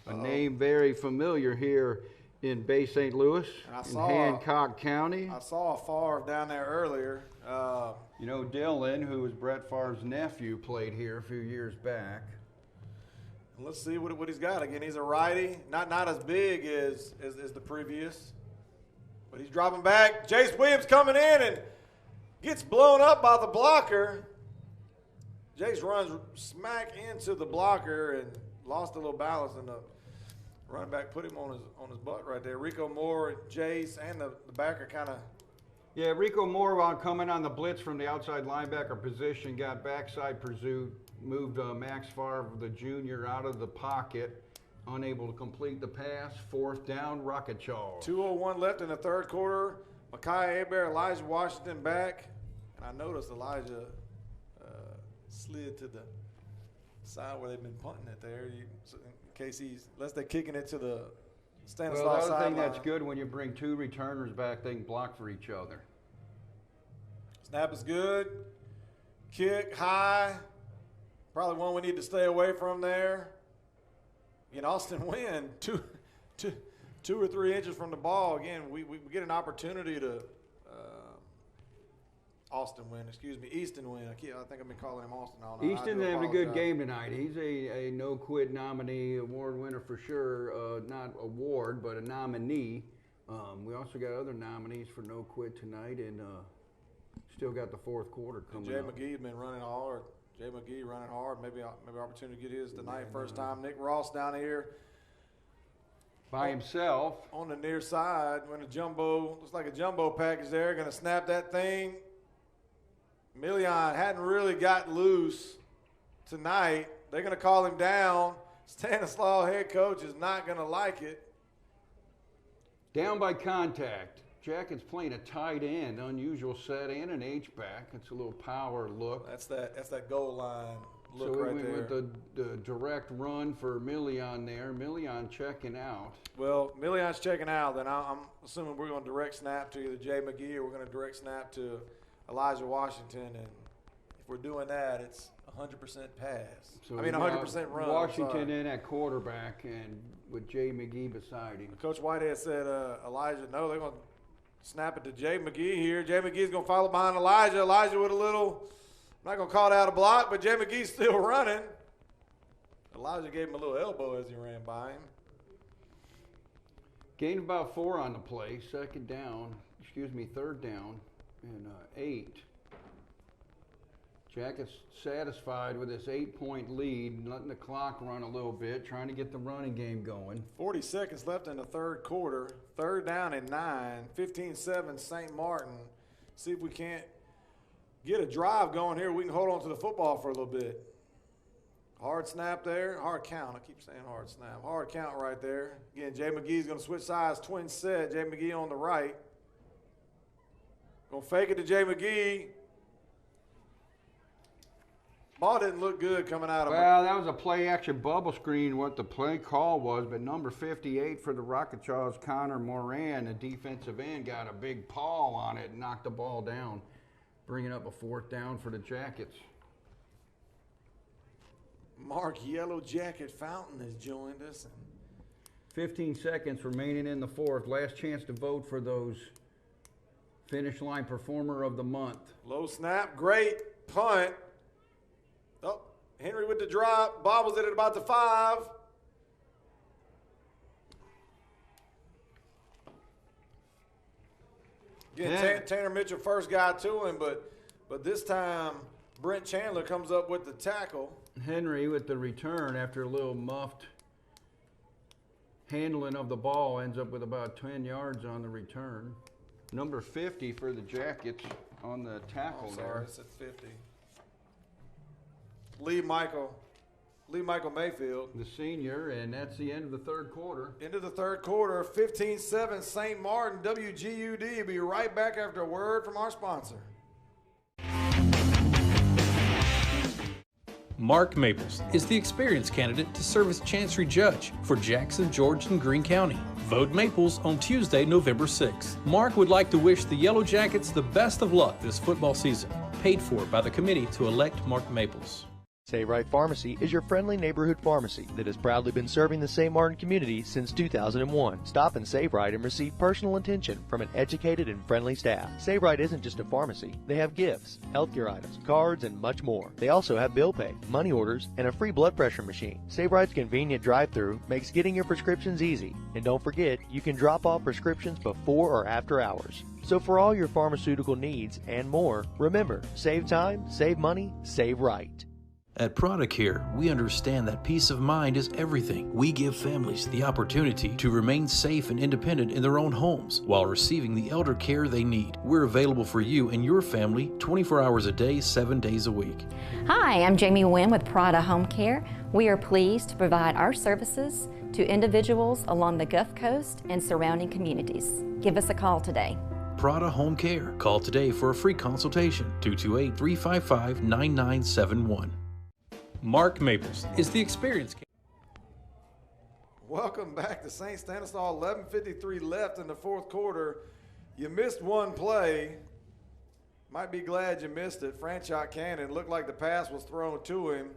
A name very familiar here in Bay St. Louis, in Hancock County. I saw Favre down there earlier. You know, Dylan, who was Brett Favre's nephew, played here a few years back. Let's see what he's got. Again, he's a righty, not as big as the previous, but he's dropping back. Jace Williams coming in and gets blown up by the blocker. Jace runs smack into the blocker and lost a little balance, and the running back put him on his butt right there. Rico Moore, Jace, and the backer kind of. Yeah, Rico Moore coming on the blitz from the outside linebacker position, got backside pursuit, moved Max Favre, the junior, out of the pocket, unable to complete the pass. 4th down, Rocket Chaws. 2:01 left in the third quarter. Micaiah Hebert, Elijah Washington back, and I noticed Elijah slid to the side where they've been punting it there. In case unless they're kicking it to the Stanislaus Well, the other thing sideline. that's good, when you bring 2 returners back, they can block for each other. Snap is good. Kick high. Probably one we need to stay away from there. Austin Wynn, two or 3 inches from the ball. Again, we get an opportunity to Easton Wynn. I think I've been calling him Austin all night. Easton's having a good game tonight. He's a no-quit nominee, award winner for sure. Not award, but a nominee. We also got other nominees for no quit tonight, and still got the fourth quarter coming up. Jay McGee's been running hard. Maybe opportunity to get his tonight. First time. Nick Ross down here by himself on the near side. When a jumbo, looks like a jumbo package there, going to snap that thing. Million hadn't really got loose tonight. They're going to call him down. Stanislaw head coach is not going to like it. Down by contact. Jackets playing a tight end, unusual set, and an H-back. It's a little power look. That's that goal line look right there. So we went with the direct run for Million there. Million checking out. Well, Million's checking out. Then I'm assuming we're going to direct snap to either Jay McGee or we're going to direct snap to Elijah Washington. And if we're doing that, it's 100% pass. So 100% run. Washington in at quarterback and with Jay McGee beside him. Coach Whitehead said, Elijah, no, they're going to snap it to Jay McGee here. Jay McGee's going to follow behind Elijah. Elijah with a little, I'm not going to call it out a block, but Jay McGee's still running. Elijah gave him a little elbow as he ran by him. Gained about 4 on the play. Third down and 8. Jackets satisfied with this 8-point lead, letting the clock run a little bit, trying to get the running game going. 40 seconds left in the third quarter. 3rd down and 9. 15-7 St. Martin. See if we can't get a drive going here. We can hold on to the football for a little bit. Hard snap there. Hard count. I keep saying hard snap. Hard count right there. Again, Jay McGee's going to switch sides. Twin set. Jay McGee on the right. Going to fake it to Jay McGee. Ball didn't look good coming out of him. Well, that was a play-action bubble screen, what the play call was, but number 58 for the Rocket Jaws, Connor Moran, the defensive end, got a big paw on it and knocked the ball down, bringing up a 4th down for the Jackets. Mark Yellow Jacket Fountain has joined us. 15 seconds remaining in the 4th. Last chance to vote for those finish line performer of the month. Low snap, great punt. Oh, Henry with the drop, bobbles it at about the 5. Again, Tanner Mitchell first got to him, but this time Brent Chandler comes up with the tackle. Henry with the return after a little muffed handling of the ball ends up with about 10 yards on the return. Number 50 for the Jackets on the tackle there. It's at 50. Lee Michael Mayfield. The senior, and that's the end of the third quarter. End of the third quarter, 15-7 St. Martin, WGUD. We'll be right back after a word from our sponsor. Mark Maples is the experienced candidate to serve as Chancery Judge for Jackson, George, and Greene County. Vote Maples on Tuesday, November 6th. Mark would like to wish the Yellow Jackets the best of luck this football season. Paid for by the committee to elect Mark Maples. Save Right Pharmacy is your friendly neighborhood pharmacy that has proudly been serving the St. Martin community since 2001. Stop and Save Right and receive personal attention from an educated and friendly staff. Save Right isn't just a pharmacy. They have gifts, healthcare items, cards, and much more. They also have bill pay, money orders, and a free blood pressure machine. Save Right's convenient drive-thru makes getting your prescriptions easy. And don't forget, you can drop off prescriptions before or after hours. So for all your pharmaceutical needs and more, remember, save time, save money, save right. At ProdaCare, we understand that peace of mind is everything. We give families the opportunity to remain safe and independent in their own homes while receiving the elder care they need. We're available for you and your family 24 hours a day, 7 days a week. Hi, I'm Jamie Wynn with Prada Home Care. We are pleased to provide our services to individuals along the Gulf Coast and surrounding communities. Give us a call today. Prada Home Care. Call today for a free consultation, 228-355-9971. Mark Maples is the experienced. Welcome back to St. Stanislaus. 11:53 left in the fourth quarter. You missed one play. Might be glad you missed it. Franchot Cannon looked like the pass was thrown to him.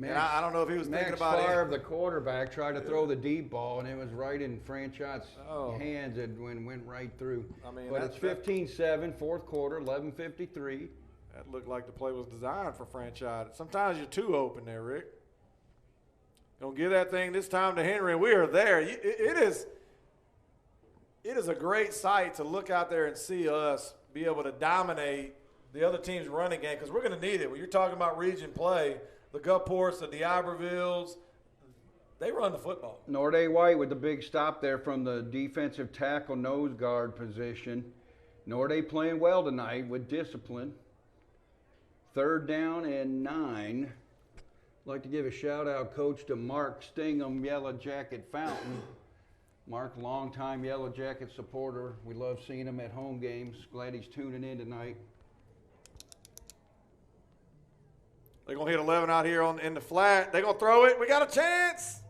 And I don't know if he was thinking about Max Favre, it. the quarterback, tried to throw the deep ball, and it was right in Franchise's hands. It went right through. I mean, but it's 15-7, fourth quarter, 11:53. That looked like the play was designed for Franchise. Sometimes you're too open there, Rick. Gonna give that thing this time to Henry, and we are there. It is a great sight to look out there and see us be able to dominate the other team's running game, because we're going to need it. When you're talking about region play, the Gulfports, the D'Ibervilles, they run the football. Norday White with the big stop there from the defensive tackle nose guard position. Norday playing well tonight with discipline. 3rd down and 9. I'd like to give a shout out, Coach, to Mark Stingham, Yellow Jacket Fountain. Mark, longtime Yellow Jacket supporter. We love seeing him at home games. Glad he's tuning in tonight. They're going to hit 11 out here in the flat. They're going to throw it. We got a chance.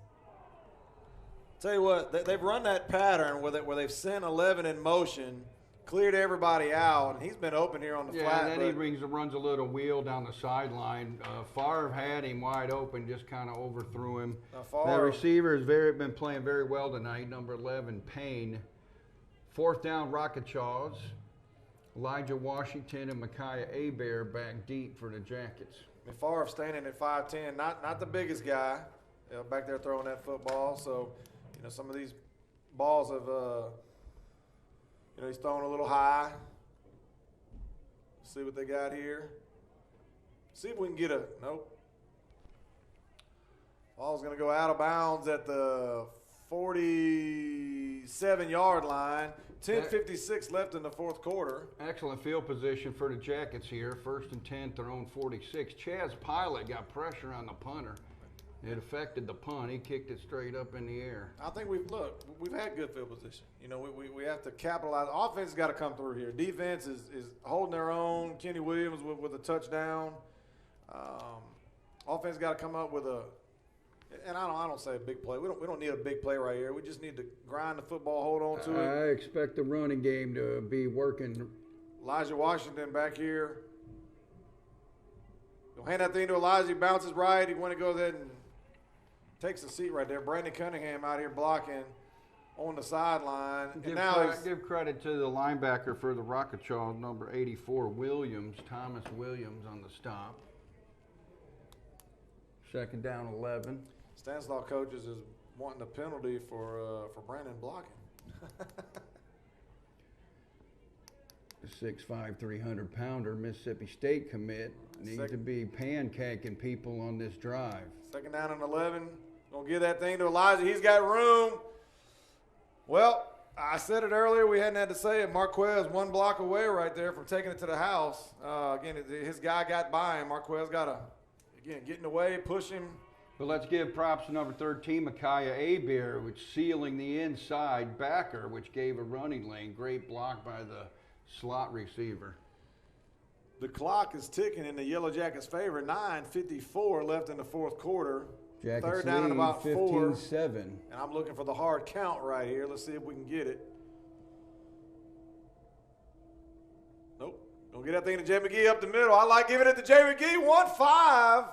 Tell you what, they've run that pattern where they've sent 11 in motion, cleared everybody out, and he's been open here on the flat. Yeah, and then he runs a little wheel down the sideline. Favre had him wide open, just kind of overthrew him. The receiver has been playing very well tonight, number 11, Payne. 4th down, Rockachaws. Elijah Washington and Micaiah Abear back deep for the Jackets. Favre standing at 5'10", not the biggest guy, back there throwing that football. So, some of these balls have, he's throwing a little high. See what they got here. See if we can get a nope. Ball's going to go out of bounds at the 47-yard line. 10:56 left in the fourth quarter. Excellent field position for the Jackets here. 1st and 10, their own 46. Chaz Pilot got pressure on the punter. It affected the punt. He kicked it straight up in the air. I think we've had good field position. We have to capitalize. Offense has got to come through here. Defense is holding their own. Kenny Williams with a touchdown. Offense got to come up with and I don't say a big play. We don't need a big play right here. We just need to grind the football, hold on to it. I expect the running game to be working. Elijah Washington back here. He'll hand that thing to Elijah. He bounces right. He want to go there and takes a seat right there. Brandon Cunningham out here blocking on the sideline. Give credit to the linebacker for the Rockachaw, number 84, Williams, Thomas Williams on the stop. 2nd down, 11. Stanislaw coaches is wanting a penalty for Brandon blocking. The 6'5", 300-pounder Mississippi State commit needs to be pancaking people on this drive. 2nd down and 11. Gonna give that thing to Elijah. He's got room. Well, I said it earlier. We hadn't had to say it. Marquez 1 block away right there from taking it to the house. Again, his guy got by him. Marquez got get in the way, push him. But let's give props to number 13, Micaiah Abear, which sealing the inside backer, which gave a running lane. Great block by the slot receiver. The clock is ticking in the Yellow Jackets' favor. 9:54 left in the fourth quarter. Jackets 3rd down and about 4. 15-7. And I'm looking for the hard count right here. Let's see if we can get it. Nope. Don't get that thing to Jay McGee up the middle. I like giving it to Jay McGee. 1-5.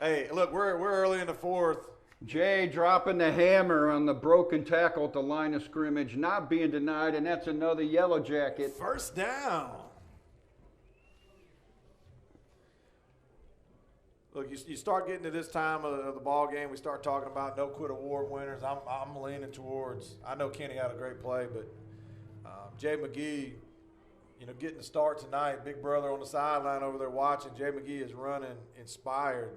Hey, look, we're early in the fourth. Jay dropping the hammer on the broken tackle at the line of scrimmage, not being denied, and that's another Yellow Jacket. 1st down. Look, you start getting to this time of the ball game, we start talking about no-quit award winners. I'm leaning towards, I know Kenny had a great play, but Jay McGee, getting the start tonight. Big brother on the sideline over there watching. Jay McGee is running inspired.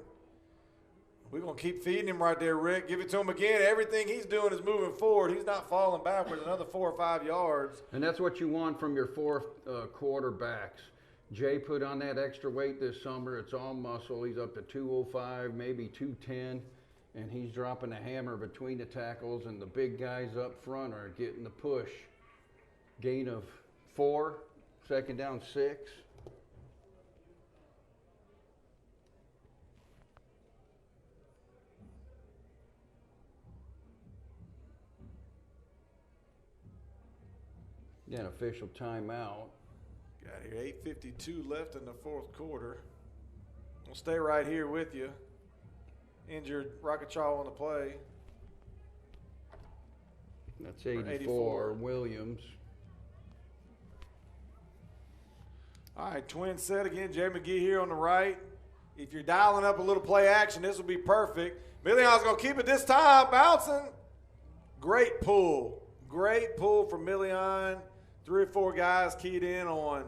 We're going to keep feeding him right there, Rick. Give it to him again. Everything he's doing is moving forward. He's not falling backwards another 4 or 5 yards. And that's what you want from your fourth quarterbacks. Jay put on that extra weight this summer. It's all muscle. He's up to 205, maybe 210, and he's dropping a hammer between the tackles, and the big guys up front are getting the push. Gain of 4, 2nd down 6. Then official timeout. Got here 8:52 left in the fourth quarter. We'll stay right here with you. injured Rakachaw on the play. That's 84, Williams. All right, twin set again. Jay McGee here on the right. If you're dialing up a little play action, this will be perfect. Million's going to keep it this time, bouncing. Great pull. Great pull from Million. 3 or 4 guys keyed in on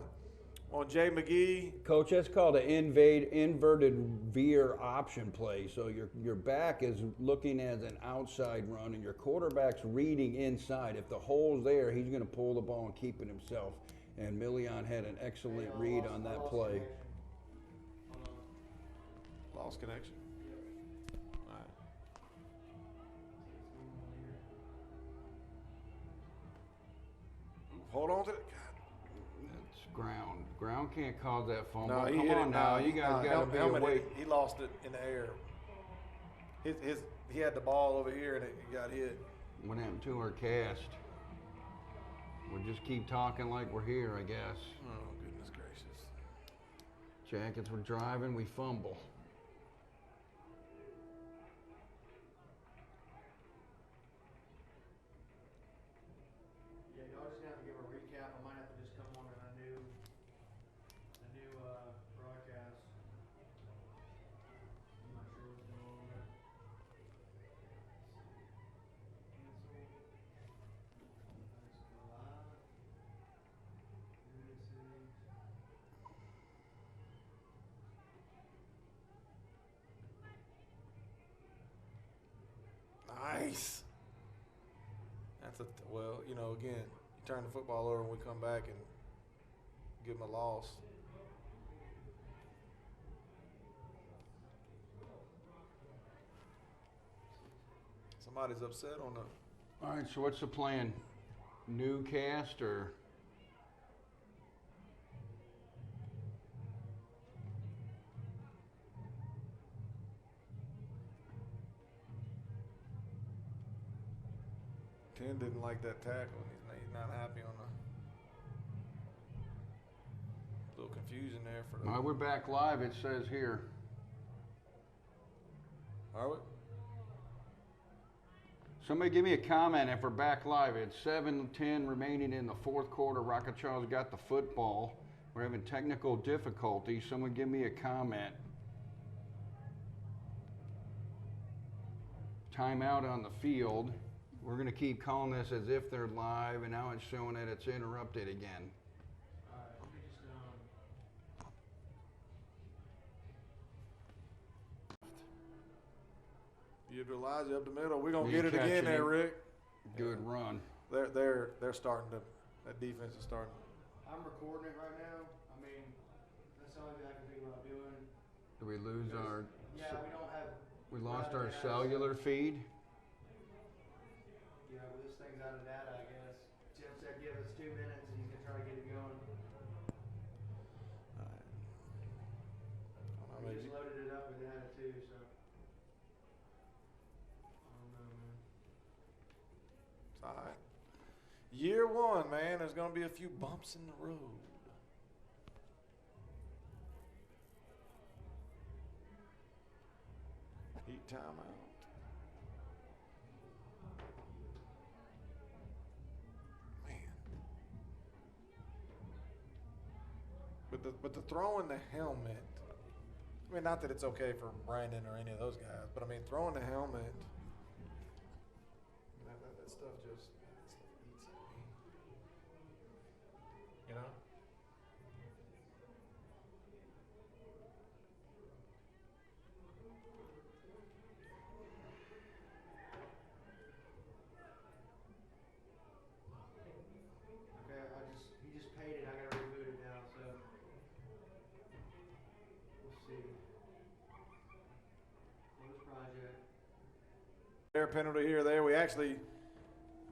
Jay McGee. Coach, that's called an inverted veer option play. So your back is looking as an outside run, and your quarterback's reading inside. If the hole's there, he's going to pull the ball and keep it himself. And Million had an excellent read on that play. Lost connection. All right. Hold on to it. It's ground. Ground can't cause that fumble. No, he Come hit on it. now. You guys got to be awake. He lost it in the air. He had the ball over here and it got hit. What happened to our cast? We'll just keep talking like we're here, I guess. Oh, goodness gracious. Jackets, we're driving, we fumble. Yeah, y'all just have to give a recap. I might have to just come on a new broadcast. I'm not sure what's going on there. Nice. That's well, you know, again, you turn the football over and we come back and give them a loss. Somebody's upset on the. All right, so what's the plan? New cast or? Ten didn't like that tackle. He's not happy on the little confusion there for the. All right, we're back live. It says here. Are we? Somebody give me a comment if we're back live. It's 7:10 remaining in the fourth quarter. Rakachaw's got the football. We're having technical difficulties. Someone give me a comment. Timeout on the field. We're going to keep calling this as if they're live, and now it's showing that it's interrupted again. You Elijah up the middle. We're gonna get it again there, Rick. Good run. They're starting to. That defense is starting. I'm recording it right now. I mean, that's the only thing I can think about doing. Did we lose our? Yeah, we don't have. We lost our cellular feed. Yeah, well, this thing's out of data, I guess. Tim said give us 2 minutes and he's gonna try to get it going. We just loaded it up with data too, so. It's all right. Year one, man. There's going to be a few bumps in the road. Heat timeout. Man. But the throwing the helmet. I mean, not that it's okay for Brandon or any of those guys, but I mean, throwing the helmet. That stuff just eats at me. You know? Okay, he just paid it. I gotta reboot it now, so we'll see. Close project. Fair penalty here or there. We actually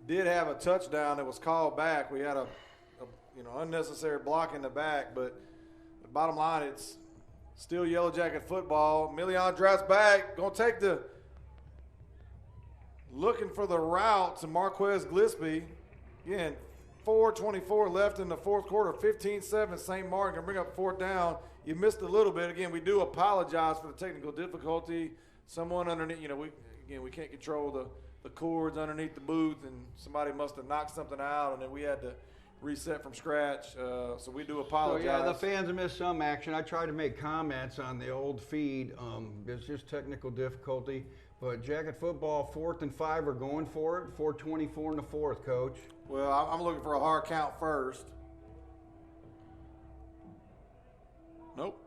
did have a touchdown that was called back. We had a unnecessary block in the back, but the bottom line, it's still Yellow Jacket football. Million drafts back, gonna take looking for the route to Marquez Gillespie. Again, 4:24 left in the fourth quarter, 15-7. St. Martin can bring up fourth down. You missed a little bit. Again, we do apologize for the technical difficulty. someone underneath, we can't control the cords underneath the booth, and somebody must have knocked something out, and then we had to reset from scratch. So we do apologize. So, yeah, the fans missed some action. I tried to make comments on the old feed. There's just technical difficulty. But Jacket football, 4th and 5 are going for it. 4:24 in the 4th, Coach. Well, I'm looking for a hard count first. Nope.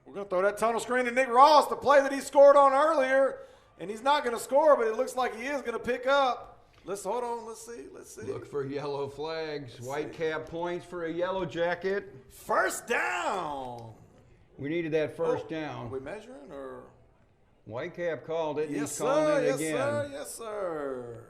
We're going to throw that tunnel screen to Nick Ross, the play that he scored on earlier. And he's not going to score, but it looks like he is going to pick up. Hold on. Let's see. Look for yellow flags. Whitecap points for a Yellow Jacket. First down. We needed that first down. Are we measuring or? Whitecap called it. Yes, He's calling it again. Yes, sir.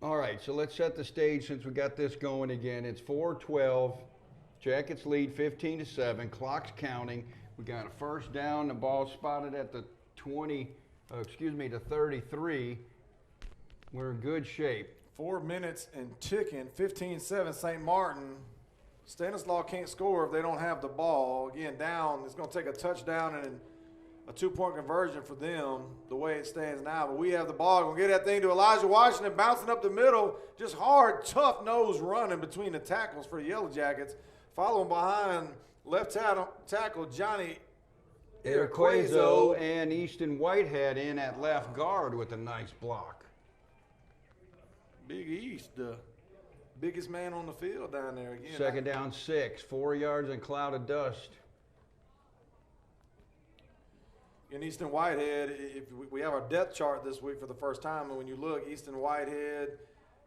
All right, so let's set the stage since we got this going again. It's 4:12. Jackets lead 15-7. Clock's counting. We got a first down. The ball spotted at the 33. We're in good shape. 4 minutes and ticking. 15-7 St. Martin. Stanislaus can't score if they don't have the ball. Again, down. It's going to take a touchdown and a 2-point conversion for them the way it stands now. But we have the ball. We'll get that thing to Elijah Washington, bouncing up the middle. Just hard, tough nose running between the tackles for the Yellow Jackets. Following behind left tackle Johnny Irquezo and Easton Whitehead in at left guard with a nice block. Big East, the biggest man on the field down there again. Second down 6, 4 yards and cloud of dust. In Easton Whitehead, if we have our depth chart this week for the first time, and when you look, Easton Whitehead,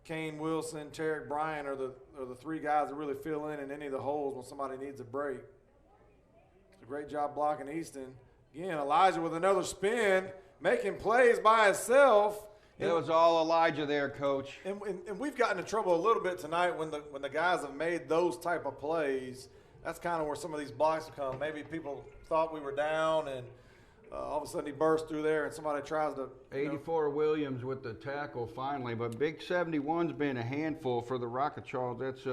Kane Wilson, Tarek Bryan are the 3 guys that really fill in any of the holes when somebody needs a break. It's a great job blocking Easton. Again, Elijah with another spin, making plays by himself. It was all Elijah there, Coach. And we've gotten in trouble a little bit tonight when the guys have made those type of plays. That's kind of where some of these blocks have come. Maybe people thought we were down, and all of a sudden he bursts through there, and somebody tries to. 84 Williams with the tackle finally, but Big 71's been a handful for the Rocket Charles. That's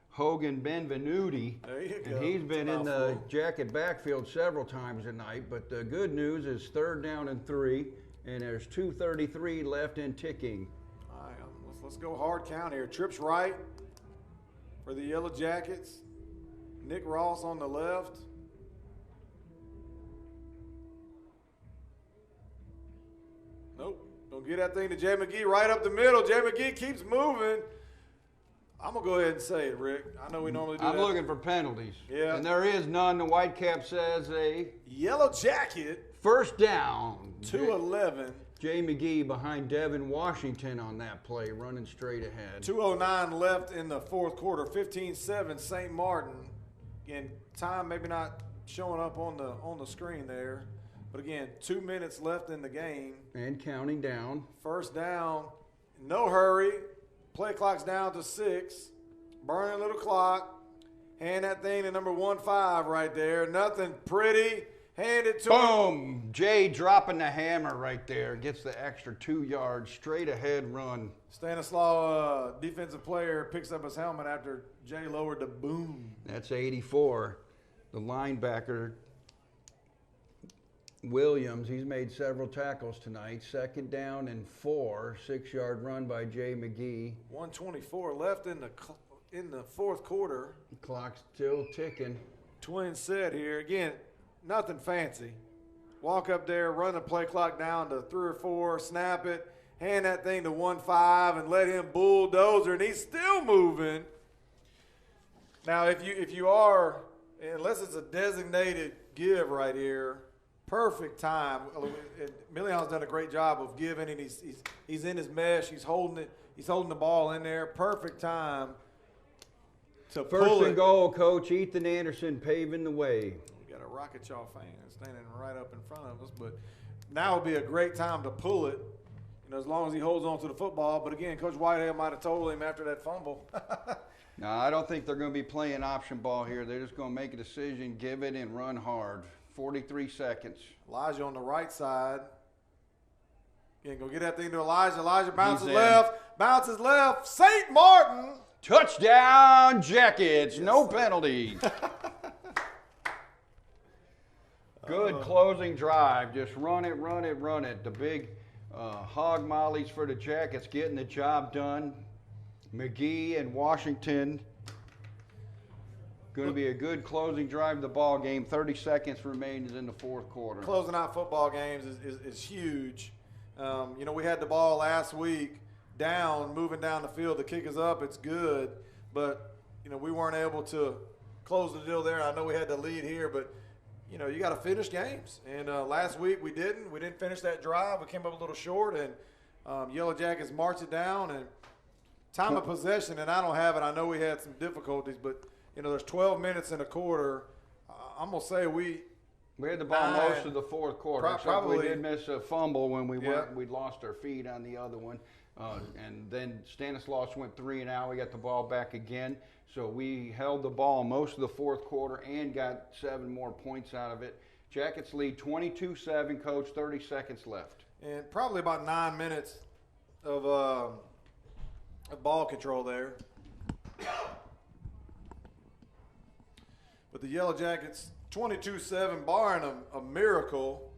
Hogan Benvenuti. There you go. And he's been in the Jacket backfield several times tonight. But the good news is 3rd down and 3, and there's 2:33 left and ticking. All right, let's go hard count here. Trips right for the Yellow Jackets. Nick Ross on the left. Nope. Don't get that thing to Jay McGee right up the middle. Jay McGee keeps moving. I'm going to go ahead and say it, Rick. I know we normally do that. I'm looking for penalties. Yeah. And there is none. The Whitecap says a Yellow Jacket. First down. 2:11. Jay McGee behind Devin Washington on that play, running straight ahead. 2:09 left in the 4th quarter. 15-7 St. Martin. Again, time maybe not showing up on the screen there. But again, 2 minutes left in the game. And counting down. First down, no hurry. Play clock's down to 6. Burning a little clock. Hand that thing to number 15 right there. Nothing pretty. Hand it to him. Boom! Jay dropping the hammer right there. Gets the extra 2 yards. Straight ahead run. Stanislaus, defensive player, picks up his helmet after Jay lowered the boom. That's 84. The linebacker, Williams, he's made several tackles tonight. 2nd down and 4, 6-yard run by Jay McGee. 1:24 left in the 4th quarter. Clock's still ticking. Twin set here. Again, nothing fancy. Walk up there, run the play clock down to 3 or 4, snap it, hand that thing to 15 and let him bulldozer, and he's still moving. Now, if you are, unless it's a designated give right here, perfect time. Million's done a great job of giving, and he's in his mesh. He's holding it. He's holding the ball in there. Perfect time to pull it. First and goal, Coach Ethan Anderson paving the way. We got a Rocket Chaw fan standing right up in front of us, but now would be a great time to pull it. As long as he holds on to the football. But again, Coach Whitehead might have told him after that fumble. No, I don't think they're going to be playing option ball here. They're just going to make a decision, give it, and run hard. 43 seconds. Elijah on the right side. Again, go get that thing to Elijah. Elijah bounces left. Bounces left. St. Martin. Touchdown, Jackets. Yes, no penalty. Good closing drive. Just run it, run it, run it. The big hog mollies for the Jackets getting the job done. McGee and Washington. Going to be a good closing drive of the ball game. 30 seconds remains in the fourth quarter. Closing out football games is huge. You know, we had the ball last week down, moving down the field. The kick is up. It's good. But, you know, we weren't able to close the deal there. I know we had the lead here, but, you know, you got to finish games. And last week we didn't. We didn't finish that drive. We came up a little short, and Yellow Jackets marched it down. And time of possession, and I don't have it. I know we had some difficulties, but, you know, there's 12 minutes in a quarter. I'm going to say we had the ball most of the fourth quarter. Probably. We did miss a fumble when we'd lost our feet on the other one. And then Stanislaus went 3 and out. We got the ball back again. So we held the ball most of the fourth quarter and got 7 more points out of it. Jackets lead 22-7, Coach, 30 seconds left. And probably about 9 minutes of ball control there. But the Yellow Jackets, 22-7, barring a miracle,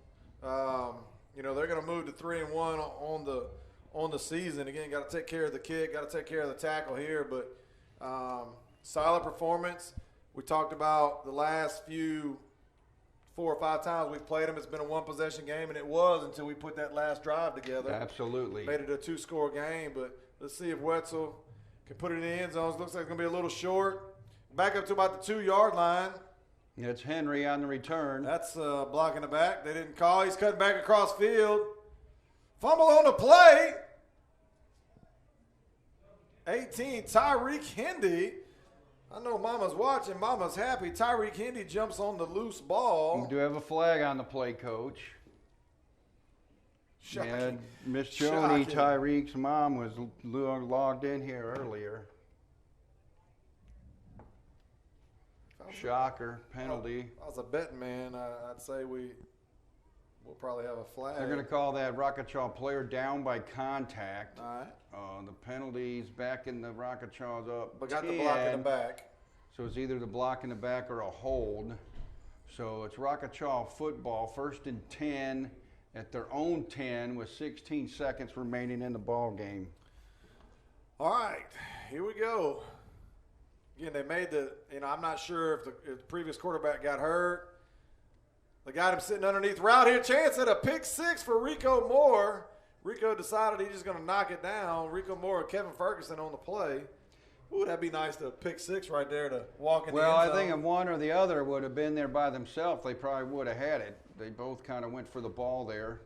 you know, they're going to move to 3-1 on the season. Again, got to take care of the kick, got to take care of the tackle here. But solid performance. We talked about the last 4 or 5 times we've played them. It's been a one-possession game, and it was until we put that last drive together. Absolutely. Made it a 2-score game, but let's see if Wetzel can put it in the end zone. It looks like it's going to be a little short. Back up to about the 2-yard line. It's Henry on the return. That's blocking the back. They didn't call. He's cutting back across field. Fumble on the play. 18, Tyreek Hendy. I know Mama's watching. Mama's happy. Tyreek Hendy jumps on the loose ball. We do have a flag on the play, Coach. Shocking. And Miss Joni, Tyreek's mom, was logged in here earlier. Shocker, penalty. I was a betting man. I'd say we'll probably have a flag. They're going to call that Rockachaw player down by contact. All right. The penalty's back in the Rockachaw's up. But got the block in the back. So it's either the block in the back or a hold. So it's Rockachaw football, 1st and 10 at their own 10 with 16 seconds remaining in the ball game. All right, here we go. Again, they made I'm not sure if the previous quarterback got hurt. They got him sitting underneath. Route here, chance at a pick 6 for Rico Moore. Rico decided he's just going to knock it down. Rico Moore and Kevin Ferguson on the play. Ooh, that'd be nice to pick 6 right there to walk in the end zone. Well, I think if one or the other would have been there by themselves, they probably would have had it. They both kind of went for the ball there.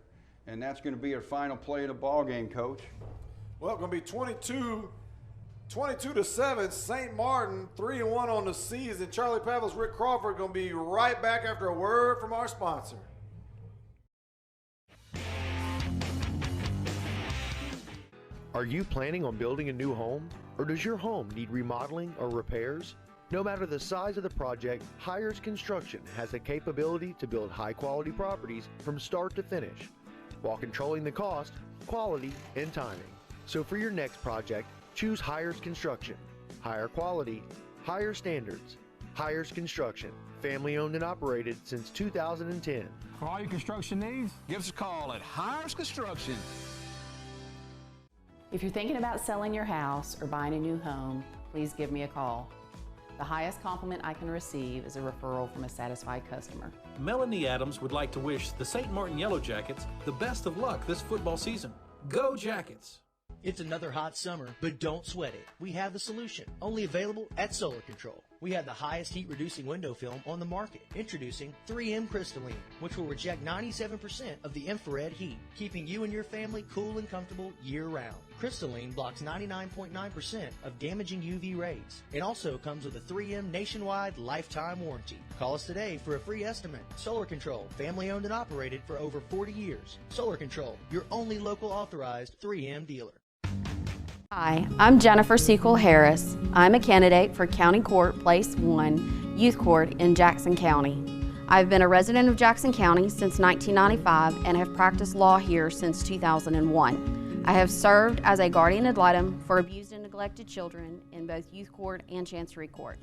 And that's going to be our final play of the ball game, Coach. Well, it's going to be 22-7, St. Martin, 3-1 on the season. Charlie Pavlis, Rick Crawford going to be right back after a word from our sponsor. Are you planning on building a new home? Or does your home need remodeling or repairs? No matter the size of the project, Hires Construction has the capability to build high-quality properties from start to finish, while controlling the cost, quality, and timing. So for your next project, choose Hires Construction. Higher quality, higher standards. Hires Construction, family owned and operated since 2010. For all your construction needs, give us a call at Hires Construction. If you're thinking about selling your house or buying a new home, please give me a call. The highest compliment I can receive is a referral from a satisfied customer. Melanie Adams would like to wish the St. Martin Yellow Jackets the best of luck this football season. Go Jackets! It's another hot summer, but don't sweat it. We have the solution, only available at Solar Control. We have the highest heat-reducing window film on the market. Introducing 3M Crystalline, which will reject 97% of the infrared heat, keeping you and your family cool and comfortable year-round. Crystalline blocks 99.9% of damaging UV rays. It also comes with a 3M nationwide lifetime warranty. Call us today for a free estimate. Solar Control, family-owned and operated for over 40 years. Solar Control, your only local authorized 3M dealer. Hi, I'm Jennifer Sequel Harris. I'm a candidate for County Court Place 1 Youth Court in Jackson County. I've been a resident of Jackson County since 1995 and have practiced law here since 2001. I have served as a guardian ad litem for abused and neglected children in both youth court and chancery court.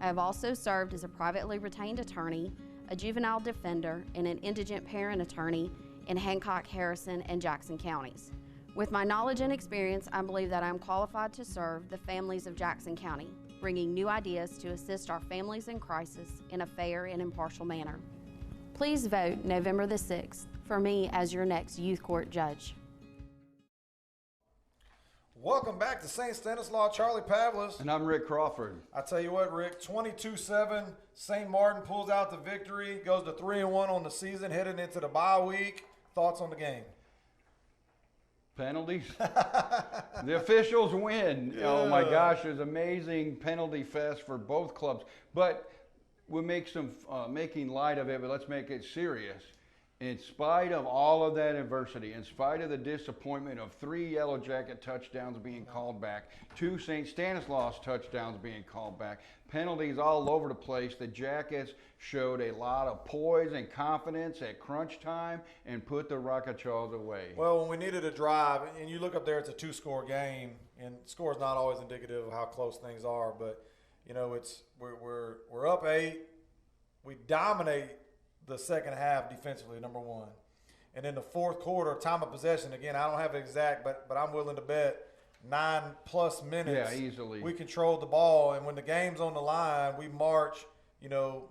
I have also served as a privately retained attorney, a juvenile defender, and an indigent parent attorney in Hancock, Harrison, and Jackson counties. With my knowledge and experience, I believe that I am qualified to serve the families of Jackson County, bringing new ideas to assist our families in crisis in a fair and impartial manner. Please vote November the 6th for me as your next youth court judge. Welcome back to St. Stanislaus. Charlie Pavlis. And I'm Rick Crawford. I tell you what, Rick, 22-7, St. Martin pulls out the victory, goes to 3-1 on the season, heading into the bye week. Thoughts on the game? Penalties. The officials win. Yeah. Oh my gosh, it was amazing penalty fest for both clubs. But we'll make some making light of it, but let's make it serious. In spite of all of that adversity, in spite of the disappointment of 3 Yellow Jacket touchdowns being called back, 2 St. Stanislaus touchdowns being called back, penalties all over the place, the Jackets showed a lot of poise and confidence at crunch time and put the Rockachals away. Well, when we needed a drive, and you look up there, it's a 2-score game, and score is not always indicative of how close things are, but you know, we're up 8, we dominate the second half defensively, number one. And in the fourth quarter, time of possession, again, I don't have it exact, but I'm willing to bet 9+ minutes. Yeah, easily. We controlled the ball, and when the game's on the line, we march, you know,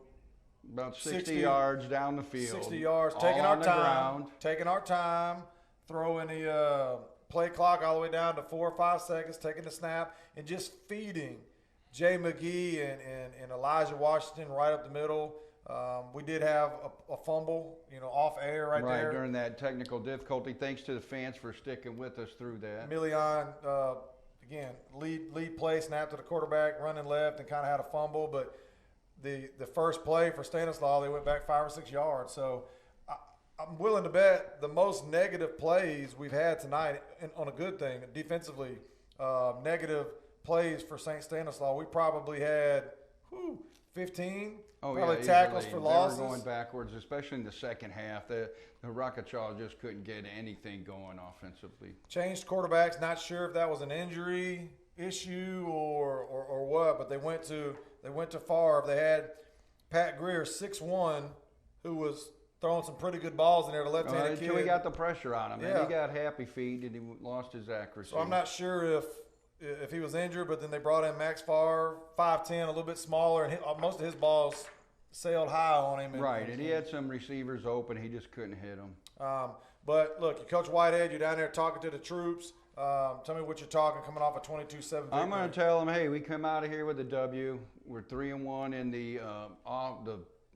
about 60 yards down the field. 60 yards, taking our time, throwing the play clock all the way down to 4 or 5 seconds, taking the snap, and just feeding Jay McGee and Elijah Washington right up the middle. We did have a fumble, you know, off air right there. Right, during that technical difficulty. Thanks to the fans for sticking with us through that. Milian, again, lead play, snap to the quarterback, running left, and kind of had a fumble. But the first play for Stanislaus, they went back 5 or 6 yards. So I'm willing to bet the most negative plays we've had tonight, and on a good thing, defensively, negative plays for St. Stanislaus. We probably had 15 tackles for losses. They were going backwards, especially in the second half. The Rockachals just couldn't get anything going offensively. Changed quarterbacks, not sure if that was an injury issue or what, but they went to Favre. They had Pat Greer, 6'1", who was throwing some pretty good balls in there, the left-handed kid. Until he got the pressure on him, and he got happy feet and he lost his accuracy. So I'm not sure if he was injured, but then they brought in Max Favre, 5'10", a little bit smaller, and most of his balls sailed high on him. And he had some receivers open. He just couldn't hit them. But, look, you Coach Whitehead, you're down there talking to the troops. Tell me what you're talking coming off a 22-7 victory. I'm going to tell them, hey, we come out of here with a W. We're 3-1 in the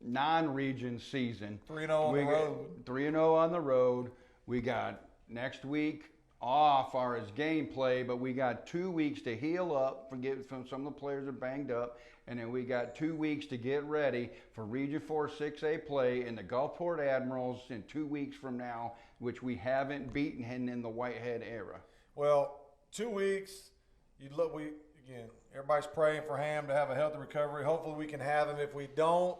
non-region season. 3-0 on the road. 3-0 on the road. We got next week off far as gameplay, but we got 2 weeks to heal up from some of the players are banged up, and then we got 2 weeks to get ready for Region 4 6A play in the Gulfport Admirals in 2 weeks from now, which we haven't beaten in the Whitehead era. Well, 2 weeks. Again, everybody's praying for Ham to have a healthy recovery. Hopefully we can have him. If we don't,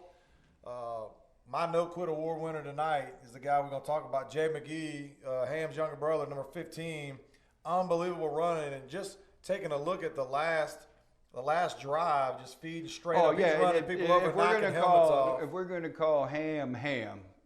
my No Quit Award winner tonight is the guy we're going to talk about, Jay McGee, Ham's younger brother, number 15. Unbelievable running, and just taking a look at the last drive, just feeding straight up. He's running people over, knocking helmets off. If we're going to call Ham,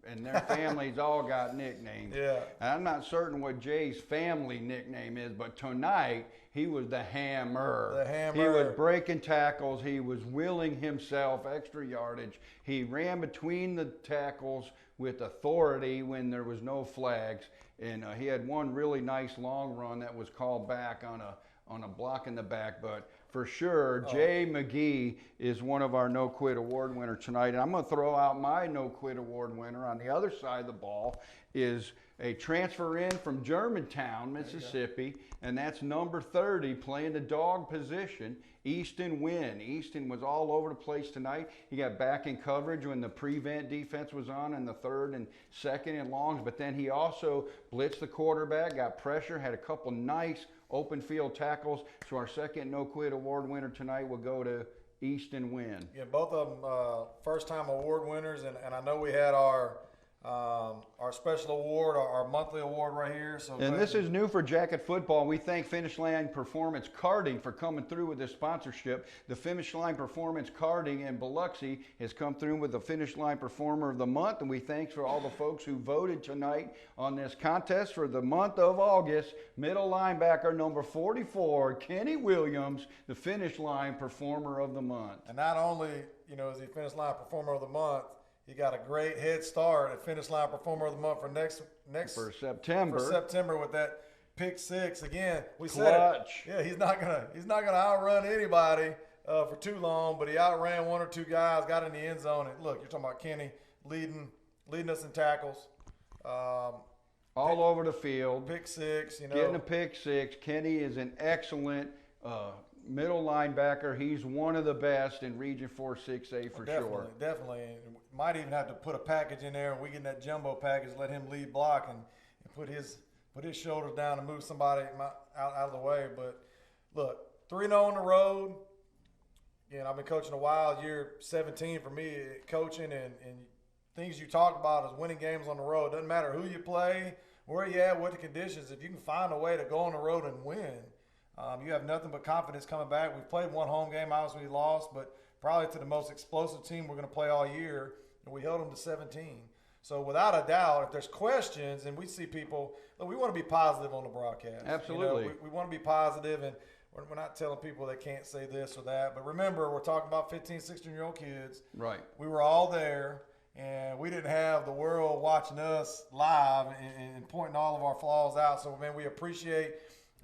and their families all got nicknames. Yeah. And I'm not certain what Jay's family nickname is, but tonight he was the Hammer. The Hammer. He was breaking tackles. He was willing himself extra yardage. He ran between the tackles with authority when there was no flags. And he had one really nice long run that was called back on a block in the back. But for sure, Jay McGee is one of our No Quit Award winners tonight. And I'm going to throw out my No Quit Award winner on the other side of the ball is a transfer in from Germantown, Mississippi, and that's number 30 playing the dog position, Easton Wynn. Easton was all over the place tonight. He got back in coverage when the prevent defense was on in the third and second and longs, but then he also blitzed the quarterback, got pressure, had a couple nice open field tackles. So our second No Quit Award winner tonight will go to Easton Wynn. Yeah, both of them first-time award winners, and I know we had our our special award, our monthly award right here. So and this is new for Jacket Football. We thank Finish Line Performance Karting for coming through with this sponsorship. The Finish Line Performance Karting in Biloxi has come through with the Finish Line Performer of the Month, and we thanks for all the folks who voted tonight on this contest for the month of August. Middle linebacker number 44, Kenny Williams, the Finish Line Performer of the Month. And not only, is he Finish Line Performer of the Month, he got a great head start at Finish Line Performer of the Month for next for September. For September with that pick 6. Again, we Clutch. said it. Yeah, he's not gonna outrun anybody for too long, but he outran one or two guys, got in the end zone. And look, you're talking about Kenny leading us in tackles. All over the field. Pick 6, Getting a pick 6. Kenny is an excellent middle linebacker. He's one of the best in Region 4 6A for sure. Definitely. Might even have to put a package in there, and we get that jumbo package, let him lead block and put his shoulders down and move somebody out of the way. But look, 3-0 on the road. Again, I've been coaching a while, year 17 for me, coaching, and things you talk about is winning games on the road. Doesn't matter who you play, where you at, what the conditions. If you can find a way to go on the road and win, you have nothing but confidence coming back. We've played one home game, obviously we lost, but probably to the most explosive team we're going to play all year, and we held them to 17. So without a doubt, if there's questions, and we see people, look, we want to be positive on the broadcast. Absolutely. We want to be positive, and we're not telling people they can't say this or that. But remember, we're talking about 15, 16-year-old kids. Right. We were all there, and we didn't have the world watching us live and pointing all of our flaws out. So, man, we appreciate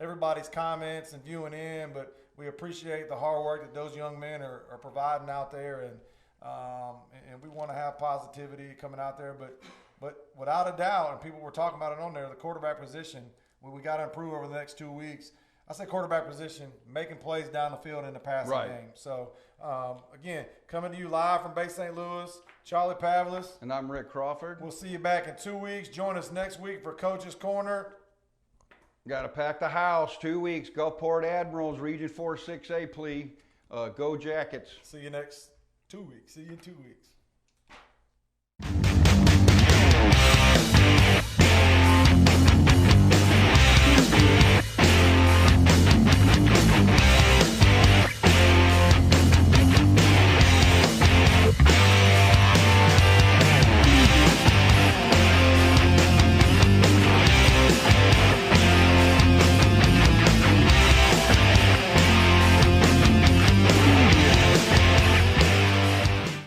everybody's comments and viewing in, but we appreciate the hard work that those young men are providing out there, and we want to have positivity coming out there. But without a doubt, and people were talking about it on there, the quarterback position, we got to improve over the next 2 weeks. I say quarterback position, making plays down the field in the passing game. So, again, coming to you live from Bay St. Louis, Charlie Pavlis. And I'm Rick Crawford. We'll see you back in 2 weeks. Join us next week for Coach's Corner. Got to pack the house. 2 weeks. Gulfport Admirals, Region 4 6A plea. Go Jackets. See you next 2 weeks. See you in 2 weeks.